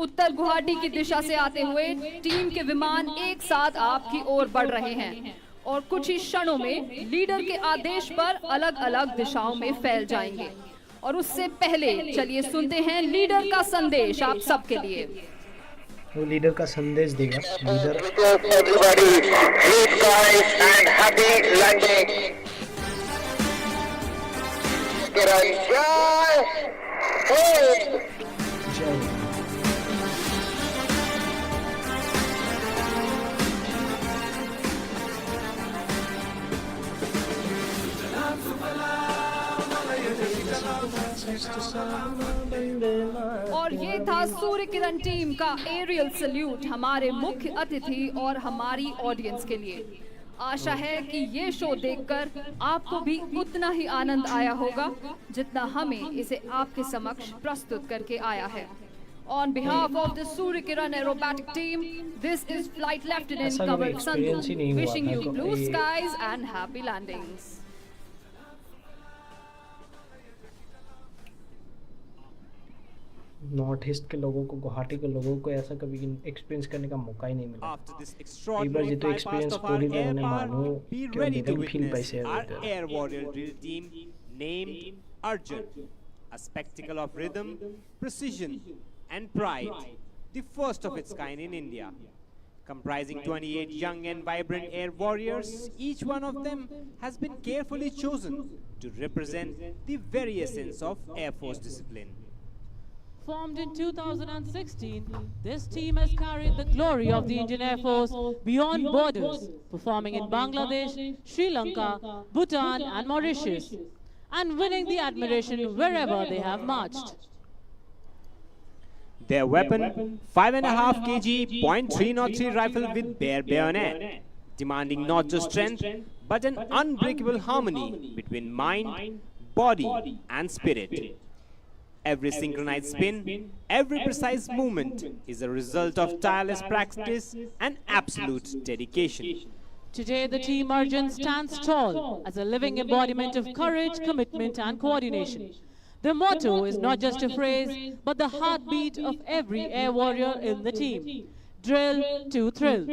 उत्तर गुवाहाटी की दिशा से आते हुए टीम के विमान एक साथ आपकी ओर बढ़ रहे हैं और कुछ ही क्षणों में लीडर के आदेश पर अलग-अलग दिशाओं में फैल जाएंगे। और उससे पहले चलिए सुनते हैं लीडर का संदेश आप सबके लिए। वो लीडर का संदेश देगा। लीडर और ये था सूर्य किरण टीम का एरियल सल्यूट हमारे मुख्य अतिथि और हमारी ऑडियंस के लिए। आशा है कि ये शो देखकर आपको भी उतना ही आनंद आया होगा जितना हमें इसे आपके समक्ष प्रस्तुत करके आया है। On behalf of the Surya Kiran aerobatic team, this is Flight Lieutenant Kamal Sandhu wishing you blue skies and happy landings. North east के लोगों को, गुवाहाटी के लोगों को ऐसा कभी एक्सपीरियंस करने का मौका ही नहीं मिला। एक बार जितो एक्सपीरियंस पूरी तरह ने मानो कि हम फील पैसे air warrior drill team named Arjun, a spectacle of rhythm, precision and pride, the first of its kind in India. Comprising 28 young and vibrant air warriors, each one of them has been carefully chosen to represent the very essence of Air Force discipline. Formed in 2016, this team has carried the glory of the Indian Air Force beyond borders, performing in Bangladesh, Sri Lanka, Bhutan and Mauritius, and winning the admiration wherever they have marched. Their weapon, 5.5 kg .303 rifle with bare bayonet, demanding not just strength, but an unbreakable harmony between mind, body and spirit. Every synchronized spin, every precise movement is a result of tireless practice and absolute dedication. Today, the team Arjun stands tall as a living embodiment of courage, commitment and coordination. The motto is not just a phrase, but the heartbeat of every air warrior in the team. Drill to thrill.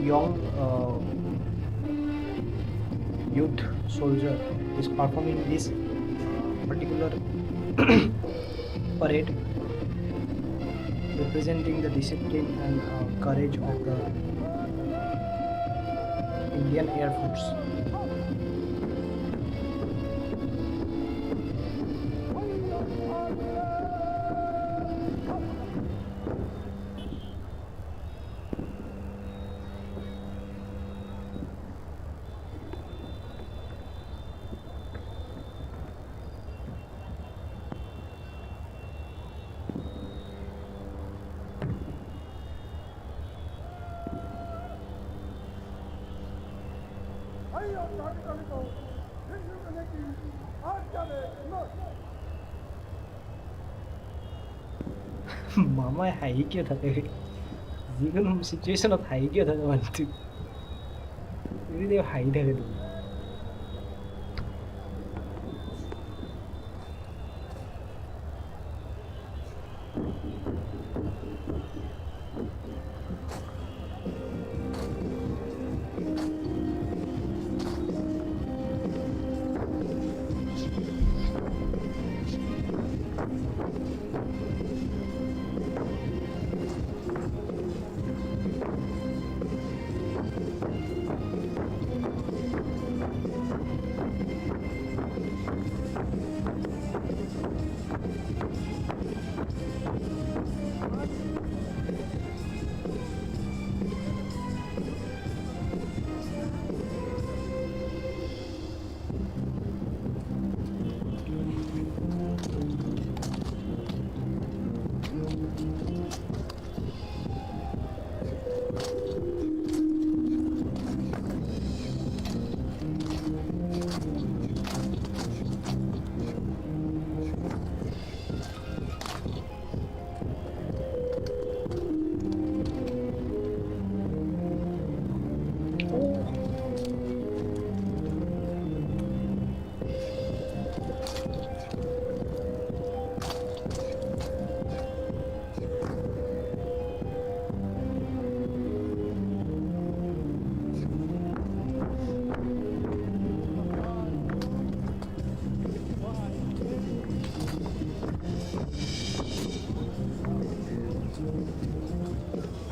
Young youth soldier is performing this particular parade. representing the discipline and courage of the Indian Air Force. মামাই হাঁহি কিয় থাকে যিকোনো চিটুৱেশ্যনত হাঁহি কিয় থাকে মানুহটো হাঁহি থাকে তুমি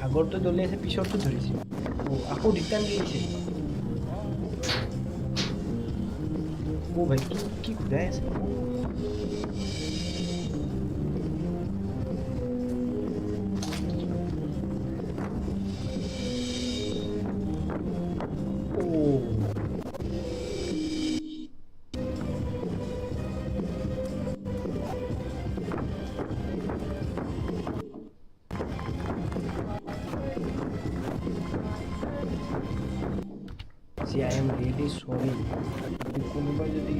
আগৰটো দলি আছে পিছৰটো ধৰিছে আকৌ ৰিটাৰ্ণ দি দিছে ভাই কি ঘূৰাই আছে I am really sorry কোনোবাই যদি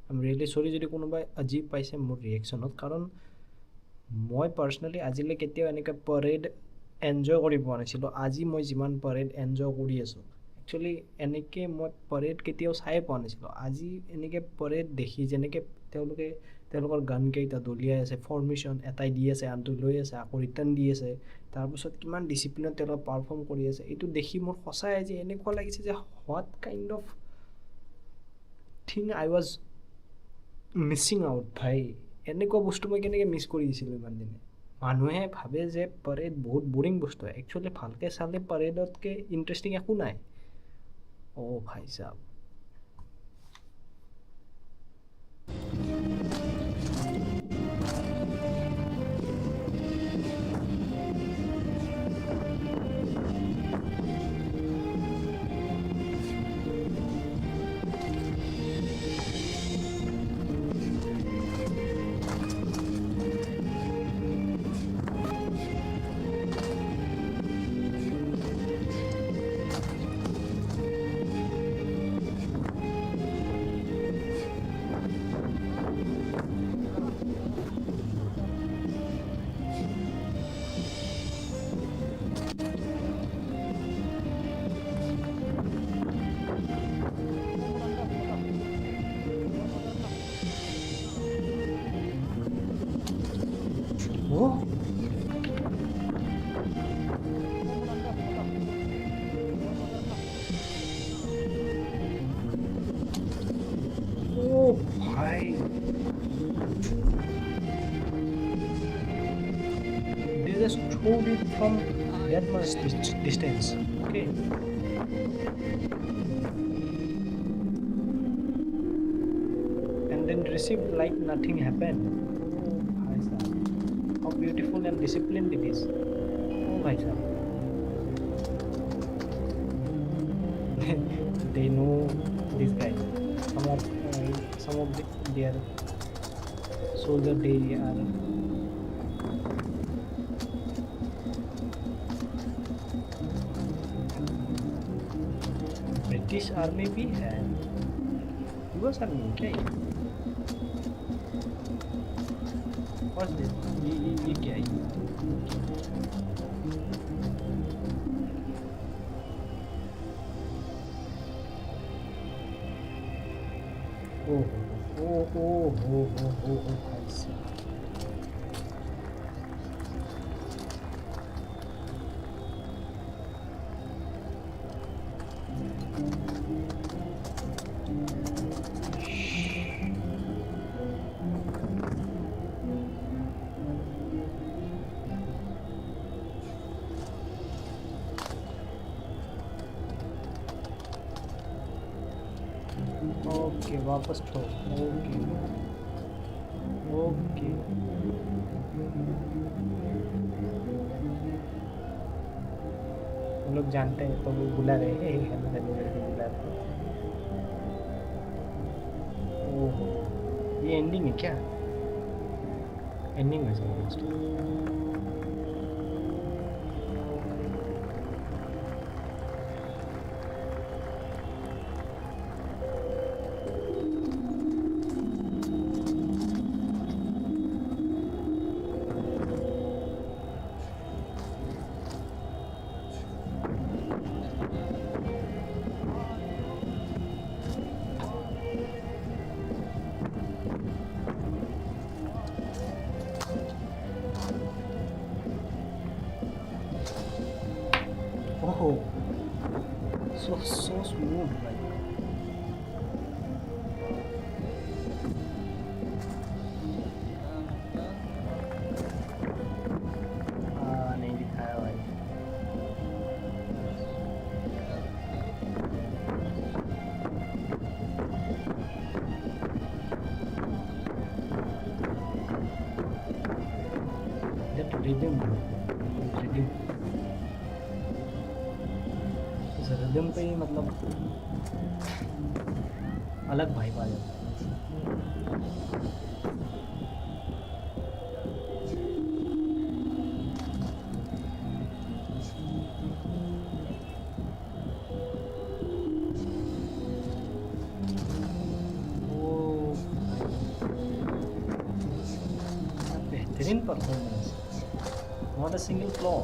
I'm really sorry যদি কোনোবাই আজীব পাইছে মোৰ ৰিয়েকশ্যনত কাৰণ মই পাৰ্চনেলি আজিলৈ কেতিয়াও এনেকৈ পৰেড এনজয় কৰি পোৱা নাছিলোঁ আজি মই যিমান পৰেড এনজয় কৰি আছোঁ একচুৱেলি এনেকৈ মই পৰেড কেতিয়াও চাই পোৱা নাছিলোঁ আজি এনেকৈ পৰেড দেখি যেনেকৈ তেওঁলোকৰ গানকেইটা দলিয়াই আছে ফৰ্মেশ্যন এটাই দি আছে আনটো লৈ আছে আকৌ ৰিটাৰ্ণ দি আছে তাৰপিছত কিমান ডিচিপ্লিনত তেওঁলোকে পাৰফৰ্ম কৰি আছে এইটো দেখি মোৰ সঁচাই আজি এনেকুৱা লাগিছে যে what kind of thing I was Mising out ভাই এনেকুৱা বস্তু মই কেনেকৈ মিছ কৰি দিছিলোঁ ইমান দিনে মানুহে ভাবে যে পৰেড বহুত বৰিং বস্তু হয় একচুৱেলি ভালকৈ চালে পৰেডতকৈ ইণ্টাৰেষ্টিং একো নাই ভাই চাব just throwed it from that much distance. Okay. And then received like nothing happened. Oh, bhai sahab. How beautiful and disciplined it is. Oh, bhai sahab. They know this guy. Some of their soldier they are British Army भी है, US Army क्या है? What's this? ये क्या है? Oh, भाई साहब. Okay वापस ठो ओके ओके हम लोग जानते हैं तो वो बुला रहे हैं बुला रहे हैं. ओह ये एंडिंग है क्या? एंडिंग है sir. Oh, so smooth, like. नहीं दिखाया भाई. That rhythm. रिदम पे ही मतलब अलग भाई आ जाता है. बेहतरीन performance, not a single flaw.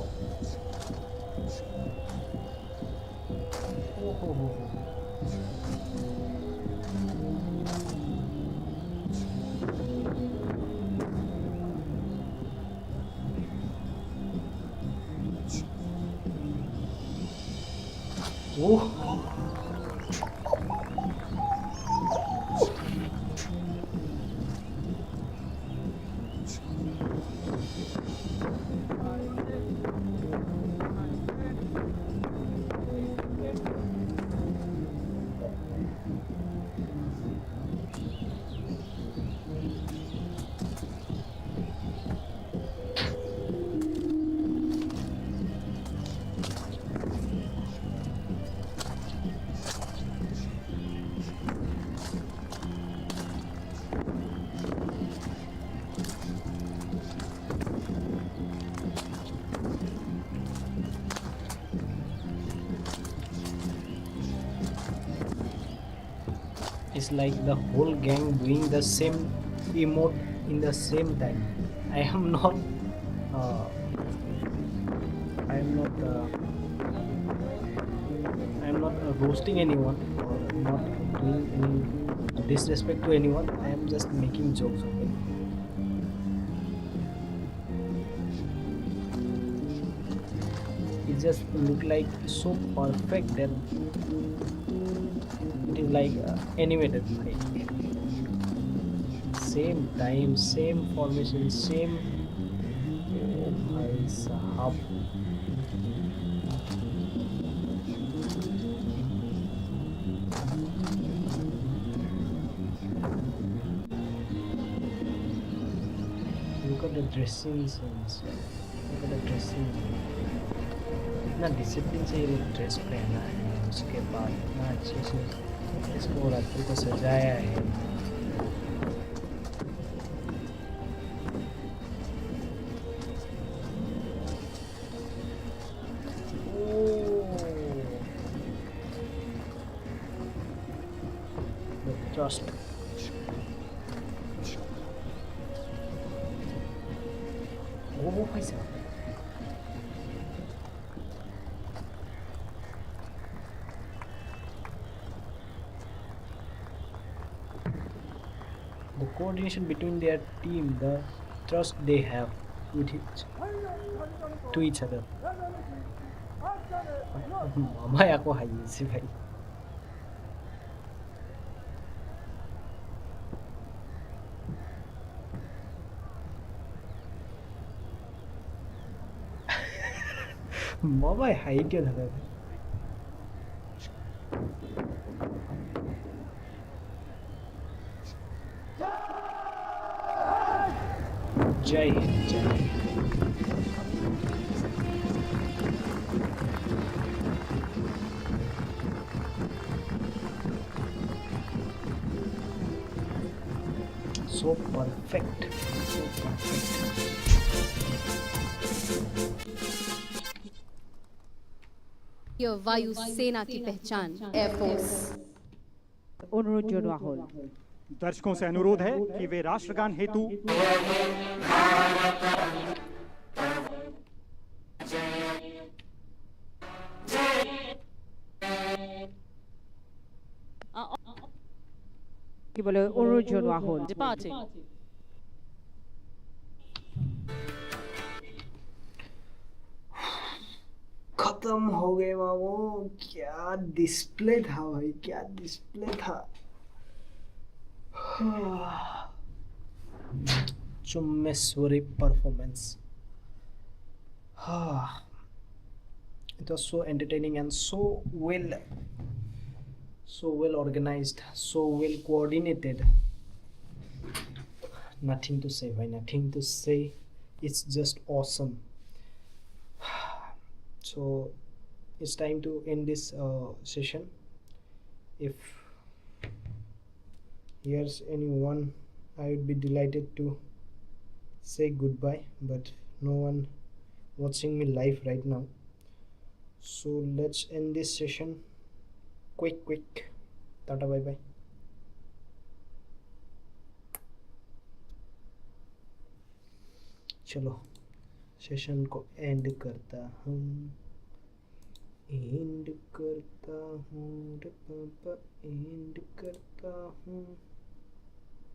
It's like the whole gang doing the same emote in the same time. I am not roasting anyone or not doing any disrespect to anyone. I am just making jokes. Okay? It just look like so perfect that it is like animated. Same time, same formation, same. Oh my साहब look at the dressing sense, look at the dressing, इतना discipline से ये लोग dress पहना है, उसके बाद इतना अच्छे से इसको रात्रि को सजाया है। Trust. Oh, भाई साहब the coordination between their team, the trust they have with to each other. मामा को हाई से भाई मामा हाई क्यों लगा था जय हिंद जय Hind so perfect, so perfect. यह वायु सेना की पहचान एयरफोर्स। अनुरोध जोड़वा होल। दर्शकों से अनुरोध है कि वे राष्ट्रगान हेतु কি বলে অনুরোধ জনোৱা হল। Departing. खत्म हो गए मामू, क्या डिस्प्ले था भाई, क्या डिस्प्ले था। चुम्मेश्वरी performance. It was so entertaining and so well organized, so well coordinated. Nothing to say, भाई, nothing to say. It's just awesome. So it's time to end this session. If here's anyone, I would be delighted to say goodbye, but no one watching me live right now. So let's end this session quick. Tata, bye bye. चलो session को and करता हूँ, and करता हूँ।